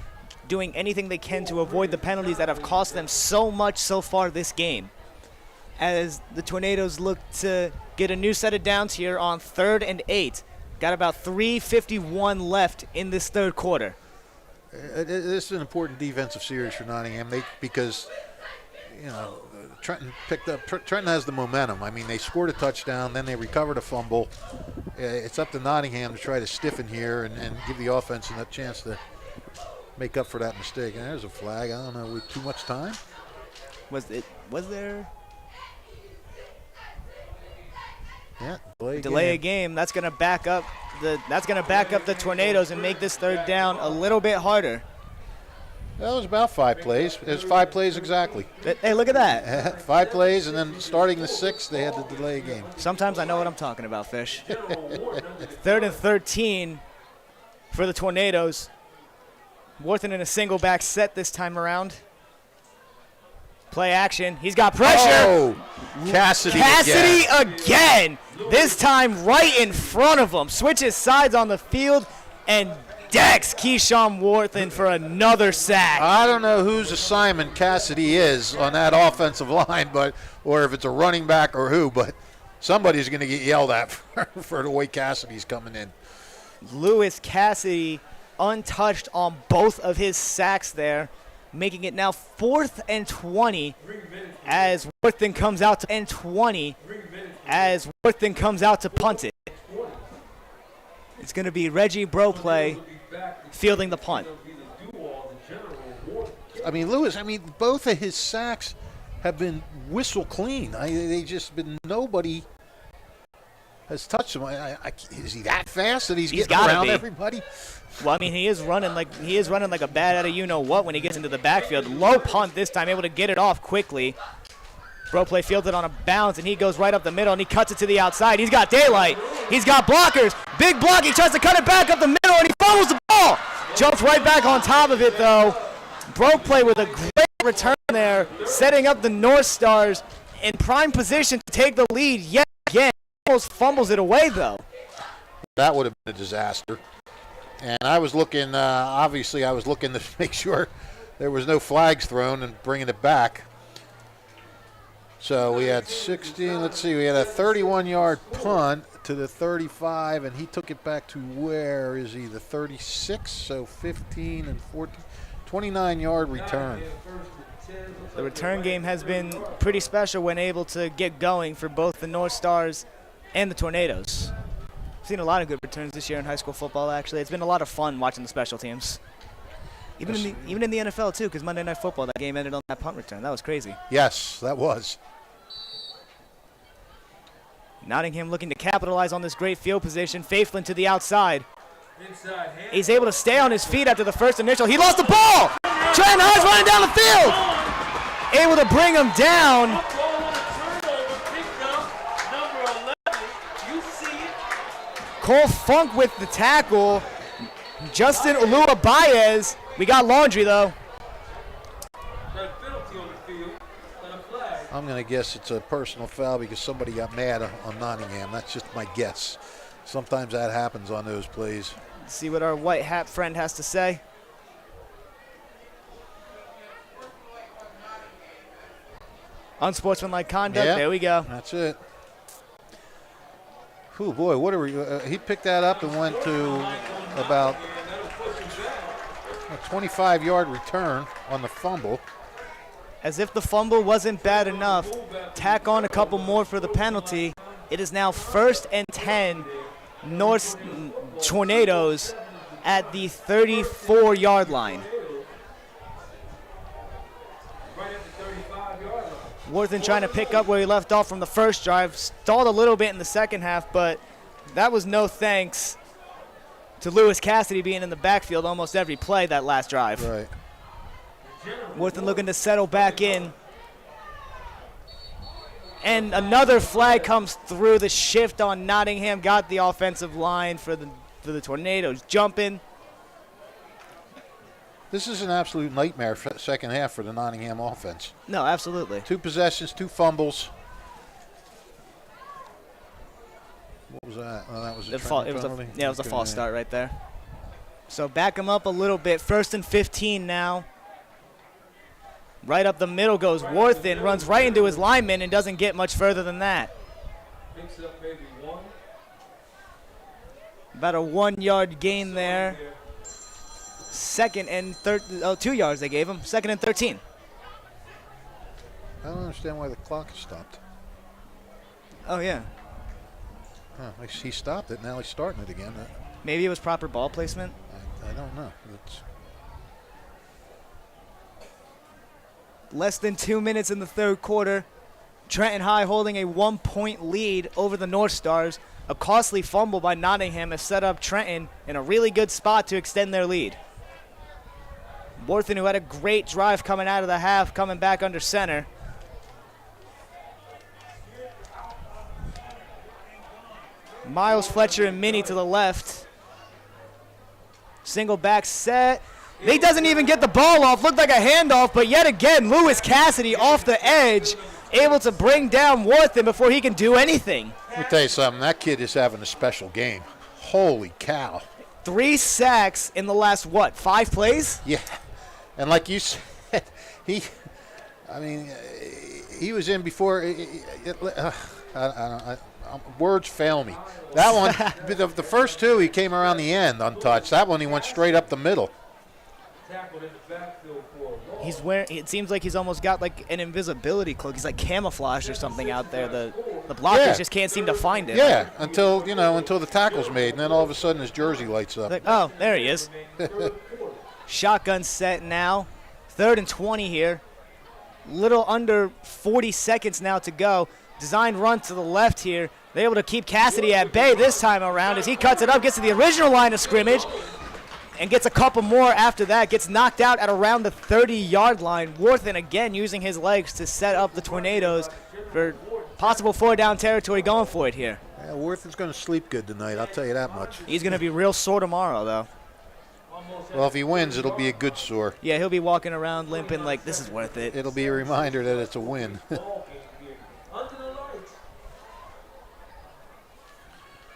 Speaker 2: doing anything they can to avoid the penalties that have cost them so much so far this game. As the Tornadoes look to get a new set of downs here on 3rd and 8. Got about 3:51 left in this third quarter.
Speaker 3: This is an important defensive series for Nottingham because, you know, Trenton has the momentum. I mean, they scored a touchdown, then they recovered a fumble. It's up to Nottingham to try to stiffen here and give the offense a chance to make up for that mistake. And there's a flag. I don't know, with too much time?
Speaker 2: Was there?
Speaker 3: Yeah,
Speaker 2: delay a game. That's going to back up the Tornadoes and make this third down a little bit harder.
Speaker 3: That was about 5 plays. It was 5 plays exactly.
Speaker 2: Hey, look at that.
Speaker 3: 5 plays, and then starting the 6th, they had to delay a game.
Speaker 2: Sometimes I know what I'm talking about, Fish. 3rd and 13 for the Tornadoes. Worthen in a single back set this time around. Play action. He's got pressure.
Speaker 3: Oh, Cassidy
Speaker 2: again. This time right in front of him. Switches sides on the field and decks Keyshawn Worthen for another sack.
Speaker 3: I don't know whose assignment Cassidy is on that offensive line, or if it's a running back or who, but somebody's going to get yelled at for the way Cassidy's coming in.
Speaker 2: Lewis Cassidy untouched on both of his sacks there, making it now 4th and 20 as Worthen comes out to punt it. It's going to be Reggie Broplay fielding the punt.
Speaker 3: I mean, Lewis, both of his sacks have been whistle clean. They just been, nobody has touched him. Is he that fast that he's getting around everybody?
Speaker 2: Well, he is running like a bat out of you-know-what when he gets into the backfield. Low punt this time, able to get it off quickly. Broplay fields it on a bounce, and he goes right up the middle, and he cuts it to the outside. He's got daylight. He's got blockers. Big block. He tries to cut it back up the middle, and he fumbles the ball. Jumps right back on top of it, though. Broplay with a great return there, setting up the North Stars in prime position to take the lead yet again. Almost fumbles it away, though.
Speaker 3: That would have been a disaster. And I was looking, obviously I was looking to make sure there was no flags thrown and bringing it back. So we had 16, we had a 31-yard punt to the 35, and he took it back to where is he, the 36? So 15 and 14, 29-yard return.
Speaker 2: The return game has been pretty special when able to get going for both the North Stars and the Tornadoes. I've seen a lot of good returns this year in high school football, actually. It's been a lot of fun watching the special teams. Even in the NFL, too, because Monday Night Football, that game ended on that punt return. That was crazy.
Speaker 3: Yes, that was.
Speaker 2: Nottingham looking to capitalize on this great field position. Faithfulin to the outside. He's able to stay on his feet after the first initial. He lost the ball! Trenton Hines running down the field! Able to bring him down. Cole Funk with the tackle. Justin Ulua Baez. We got laundry, though.
Speaker 3: I'm going to guess it's a personal foul because somebody got mad on Nottingham. That's just my guess. Sometimes that happens on those plays.
Speaker 2: Let's see what our white hat friend has to say. Unsportsmanlike conduct.
Speaker 3: Yeah,
Speaker 2: there we go.
Speaker 3: That's it. Oh boy, what are we? He picked that up and went to about a 25-yard return on the fumble.
Speaker 2: As if the fumble wasn't bad enough, tack on a couple more for the penalty. It is now 1st and 10, North Tornadoes at the 34-yard line. Worthen trying to pick up where he left off from the first drive. Stalled a little bit in the second half, but that was no thanks to Lewis Cassidy being in the backfield almost every play that last drive.
Speaker 3: Right.
Speaker 2: Worthen looking to settle back in. And another flag comes through. The shift on Nottingham got the offensive line for the Tornadoes jumping.
Speaker 3: This is an absolute nightmare for second half for the Nottingham offense.
Speaker 2: No, absolutely.
Speaker 3: 2 possessions, 2 fumbles. What was that? Oh, that was a penalty.
Speaker 2: It was a false start right there. So back them up a little bit. 1st and 15 now. Right up the middle goes Worthen, runs right into his lineman and doesn't get much further than that.
Speaker 5: Picks up maybe 1.
Speaker 2: About a 1-yard gain there. 2nd and 2 yards they gave him. 2nd and 13.
Speaker 3: I don't understand why the clock is stopped.
Speaker 2: Oh, yeah.
Speaker 3: Huh, he stopped it. Now he's starting it again.
Speaker 2: Maybe it was proper ball placement.
Speaker 3: I don't know.
Speaker 2: Less than 2 minutes in the 3rd quarter. Trenton High holding a 1-point lead over the Northstars. A costly fumble by Nottingham has set up Trenton in a really good spot to extend their lead. Worthen, who had a great drive coming out of the half, coming back under center. Miles, Fletcher, and Minnie to the left. Single back set. He doesn't even get the ball off. Looked like a handoff, but yet again, Lewis Cassidy off the edge, able to bring down Worthen before he can do anything.
Speaker 3: Let me tell you something. That kid is having a special game. Holy cow.
Speaker 2: 3 sacks in the last, 5 plays?
Speaker 3: Yeah. And like you said, he was in before. Words fail me. That one, the first 2, he came around the end untouched. That one, he went straight up the middle.
Speaker 5: Tackled in the backfield for a loss.
Speaker 2: He's wearing. It seems like he's almost got like an invisibility cloak. He's like camouflaged or something out there. The blockers just can't seem to find him.
Speaker 3: Yeah, until the tackle's made, and then all of a sudden his jersey lights up.
Speaker 2: Like, oh, there he is. Shotgun set now. 3rd and 20 here. Little under 40 seconds now to go. Designed run to the left here. They're able to keep Cassidy at bay this time around as he cuts it up, gets to the original line of scrimmage, and gets a couple more after that. Gets knocked out at around the 30-yard line. Worthen again using his legs to set up the Tornadoes for possible 4-down territory, going for it here.
Speaker 3: Yeah, Worthen's going to sleep good tonight, I'll tell you that much.
Speaker 2: He's going to be real sore tomorrow, though.
Speaker 3: Well, if he wins, it'll be a good sore.
Speaker 2: Yeah, he'll be walking around limping like this is worth it.
Speaker 3: It'll be a reminder that it's a win.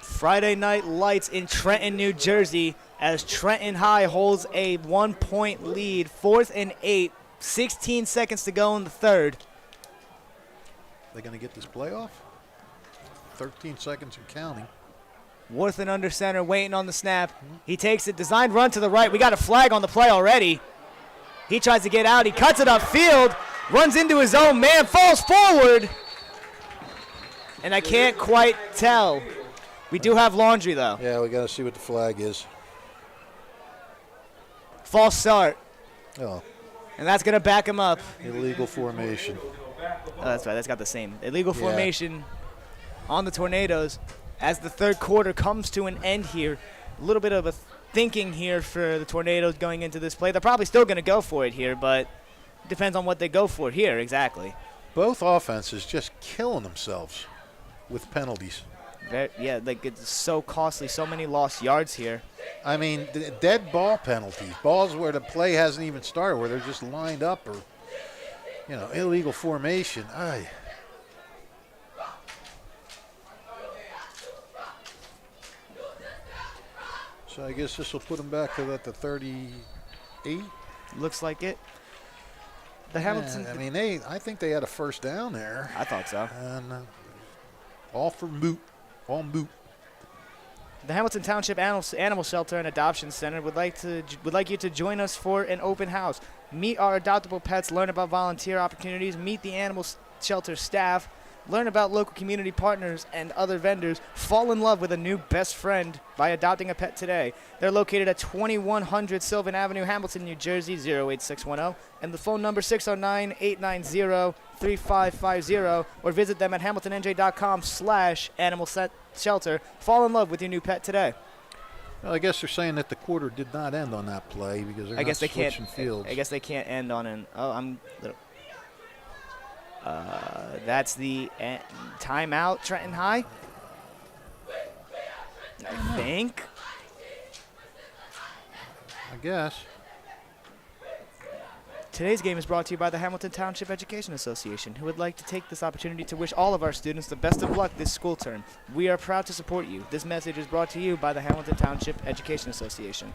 Speaker 2: Friday night lights in Trenton, New Jersey, as Trenton High holds a 1-point lead. 4th and 8, 16 seconds to go in the 3rd.
Speaker 3: They going to get this playoff? 13 seconds and counting.
Speaker 2: Worthen under center, waiting on the snap. He takes it, designed run to the right. We got a flag on the play already. He tries to get out. He cuts it upfield, runs into his own man, falls forward. And I can't quite tell. We do have laundry, though.
Speaker 3: Yeah, we got to see what the flag is.
Speaker 2: False start.
Speaker 3: Oh.
Speaker 2: And that's going to back him up.
Speaker 3: Illegal formation.
Speaker 2: Oh, that's right. That's got the same. Illegal formation on the Tornadoes as the 3rd quarter comes to an end here. A little bit of a thinking here for the Tornadoes going into this play. They're probably still going to go for it here, but it depends on what they go for here exactly.
Speaker 3: Both offenses just killing themselves with penalties.
Speaker 2: Yeah, like it's so costly, so many lost yards here.
Speaker 3: I mean, dead ball penalties, balls where the play hasn't even started, where they're just lined up, or illegal formation. Aye. So I guess this will put them back to the 38.
Speaker 2: Looks like it. The Hamilton.
Speaker 3: I think they had a first down there.
Speaker 2: I thought so.
Speaker 3: And all for moot. All moot.
Speaker 2: The Hamilton Township Animal Shelter and Adoption Center would like you to join us for an open house. Meet our adoptable pets, learn about volunteer opportunities, meet the animal shelter staff, learn about local community partners and other vendors, fall in love with a new best friend by adopting a pet today. They're located at 2100 Sylvan Avenue, Hamilton, New Jersey, 08610, and the phone number 609-890-3550, or visit them at hamiltonnj.com/animal shelter. Fall in love with your new pet today.
Speaker 3: Well, I guess they're saying that the quarter did not end on that play because they're not switching fields.
Speaker 2: I guess they can't end on an. That's the timeout, Trenton High. I think.
Speaker 3: I guess.
Speaker 2: Today's game is brought to you by the Hamilton Township Education Association, who would like to take this opportunity to wish all of our students the best of luck this school term. We are proud to support you. This message is brought to you by the Hamilton Township Education Association.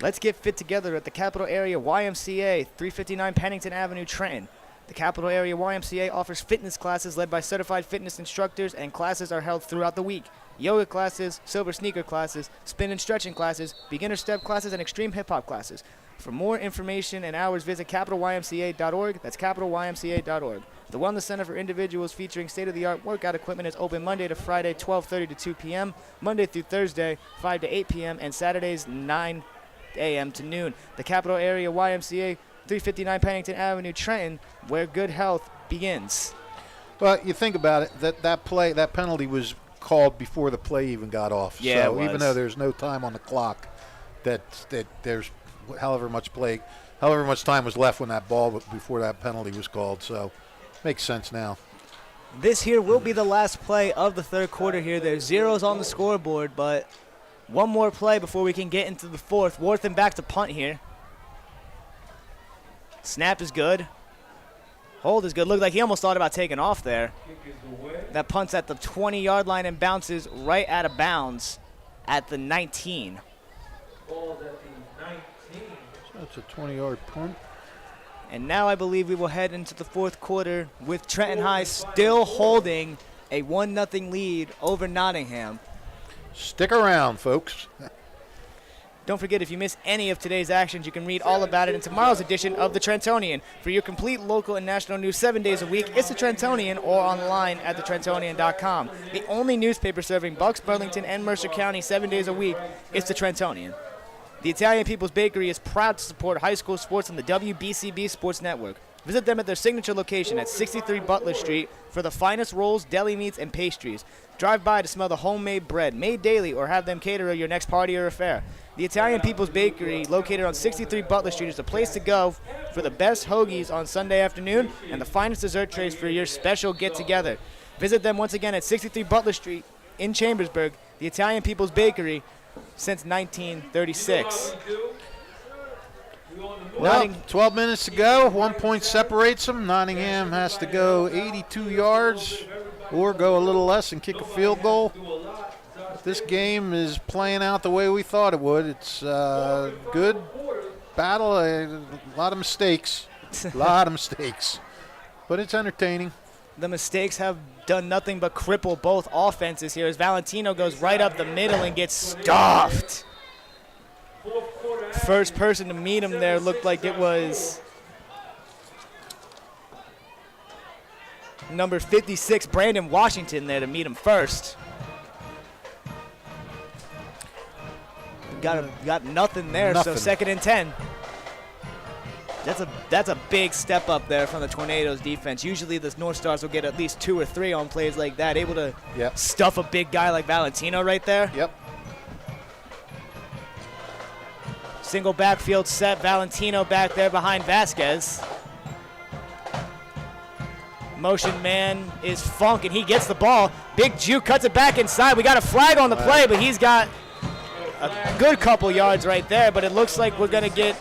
Speaker 2: Let's get fit together at the Capital Area YMCA, 359 Pennington Avenue, Trenton. The Capital Area YMCA offers fitness classes led by certified fitness instructors, and classes are held throughout the week. Yoga classes, silver sneaker classes, spin and stretching classes, beginner step classes, and extreme hip-hop classes. For more information and hours, visit capitalymca.org. That's capitalymca.org. The Wellness Center for Individuals featuring state-of-the-art workout equipment is open Monday to Friday, 12:30 to 2 p.m., Monday through Thursday, 5 to 8 p.m., and Saturdays, 9 a.m. to noon. The Capital Area YMCA, 359 Pennington Avenue, Trenton, where good health begins.
Speaker 3: Well, you think about it, that penalty was called before the play even got off.
Speaker 2: Yeah,
Speaker 3: so even though there's no time on the clock, that there's however much time was left when that ball before that penalty was called. So makes sense now.
Speaker 2: This here will be the last play of the third quarter here. There's zeros on the scoreboard, but one more play before we can get into the fourth. Worthen back to punt here. Snap is good. Hold is good. Looked like he almost thought about taking off there. That punt's at the 20-yard line and bounces right out of bounds at the 19.
Speaker 5: Ball's at the 19.
Speaker 3: So that's a 20-yard punt.
Speaker 2: And now I believe we will head into the fourth quarter with Trenton High still holding a 1-0 lead over Nottingham.
Speaker 3: Stick around, folks.
Speaker 2: Don't forget, if you miss any of today's actions, you can read all about it in tomorrow's edition of the Trentonian. For your complete local and national news 7 days a week, it's the Trentonian or online at thetrentonian.com. The only newspaper serving Bucks, Burlington, and Mercer County 7 days a week is the Trentonian. The Italian People's Bakery is proud to support high school sports on the WBCB Sports Network. Visit them at their signature location at 63 Butler Street for the finest rolls, deli meats, and pastries. Drive by to smell the homemade bread, made daily, or have them cater your next party or affair. The Italian People's Bakery, located on 63 Butler Street, is the place to go for the best hoagies on Sunday afternoon and the finest dessert trays for your special get-together. Visit them once again at 63 Butler Street in Chambersburg, the Italian People's Bakery, since 1936.
Speaker 3: Well, 12 minutes to go. 1 point separates them. Nottingham has to go 82 yards or go a little less and kick a field goal. This game is playing out the way we thought it would. It's good battle, a lot of mistakes, but it's entertaining.
Speaker 2: The mistakes have done nothing but cripple both offenses here as Valentino goes right up the middle and gets stuffed. First person to meet him there looked like it was number 56, Brandon Washington, there to meet him first. Got nothing there,
Speaker 3: Nothing.
Speaker 2: so 2nd and 10. That's a big step up there from the Tornadoes defense. Usually the Northstars will get at least 2 or 3 on plays like that, able to stuff a big guy like Valentino right there.
Speaker 3: Yep.
Speaker 2: Single backfield set, Valentino back there behind Vasquez. Motion man is Funk, and he gets the ball. Big Jew cuts it back inside. We got a flag on the play, but he's got a good couple yards right there, but it looks like we're going to get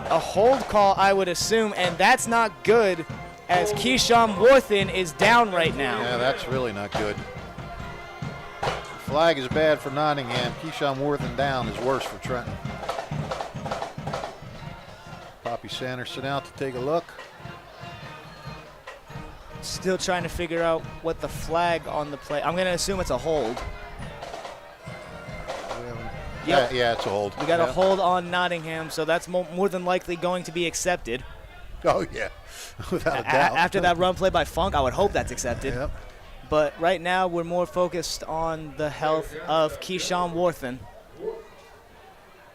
Speaker 2: a hold call, I would assume, and that's not good as Keyshawn Worthen is down right now.
Speaker 3: Yeah, that's really not good. The flag is bad for Nottingham. Keyshawn Worthen down is worse for Trenton. Poppy Sanderson out to take a look.
Speaker 2: Still trying to figure out what the flag on the play. I'm going to assume it's a hold.
Speaker 3: Yep. Yeah, it's a hold.
Speaker 2: We got a hold on Nottingham, so that's more than likely going to be accepted.
Speaker 3: Oh, yeah. Without a doubt.
Speaker 2: After that run play by Funk, I would hope that's accepted.
Speaker 3: Yep.
Speaker 2: But right now, we're more focused on the health of Keyshawn Worthen.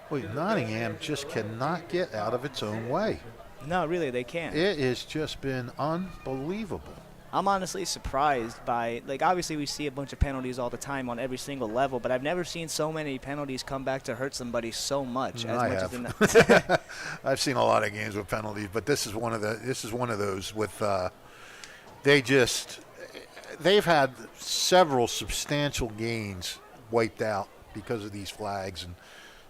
Speaker 3: Wait, Nottingham just cannot get out of its own way.
Speaker 2: No, really, they can't.
Speaker 3: It has just been unbelievable.
Speaker 2: I'm honestly surprised by, like, obviously we see a bunch of penalties all the time on every single level, but I've never seen so many penalties come back to hurt somebody so much. As
Speaker 3: I've seen a lot of games with penalties, but this is one of those with they've had several substantial gains wiped out because of these flags, and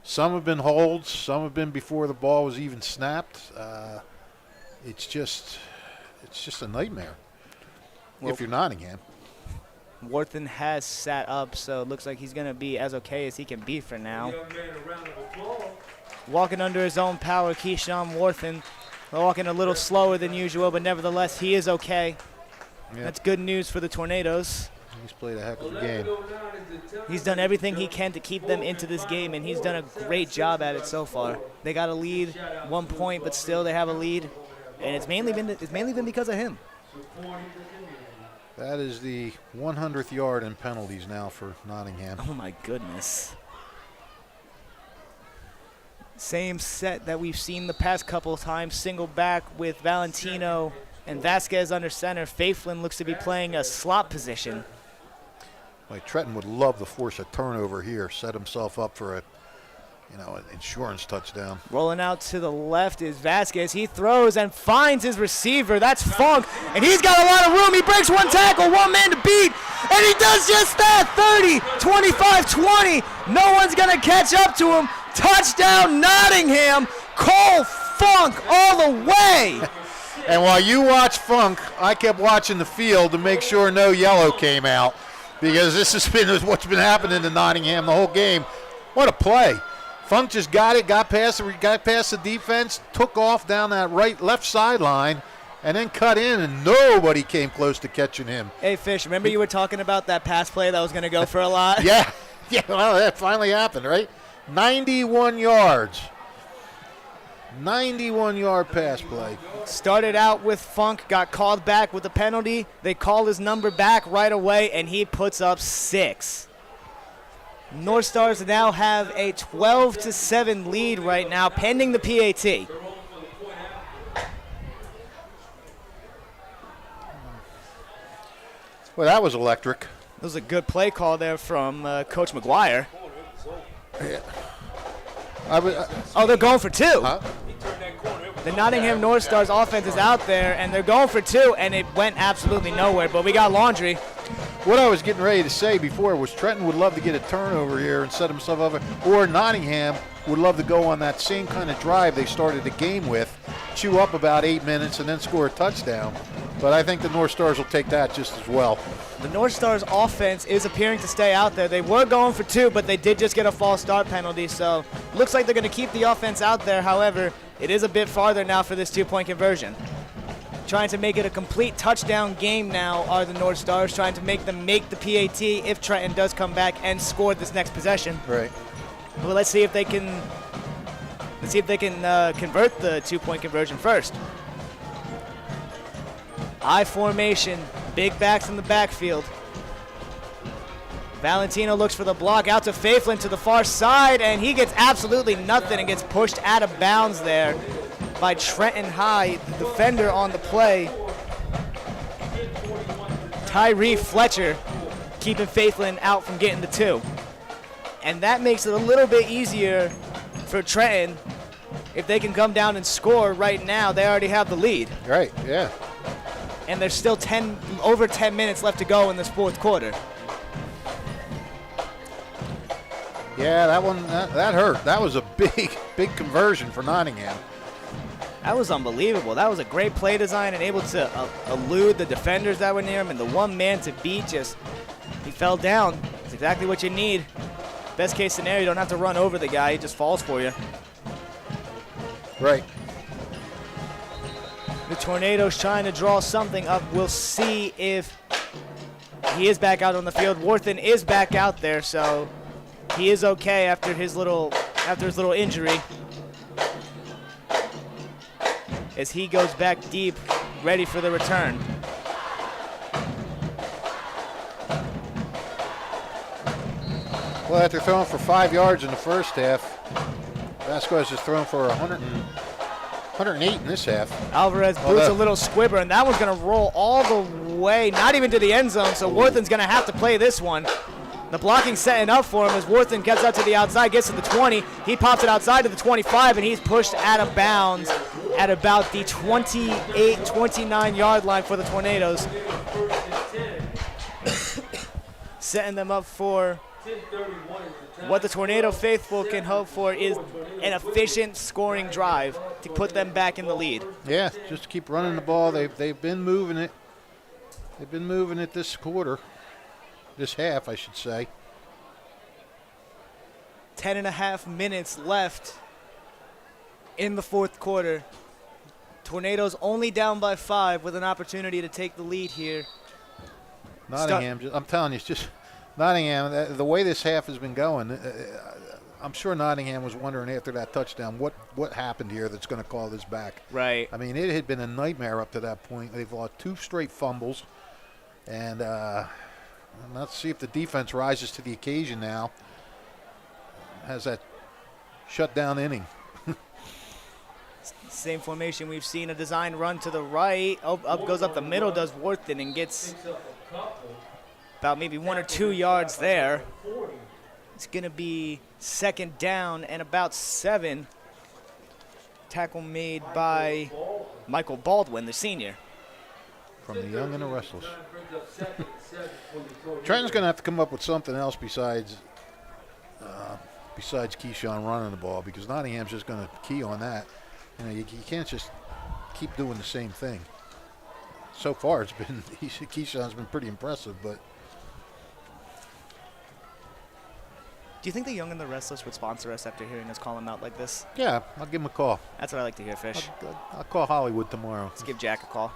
Speaker 3: some have been holds, some have been before the ball was even snapped. It's just a nightmare if you're Nottingham.
Speaker 2: Worthing has sat up, so it looks like he's going to be as okay as he can be for now. Walking under his own power, Keyshawn Worthing, walking a little slower than usual, but nevertheless, he is okay.
Speaker 3: Yeah.
Speaker 2: That's good news for the Tornadoes.
Speaker 3: He's played a heck of a game.
Speaker 2: He's done everything he can to keep them into this game, and he's done a great job at it so far. They got a lead, 1 point, but still they have a lead, and it's mainly been because of him.
Speaker 3: That is the 100th yard in penalties now for Nottingham.
Speaker 2: Oh my goodness. Same set that we've seen the past couple of times. Single back with Valentino and Vasquez under center. Faiflin looks to be playing a slot position.
Speaker 3: Like Trenton would love to force a turnover here, set himself up for an insurance touchdown.
Speaker 2: Rolling out to the left is Vasquez. He throws and finds his receiver. That's Funk, and he's got a lot of room. He breaks one tackle, one man to beat, and he does just that. 30, 25, 20. No one's going to catch up to him. Touchdown, Nottingham. Cole Funk all the way.
Speaker 3: And while you watch Funk, I kept watching the field to make sure no yellow came out, because this has been what's been happening to Nottingham the whole game. What a play. Funk just got past the defense, took off down that left sideline, and then cut in, and nobody came close to catching him.
Speaker 2: Hey, Fish, remember you were talking about that pass play that was going to go for a lot?
Speaker 3: Yeah, well, that finally happened, right? 91 yards. 91-yard pass play.
Speaker 2: Started out with Funk, got called back with a penalty. They called his number back right away, and he puts up 6. Northstars now have a 12-7 lead right now, pending the PAT.
Speaker 3: Well, that was electric.
Speaker 2: That was a good play call there from Coach McGuire.
Speaker 3: Yeah.
Speaker 2: They're going for 2.
Speaker 3: Huh?
Speaker 2: The Nottingham Northstars offense is out there, and they're going for 2, and it went absolutely nowhere, but we got Laundry.
Speaker 3: What I was getting ready to say before was Trenton would love to get a turnover here and set himself up, or Nottingham would love to go on that same kind of drive they started the game with, chew up about 8 minutes and then score a touchdown. But I think the Northstars will take that just as well.
Speaker 2: The Northstars offense is appearing to stay out there. They were going for 2, but they did just get a false start penalty, so looks like they're going to keep the offense out there. However, it is a bit farther now for this 2-point conversion. Trying to make it a complete touchdown game now are the Northstars, trying to make them make the PAT if Trenton does come back and score this next possession.
Speaker 3: Right.
Speaker 2: Well, let's see if they can convert the 2-point conversion first. I formation, big backs in the backfield. Valentino looks for the block out to Faiflin to the far side, and he gets absolutely nothing and gets pushed out of bounds there by Trenton High, the defender on the play. Tyree Fletcher keeping Faiflin out from getting the 2. And that makes it a little bit easier for Trenton. If they can come down and score right now, they already have the lead.
Speaker 3: Right, yeah.
Speaker 2: And there's still over 10 minutes left to go in this 4th quarter.
Speaker 3: Yeah, that hurt. That was a big conversion for Nottingham.
Speaker 2: That was unbelievable. That was a great play design and able to elude the defenders that were near him, and the one man to beat he fell down. It's exactly what you need. Best case scenario, you don't have to run over the guy. He just falls for you.
Speaker 3: Right.
Speaker 2: The Tornadoes trying to draw something up. We'll see if he is back out on the field. Worthing is back out there, so he is okay after his little injury. As he goes back deep, ready for the return.
Speaker 3: Well, after throwing for 5 yards in the first half, Vasquez has thrown for 108 in this half.
Speaker 2: Alvarez boots a little squibber, and that one's going to roll all the way, not even to the end zone, so Worthing's going to have to play this one. The blocking setting up for him as Worthing gets out to the outside, gets to the 20. He pops it outside to the 25, and he's pushed out of bounds at about the 28, 29 yard line for the Tornadoes. Setting them up for what the Tornado faithful can hope for is an efficient scoring drive to put them back in the lead.
Speaker 3: Yeah, just keep running the ball. They've been moving it. They've been moving it this quarter, this half, I should say.
Speaker 2: 10.5 minutes left in the fourth quarter. Tornadoes only down by 5 with an opportunity to take the lead here.
Speaker 3: Nottingham, I'm telling you, it's just Nottingham, the way this half has been going, I'm sure Nottingham was wondering after that touchdown what happened here that's going to call this back.
Speaker 2: Right.
Speaker 3: I mean, it had been a nightmare up to that point. They've lost 2 straight fumbles. And let's see if the defense rises to the occasion now. Has that shutdown inning.
Speaker 2: Same formation we've seen, a design run to the right. Up goes up the middle, does Worthington, and gets about maybe 1 or 2 yards there. It's going to be second down and about 7. Tackle made by Michael Baldwin, the senior.
Speaker 3: From the young and the restless. Trenton's going to have to come up with something else besides Keyshawn running the ball, because Nottingham's just going to key on that. You know, you can't just keep doing the same thing. So far, Keyshawn's been pretty impressive, but.
Speaker 2: Do you think the Young and the Restless would sponsor us after hearing us call them out like this?
Speaker 3: Yeah, I'll give him a call.
Speaker 2: That's what I like to hear, Fish.
Speaker 3: I'll call Hollywood tomorrow.
Speaker 2: Let's give Jack a call.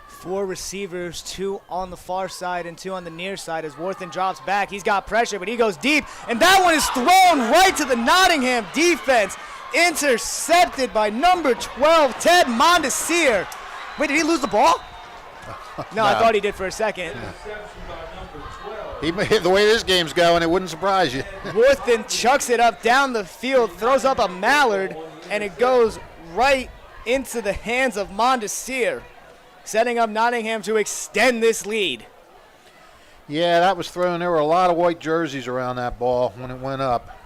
Speaker 2: 4 receivers, 2 on the far side and 2 on the near side as Worthington drops back. He's got pressure, but he goes deep, and that one is thrown right to the Nottingham defense. Intercepted by number 12, Ted Mondesir. Wait, did he lose the ball? No, I thought he did for a second.
Speaker 3: The way this game's going, it wouldn't surprise you.
Speaker 2: Worthington chucks it up down the field, throws up a mallard, and it goes right into the hands of Mondesir, setting up Nottingham to extend this lead.
Speaker 3: Yeah, that was thrown. There were a lot of white jerseys around that ball when it went up.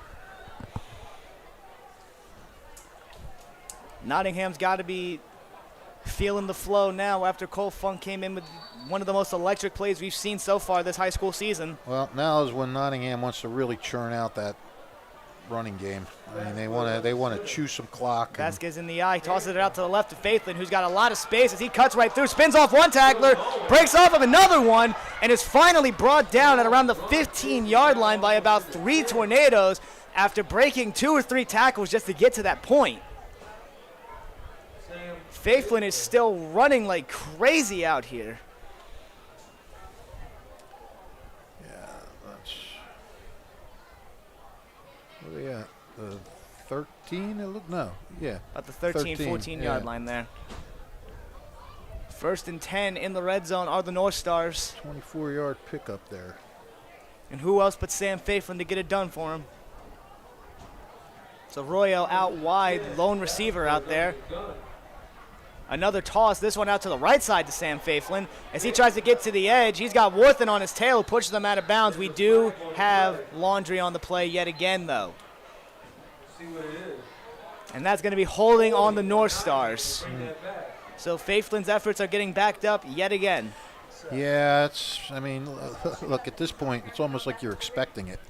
Speaker 2: Nottingham's got to be feeling the flow now after Cole Funk came in with one of the most electric plays we've seen so far this high school season.
Speaker 3: Well, now is when Nottingham wants to really churn out that running game. I mean, they want to chew some clock.
Speaker 2: Vasquez in the eye, tosses it out to the left to Faithlin, who's got a lot of space as he cuts right through, spins off one tackler, breaks off of another one, and is finally brought down at around the 15-yard line by about 3 Tornadoes after breaking 2 or 3 tackles just to get to that point. Faithlin is still running like crazy out here.
Speaker 3: What are they at? 13? No. Yeah.
Speaker 2: About the 13, 14-yard line there. 1st and 10 in the red zone are the Northstars.
Speaker 3: 24-yard pickup there.
Speaker 2: And who else but Sam Faithlin to get it done for him? So Royo out wide, lone receiver out there. Another toss, this one out to the right side to Sam Faithlin. As he tries to get to the edge, he's got Worthington on his tail, who pushes them out of bounds. We do have Laundry on the play yet again, though.
Speaker 5: See what it is.
Speaker 2: And that's going to be holding on the Northstars. So Faithlin's efforts are getting backed up yet again.
Speaker 3: Yeah, look, at this point, it's almost like you're expecting it.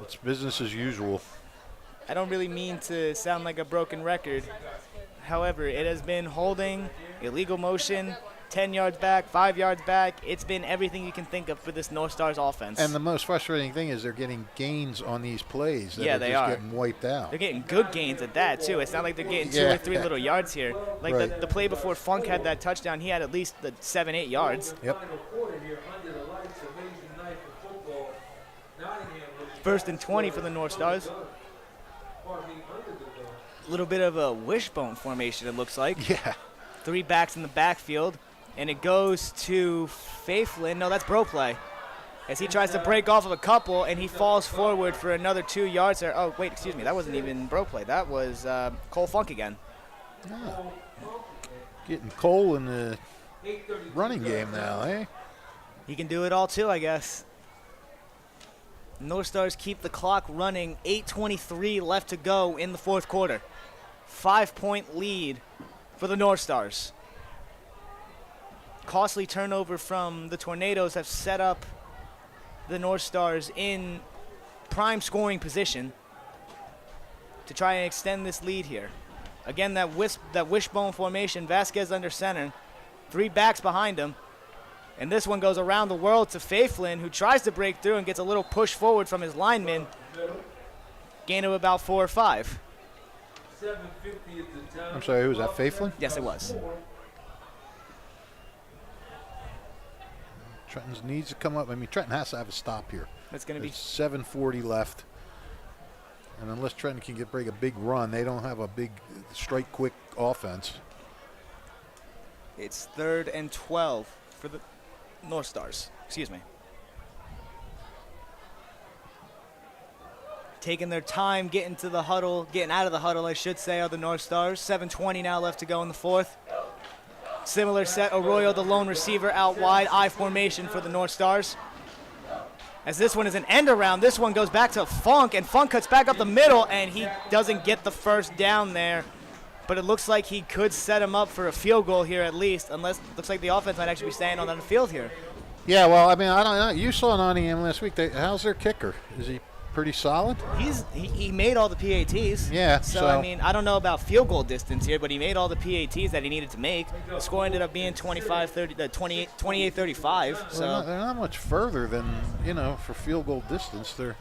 Speaker 3: It's business as usual.
Speaker 2: I don't really mean to sound like a broken record. However, it has been holding, illegal motion, 10 yards back, 5 yards back. It's been everything you can think of for this North Stars offense.
Speaker 3: And the most frustrating thing is they're getting gains on these plays that
Speaker 2: they
Speaker 3: are
Speaker 2: are
Speaker 3: just getting wiped out.
Speaker 2: They're getting good gains at that, too. It's not like they're getting 2 or 3 little yards here. Like
Speaker 3: right.
Speaker 2: the play before Funk had that touchdown, he had at least the 7-8 yards.
Speaker 3: Yep.
Speaker 2: 1st and 20 for the North Stars. A little bit of a wishbone formation, it looks like.
Speaker 3: Yeah.
Speaker 2: 3 backs in the backfield, and it goes to Faithlin. No, that's bro play. As he tries to break off of a couple, and he falls forward for another 2 yards there. Oh, wait, excuse me. That wasn't even bro play. That was Cole Funk again.
Speaker 3: Ah. Getting Cole in the running game now, eh?
Speaker 2: He can do it all, too, I guess. North Stars keep the clock running. 8:23 left to go in the fourth quarter. 5-point lead for the North Stars. Costly turnover from the Tornadoes have set up the North Stars in prime scoring position to try and extend this lead here. Again, that wishbone formation, Vasquez under center, 3 backs behind him. And this one goes around the world to Faiflin, who tries to break through and gets a little push forward from his lineman. Gain of about 4 or 5.
Speaker 5: 750 is the time.
Speaker 3: I'm sorry, who was that, Faiflin?
Speaker 2: Yes, it was.
Speaker 3: Trenton needs to come up. I mean, Trenton has to have a stop here.
Speaker 2: That's going to be
Speaker 3: There's 7:40 left. And unless Trenton can break a big run, they don't have a big, straight, quick offense.
Speaker 2: It's 3rd and 12 for the North Stars. Excuse me. Taking their time getting to the huddle, getting out of the huddle, I should say, are the North Stars. 7:20 now left to go in the fourth. Similar set, Arroyo, the lone receiver, out wide, I formation for the North Stars. As this one is an end around, this one goes back to Funk, and Funk cuts back up the middle, and he doesn't get the first down there. But it looks like he could set him up for a field goal here at least, unless it looks like the offense might actually be staying on the field here.
Speaker 3: Yeah, well, I mean, I don't know. You saw Nottingham last week. How's their kicker? Is he pretty solid?
Speaker 2: He made all the PATs.
Speaker 3: Yeah.
Speaker 2: So, I mean, I don't know about field goal distance here, but he made all the PATs that he needed to make. The score ended up being 28-35. So
Speaker 3: They're not much further than, for field goal distance than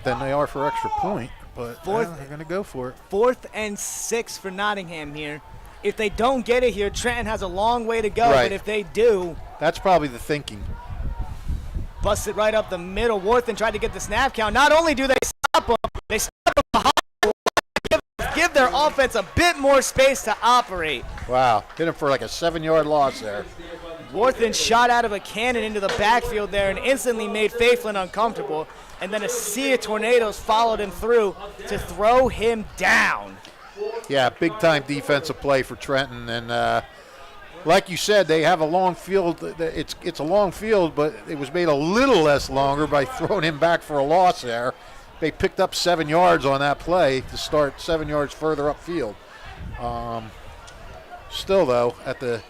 Speaker 3: they are for extra point. But they're going to go for it.
Speaker 2: 4th and 6 for Nottingham here. If they don't get it here, Trenton has a long way to go.
Speaker 3: Right.
Speaker 2: But if they do,
Speaker 3: that's probably the thinking.
Speaker 2: Bust it right up the middle. Worthen tried to get the snap count. Not only do they stop him, they stop him behind. Give their offense a bit more space to operate.
Speaker 3: Wow. Hit him for like a 7-yard loss there.
Speaker 2: Worthen shot out of a cannon into the backfield there and instantly made Faiflin uncomfortable. And then a sea of Tornadoes followed him through to throw him down.
Speaker 3: Yeah, big-time defensive play for Trenton. And like you said, they have a long field. It's a long field, but it was made a little less longer by throwing him back for a loss there. They picked up 7 yards on that play to start 7 yards further upfield. Still, though, at the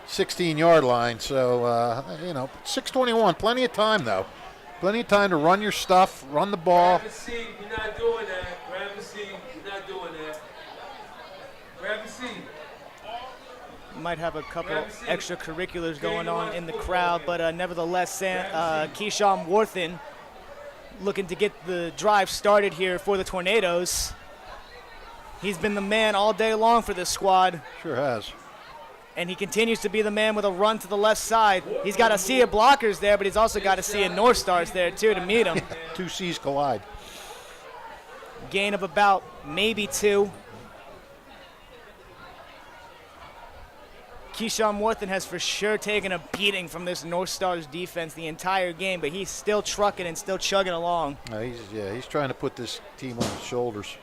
Speaker 3: 16-yard line. So, 6:21, plenty of time, though. Plenty of time to run your stuff, run the ball.
Speaker 5: Grab a seat, you're not doing that. Grab a seat, you're not doing that. Grab a seat.
Speaker 2: Might have a couple extracurriculars going on in the crowd, but nevertheless, Keyshawn Worthen looking to get the drive started here for the Tornadoes. He's been the man all day long for this squad.
Speaker 3: Sure has.
Speaker 2: And he continues to be the man with a run to the left side. He's got a sea of blockers there, but he's also got a sea of North Stars there, too, to meet him.
Speaker 3: 2 C's collide.
Speaker 2: Gain of about maybe 2. Keyshawn Worthen has for sure taken a beating from this North Stars defense the entire game, but he's still trucking and still chugging along.
Speaker 3: He's trying to put this team on his shoulders.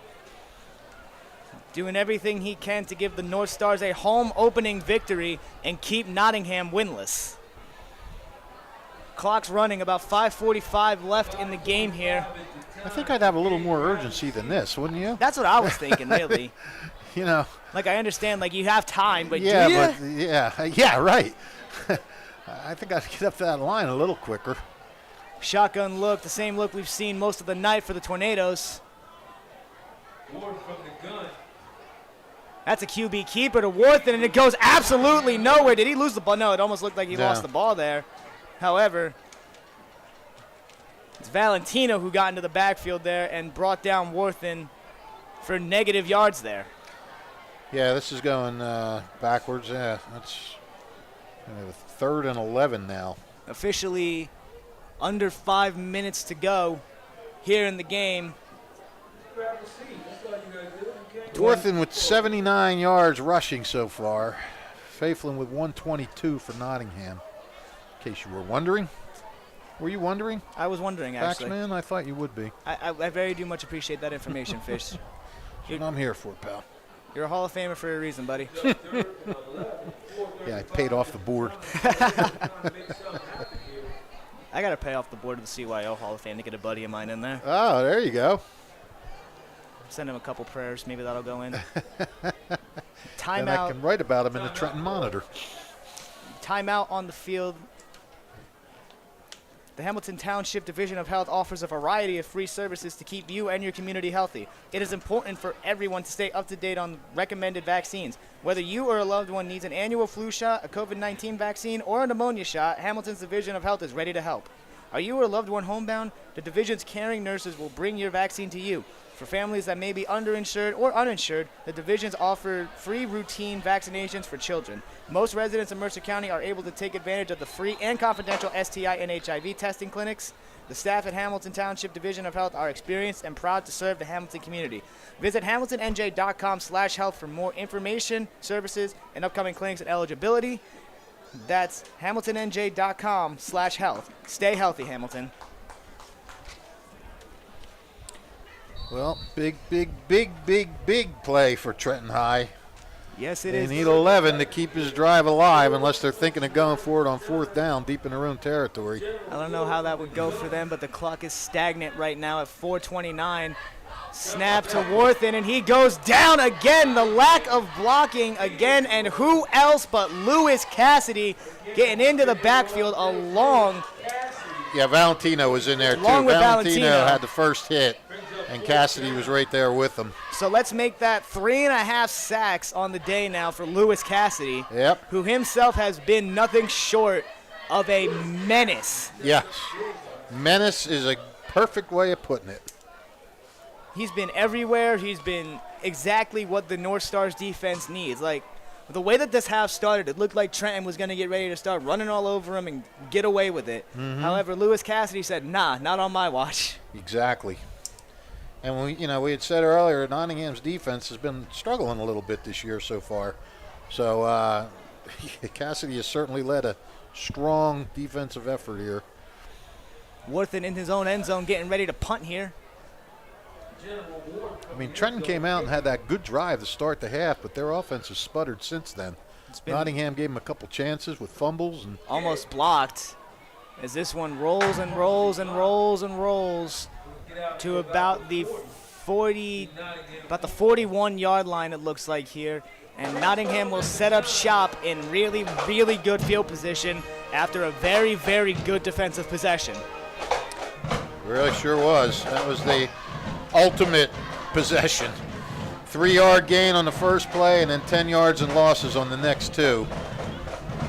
Speaker 2: Doing everything he can to give the North Stars a home opening victory and keep Nottingham winless. Clock's running, about 5:45 left in the game here.
Speaker 3: I think I'd have a little more urgency than this, wouldn't you?
Speaker 2: That's what I was thinking, really. Like, I understand, like, you have time, but
Speaker 3: yeah,
Speaker 2: do you?
Speaker 3: Yeah, right. I think I'd get up to that line a little quicker.
Speaker 2: Shotgun look, the same look we've seen most of the night for the Tornadoes.
Speaker 5: Ward from the gun.
Speaker 2: That's a QB keeper to Worthen, and it goes absolutely nowhere. Did he lose the ball? No, it almost looked like he lost the ball there. However, it's Valentino who got into the backfield there and brought down Worthen for negative yards there.
Speaker 3: Yeah, this is going backwards. Yeah, that's 3rd and 11 now.
Speaker 2: Officially under 5 minutes to go here in the game.
Speaker 5: Grab a seat. That's all you gotta do. Okay.
Speaker 3: Worthen with 79 yards rushing so far. Faiflin with 122 for Nottingham. In case you were wondering. Were you wondering?
Speaker 2: I was wondering, actually.
Speaker 3: Faxman, I thought you would be.
Speaker 2: I very do much appreciate that information, Fish.
Speaker 3: That's what I'm here for, pal.
Speaker 2: You're a Hall of Famer for a reason, buddy.
Speaker 3: Yeah, I paid off the board.
Speaker 2: I got to pay off the board of the CYO Hall of Fame to get a buddy of mine in there.
Speaker 3: Oh, there you go.
Speaker 2: Send him a couple prayers. Maybe that'll go in.
Speaker 3: And
Speaker 2: Timeout.
Speaker 3: I can write about him in the Trenton Monitor.
Speaker 2: Timeout on the field. The Hamilton Township Division of Health offers a variety of free services to keep you and your community healthy. It is important for everyone to stay up to date on recommended vaccines. Whether you or a loved one needs an annual flu shot, a COVID-19 vaccine, or a pneumonia shot, Hamilton's Division of Health is ready to help. Are you or a loved one homebound? The division's caring nurses will bring your vaccine to you. For families that may be underinsured or uninsured, the divisions offer free routine vaccinations for children. Most residents in Mercer County are able to take advantage of the free and confidential STI and HIV testing clinics. The staff at Hamilton Township Division of Health are experienced and proud to serve the Hamilton community. Visit hamiltonnj.com/health for more information, services, and upcoming clinics and eligibility. That's hamiltonnj.com/health. Stay healthy, Hamilton.
Speaker 3: Well, big play for Trenton High.
Speaker 2: Yes, it
Speaker 3: They
Speaker 2: is.
Speaker 3: need 11 to keep his drive alive unless they're thinking of going for it on 4th down deep in their own territory.
Speaker 2: I don't know how that would go for them, but the clock is stagnant right now at 4:29. Snap to Worthen, and he goes down again. The lack of blocking again, and who else but Lewis Cassidy getting into the backfield along.
Speaker 3: Yeah, Valentino was in there too.
Speaker 2: Along with
Speaker 3: Valentino
Speaker 2: Valentino.
Speaker 3: had the first hit, and Cassidy was right there with him.
Speaker 2: So let's make that 3.5 sacks on the day now for Lewis Cassidy,
Speaker 3: Yep.
Speaker 2: who himself has been nothing short of a menace.
Speaker 3: Yes. Menace is a perfect way of putting it.
Speaker 2: He's been everywhere. He's been exactly what the North Stars defense needs. Like, the way that this half started, it looked like Trenton was going to get ready to start running all over him and get away with it. However, Lewis Cassidy said, nah, not on my watch.
Speaker 3: Exactly. And we had said earlier, Nottingham's defense has been struggling a little bit this year so far. So Cassidy has certainly led a strong defensive effort here.
Speaker 2: Worthen in his own end zone getting ready to punt here.
Speaker 3: I mean, Trenton came out and had that good drive to start the half, but their offense has sputtered since then. Nottingham gave him a couple chances with fumbles and
Speaker 2: almost blocked as this one rolls and rolls and rolls and rolls to about the 41-yard line, it looks like here. And Nottingham will set up shop in really, really good field position after a very, very good defensive possession.
Speaker 3: really sure was. That was the ultimate possession. 3-yard gain on the first play and then 10 yards and losses on the next two.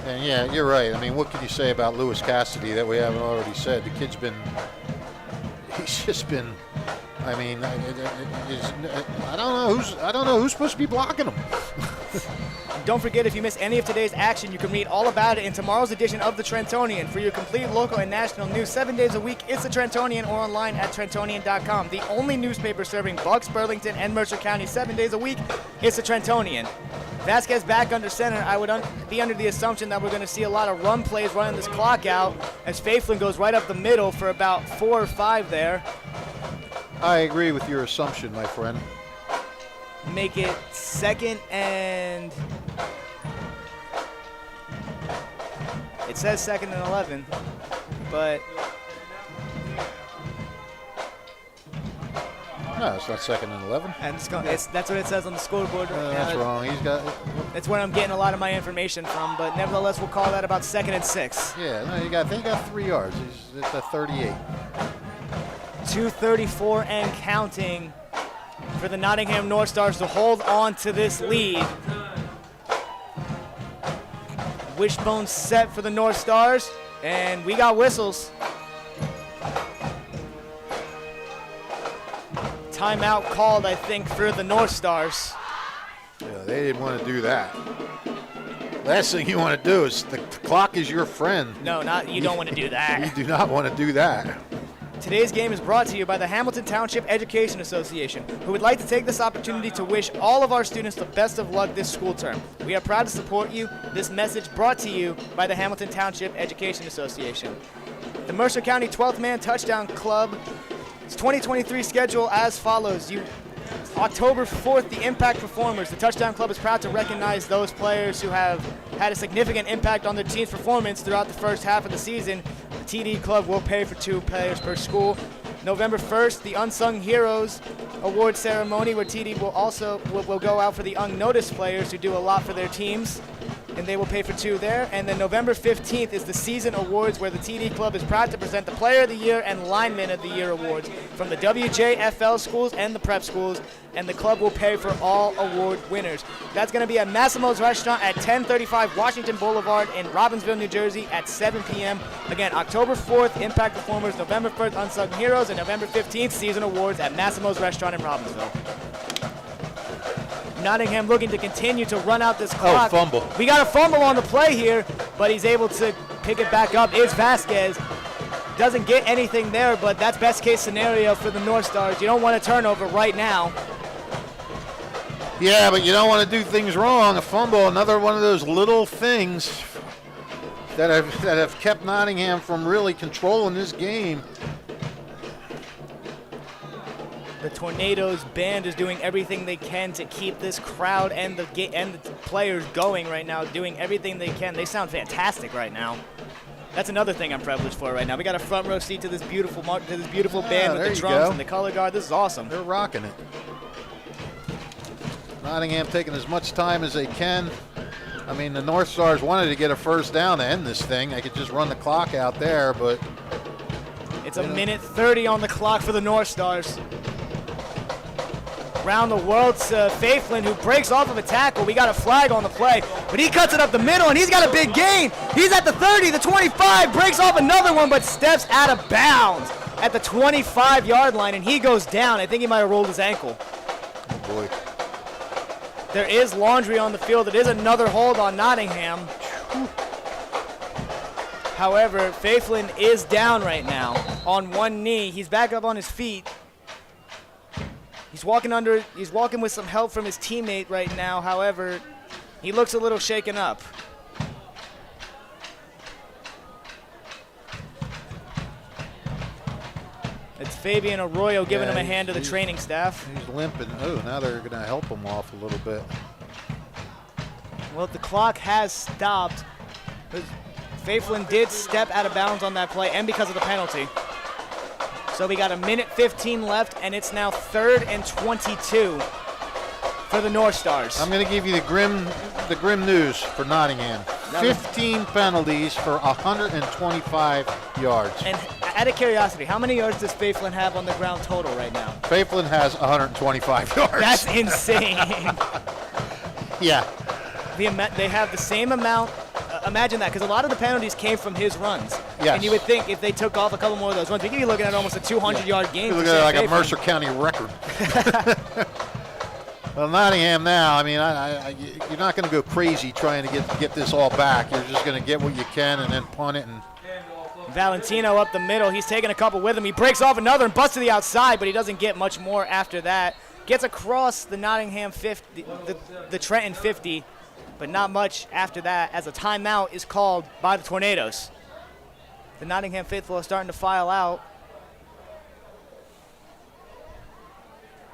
Speaker 3: And yeah, you're right. I mean, what can you say about Lewis Cassidy that we haven't already said? The kid's he's just been, I mean, I don't know who's supposed to be blocking him.
Speaker 2: Don't forget, if you miss any of today's action, you can read all about it in tomorrow's edition of The Trentonian. For your complete local and national news 7 days a week, it's The Trentonian or online at Trentonian.com. The only newspaper serving Bucks, Burlington, and Mercer County 7 days a week, it's The Trentonian. Vasquez back under center. I would be under the assumption that we're going to see a lot of run plays running this clock out as Faithfulin goes right up the middle for about 4 or 5 there.
Speaker 3: I agree with your assumption, my friend.
Speaker 2: Make it second and... It says second and 11, but...
Speaker 3: No, it's not second and 11.
Speaker 2: And that's what it says on the scoreboard.
Speaker 3: That's wrong. He's got...
Speaker 2: That's where I'm getting a lot of my information from, but nevertheless, we'll call that about second and 6.
Speaker 3: Yeah, no, he got 3 yards. He's at the 38.
Speaker 2: 2:34 and counting for the Nottingham Northstars to hold on to this lead. Wishbone set for the Northstars, and we got whistles. Timeout called, I think, for the Northstars.
Speaker 3: Yeah, they didn't want to do that. Last thing you want to do is the clock is your friend.
Speaker 2: No, you don't want to do that.
Speaker 3: You do not want to do that.
Speaker 2: Today's game is brought to you by the Hamilton Township Education Association, who would like to take this opportunity to wish all of our students the best of luck this school term. We are proud to support you. This message brought to you by the Hamilton Township Education Association. The Mercer County 12th Man Touchdown Club. Its 2023 schedule as follows. October 4th, the Impact Performers. The Touchdown Club is proud to recognize those players who have had a significant impact on their team's performance throughout the first half of the season. The TD Club will pay for 2 players per school. November 1st, the Unsung Heroes Award Ceremony, where TD will also will go out for the unnoticed players who do a lot for their teams, and they will pay for 2 there. And then November 15th is the Season Awards, where the TD Club is proud to present the Player of the Year and Lineman of the Year awards from the WJFL schools and the prep schools, and the club will pay for all award winners. That's going to be at Massimo's Restaurant at 1035 Washington Boulevard in Robbinsville, New Jersey at 7 p.m. Again, October 4th, Impact Performers, November 1st, Unsung Heroes, and November 15th, Season Awards at Massimo's Restaurant in Robbinsville. Nottingham looking to continue to run out this clock.
Speaker 3: fumble.
Speaker 2: We got a fumble on the play here, but he's able to pick it back up. Is Vasquez. Doesn't get anything there, but that's best case scenario for the North Stars. You don't want a turnover right now.
Speaker 3: Yeah, but you don't want to do things wrong. A fumble, another one of those little things that have kept Nottingham from really controlling this game.
Speaker 2: The Tornadoes band is doing everything they can to keep this crowd and the players going right now, doing everything they can. They sound fantastic right now. That's another thing I'm privileged for right now. We got a front row seat to this beautiful band with the drums and the color guard. This is awesome.
Speaker 3: They're rocking it. Nottingham taking as much time as they can. I mean, the North Stars wanted to get a first down to end this thing. They could just run the clock out there, but
Speaker 2: it's a minute 30 on the clock for the North Stars. Around the world to Faithland, who breaks off of a tackle. We got a flag on the play, but he cuts it up the middle, and he's got a big gain. He's at the 30, the 25, breaks off another one, but steps out of bounds at the 25-yard line, and he goes down. I think he might have rolled his ankle.
Speaker 3: oh boy.
Speaker 2: There is laundry on the field. It is another hold on Nottingham. However, Faithland is down right now on one knee. He's back up on his feet. He's walking with some help from his teammate right now. However, he looks a little shaken up. It's Fabian Arroyo giving him a hand to the training staff.
Speaker 3: He's limping. Oh, now they're going to help him off a little bit.
Speaker 2: Well, the clock has stopped. Faithland did step out of bounds on that play, and because of the penalty. So we got a minute 15 left, and it's now 3rd and 22 for the North Stars.
Speaker 3: I'm going to give you the grim news for Nottingham. 15 penalties for 125 yards.
Speaker 2: And out of curiosity, how many yards does Faithland have on the ground total right now?
Speaker 3: Faithland has 125 yards.
Speaker 2: That's insane.
Speaker 3: Yeah.
Speaker 2: They have the same amount. Imagine that, because a lot of the penalties came from his runs.
Speaker 3: Yes.
Speaker 2: And you would think if they took off a couple more of those runs, we could be looking at almost a 200-yard game.
Speaker 3: You're looking at like a Mercer County record. Well, Nottingham now, I mean, you're not going to go crazy trying to get this all back. You're just going to get what you can and then punt it. And
Speaker 2: Valentino up the middle. He's taking a couple with him. He breaks off another and busts to the outside, but he doesn't get much more after that. Gets across the Nottingham 50, the Trenton 50, but not much after that, as a timeout is called by the Tornadoes. The Nottingham faithful are starting to file out.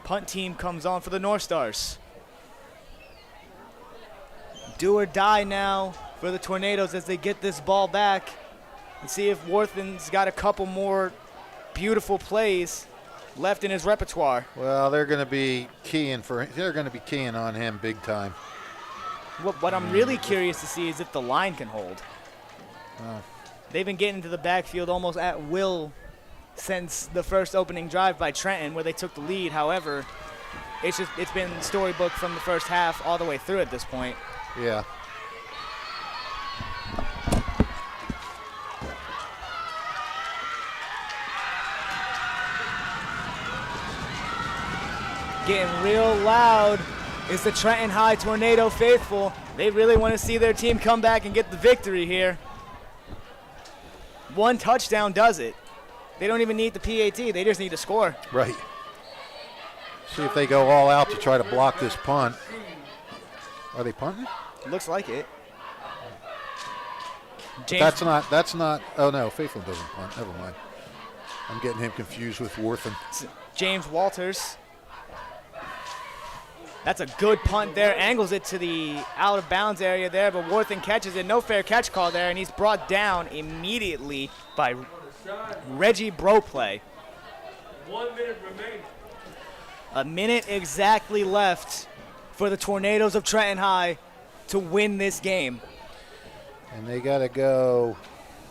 Speaker 2: Punt team comes on for the North Stars. Do or die now for the Tornadoes as they get this ball back and see if Worthen's got a couple more beautiful plays left in his repertoire.
Speaker 3: well, they're going to be keying on him big time.
Speaker 2: What I'm really curious to see is if the line can hold. They've been getting into the backfield almost at will since the first opening drive by Trenton, where they took the lead. However, it's been storybook from the first half all the way through at this point.
Speaker 3: Yeah.
Speaker 2: Getting real loud is the Trenton High Tornado faithful. They really want to see their team come back and get the victory here. One touchdown does it. They don't even need the PAT. They just need to score.
Speaker 3: Right. See if they go all out to try to block this punt. Are they punting?
Speaker 2: Looks like it.
Speaker 3: That's not. Oh no, Faithful doesn't punt. Never mind. I'm getting him confused with Worthen.
Speaker 2: James Walters That's a good punt there. Angles it to the out of bounds area there, but Worthen catches it. No fair catch call there, and he's brought down immediately by Reggie Broplay.
Speaker 5: 1 minute remaining.
Speaker 2: A minute exactly left for the Tornadoes of Trenton High to win this game.
Speaker 3: And they got to go.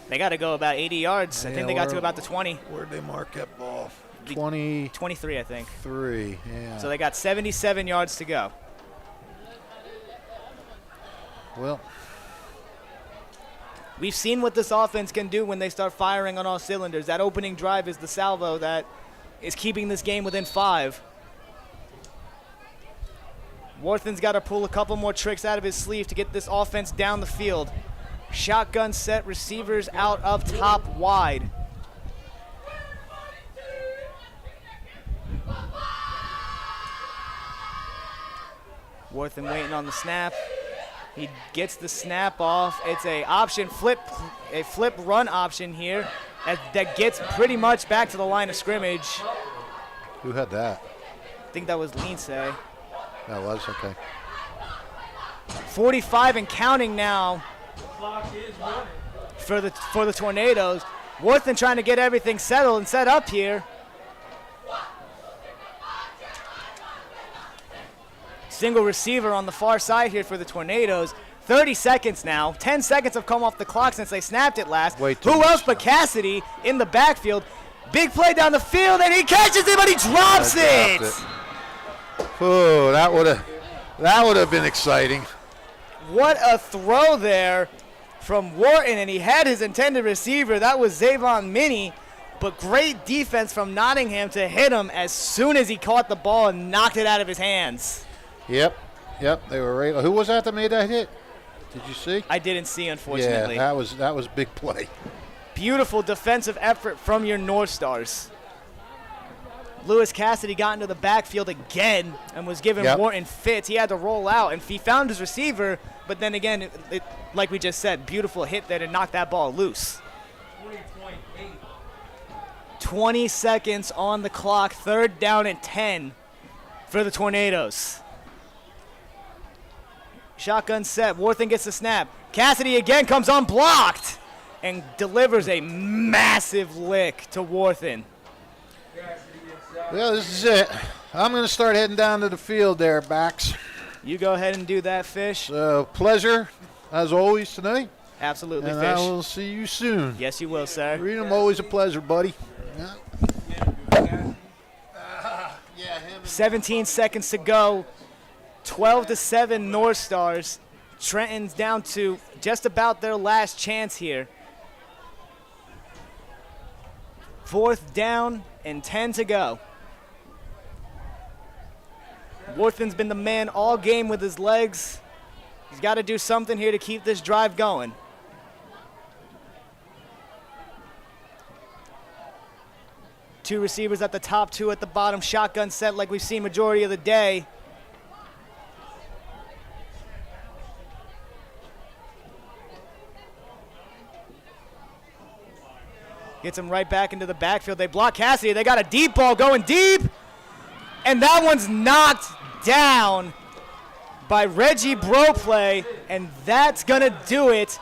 Speaker 2: They got to go about 80 yards. I
Speaker 3: Yeah,
Speaker 2: think they got to about the 20.
Speaker 3: Where'd they mark that ball? 23,
Speaker 2: 23, I think.
Speaker 3: yeah.
Speaker 2: So they got 77 yards to go.
Speaker 3: Well,
Speaker 2: we've seen what this offense can do when they start firing on all cylinders. That opening drive is the salvo that is keeping this game within 5. Worthen's got to pull a couple more tricks out of his sleeve to get this offense down the field. Shotgun set, receivers out up top wide. Worthen waiting on the snap. He gets the snap off. It's a flip run option here that gets pretty much back to the line of scrimmage.
Speaker 3: who had that?
Speaker 2: I think that was Lindsay.
Speaker 3: That was okay.
Speaker 2: 45 and counting now
Speaker 5: Clock is running.
Speaker 2: for the Tornadoes. Worthen trying to get everything settled and set up here. Single receiver on the far side here for the Tornadoes. 30 seconds now. 10 seconds have come off the clock since they snapped it last.
Speaker 3: Way too
Speaker 2: Who
Speaker 3: much
Speaker 2: else but Cassidy in the backfield? Big play down the field, and he catches it, but he drops it.
Speaker 3: Oh, that would have been exciting.
Speaker 2: What a throw there from Wharton, and he had his intended receiver. That was Zavon Minnie, but great defense from Nottingham to hit him as soon as he caught the ball and knocked it out of his hands.
Speaker 3: Yep, they were right. Who was that made that hit? Did you see?
Speaker 2: I didn't see, unfortunately.
Speaker 3: Yeah, that was big play.
Speaker 2: Beautiful defensive effort from your North Stars. Lewis Cassidy got into the backfield again and was giving Wharton fits. He had to roll out, and he found his receiver, but then again, like we just said, beautiful hit there to knock that ball loose.
Speaker 5: 20.8.
Speaker 2: 20 seconds on the clock, 3rd down and 10 for the Tornadoes. Shotgun set, Worthen gets the snap. Cassidy again comes unblocked and delivers a massive lick to Worthen.
Speaker 3: Well, this is it. I'm going to start heading down to the field there, backs.
Speaker 2: You go ahead and do that, Fish.
Speaker 3: Pleasure, as always, tonight.
Speaker 2: Absolutely,
Speaker 3: and
Speaker 2: Fish.
Speaker 3: I will see you soon.
Speaker 2: Yes, you will, sir.
Speaker 3: Freedom, always a pleasure, buddy. Yeah.
Speaker 2: 17 seconds to go. 12-7 North Stars. Trenton's down to just about their last chance here. 4th down and 10 to go. Worthen's been the man all game with his legs. He's got to do something here to keep this drive going. Two receivers at the top, two at the bottom. Shotgun set like we've seen majority of the day. Gets him right back into the backfield. They block Cassidy. They got a deep ball going deep. And that one's knocked down by Reggie Broplay. And that's going to do it.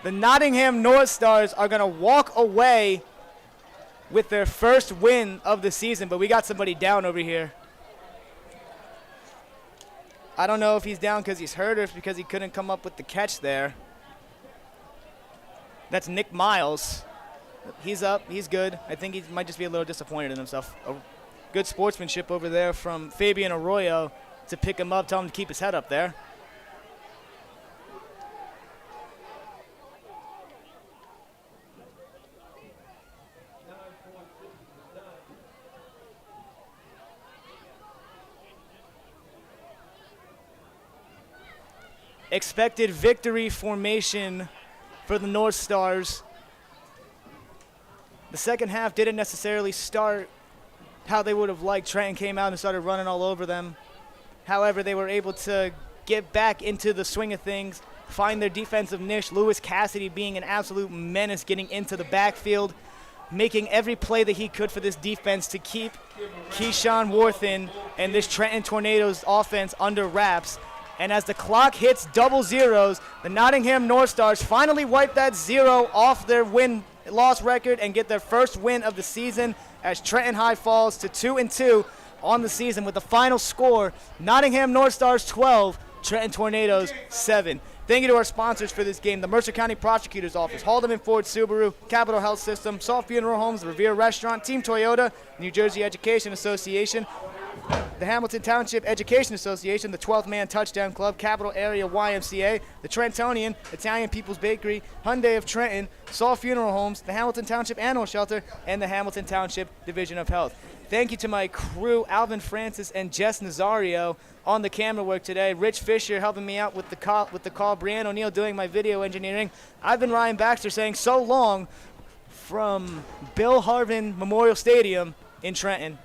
Speaker 2: The Nottingham Northstars are going to walk away with their first win of the season. But we got somebody down over here. I don't know if he's down because he's hurt or if because he couldn't come up with the catch there. That's Nick Miles. He's up. He's good. I think he might just be a little disappointed in himself. Good sportsmanship over there from Fabian Arroyo to pick him up, tell him to keep his head up there. Expected victory formation for the North Stars. The second half didn't necessarily start how they would have liked. Trenton came out and started running all over them. However, they were able to get back into the swing of things, find their defensive niche. Lewis Cassidy being an absolute menace, getting into the backfield, making every play that he could for this defense to keep Keyshawn Worthen and this Trenton Tornadoes offense under wraps. And as the clock hits double zeros, the Nottingham Northstars finally wipe that zero off their win-loss record and get their first win of the season as Trenton High falls to 2-2 on the season with the final score, Nottingham Northstars 12, Trenton Tornadoes 7. Thank you to our sponsors for this game, the Mercer County Prosecutor's Office, Haldeman Ford Subaru, Capital Health System, Salt Funeral Homes, the Revere Restaurant, Team Toyota, New Jersey Education Association, the Hamilton Township Education Association, the 12th Man Touchdown Club, Capital Area YMCA, the Trentonian, Italian People's Bakery, Hyundai of Trenton, Salt Funeral Homes, the Hamilton Township Animal Shelter, and the Hamilton Township Division of Health. Thank you to my crew, Alvin Francis and Jess Nazario, on the camera work today. Rich Fisher helping me out with the call. Brianne O'Neill doing my video engineering. I've been Ryan Baxter saying so long from Bill Harvin Memorial Stadium in Trenton.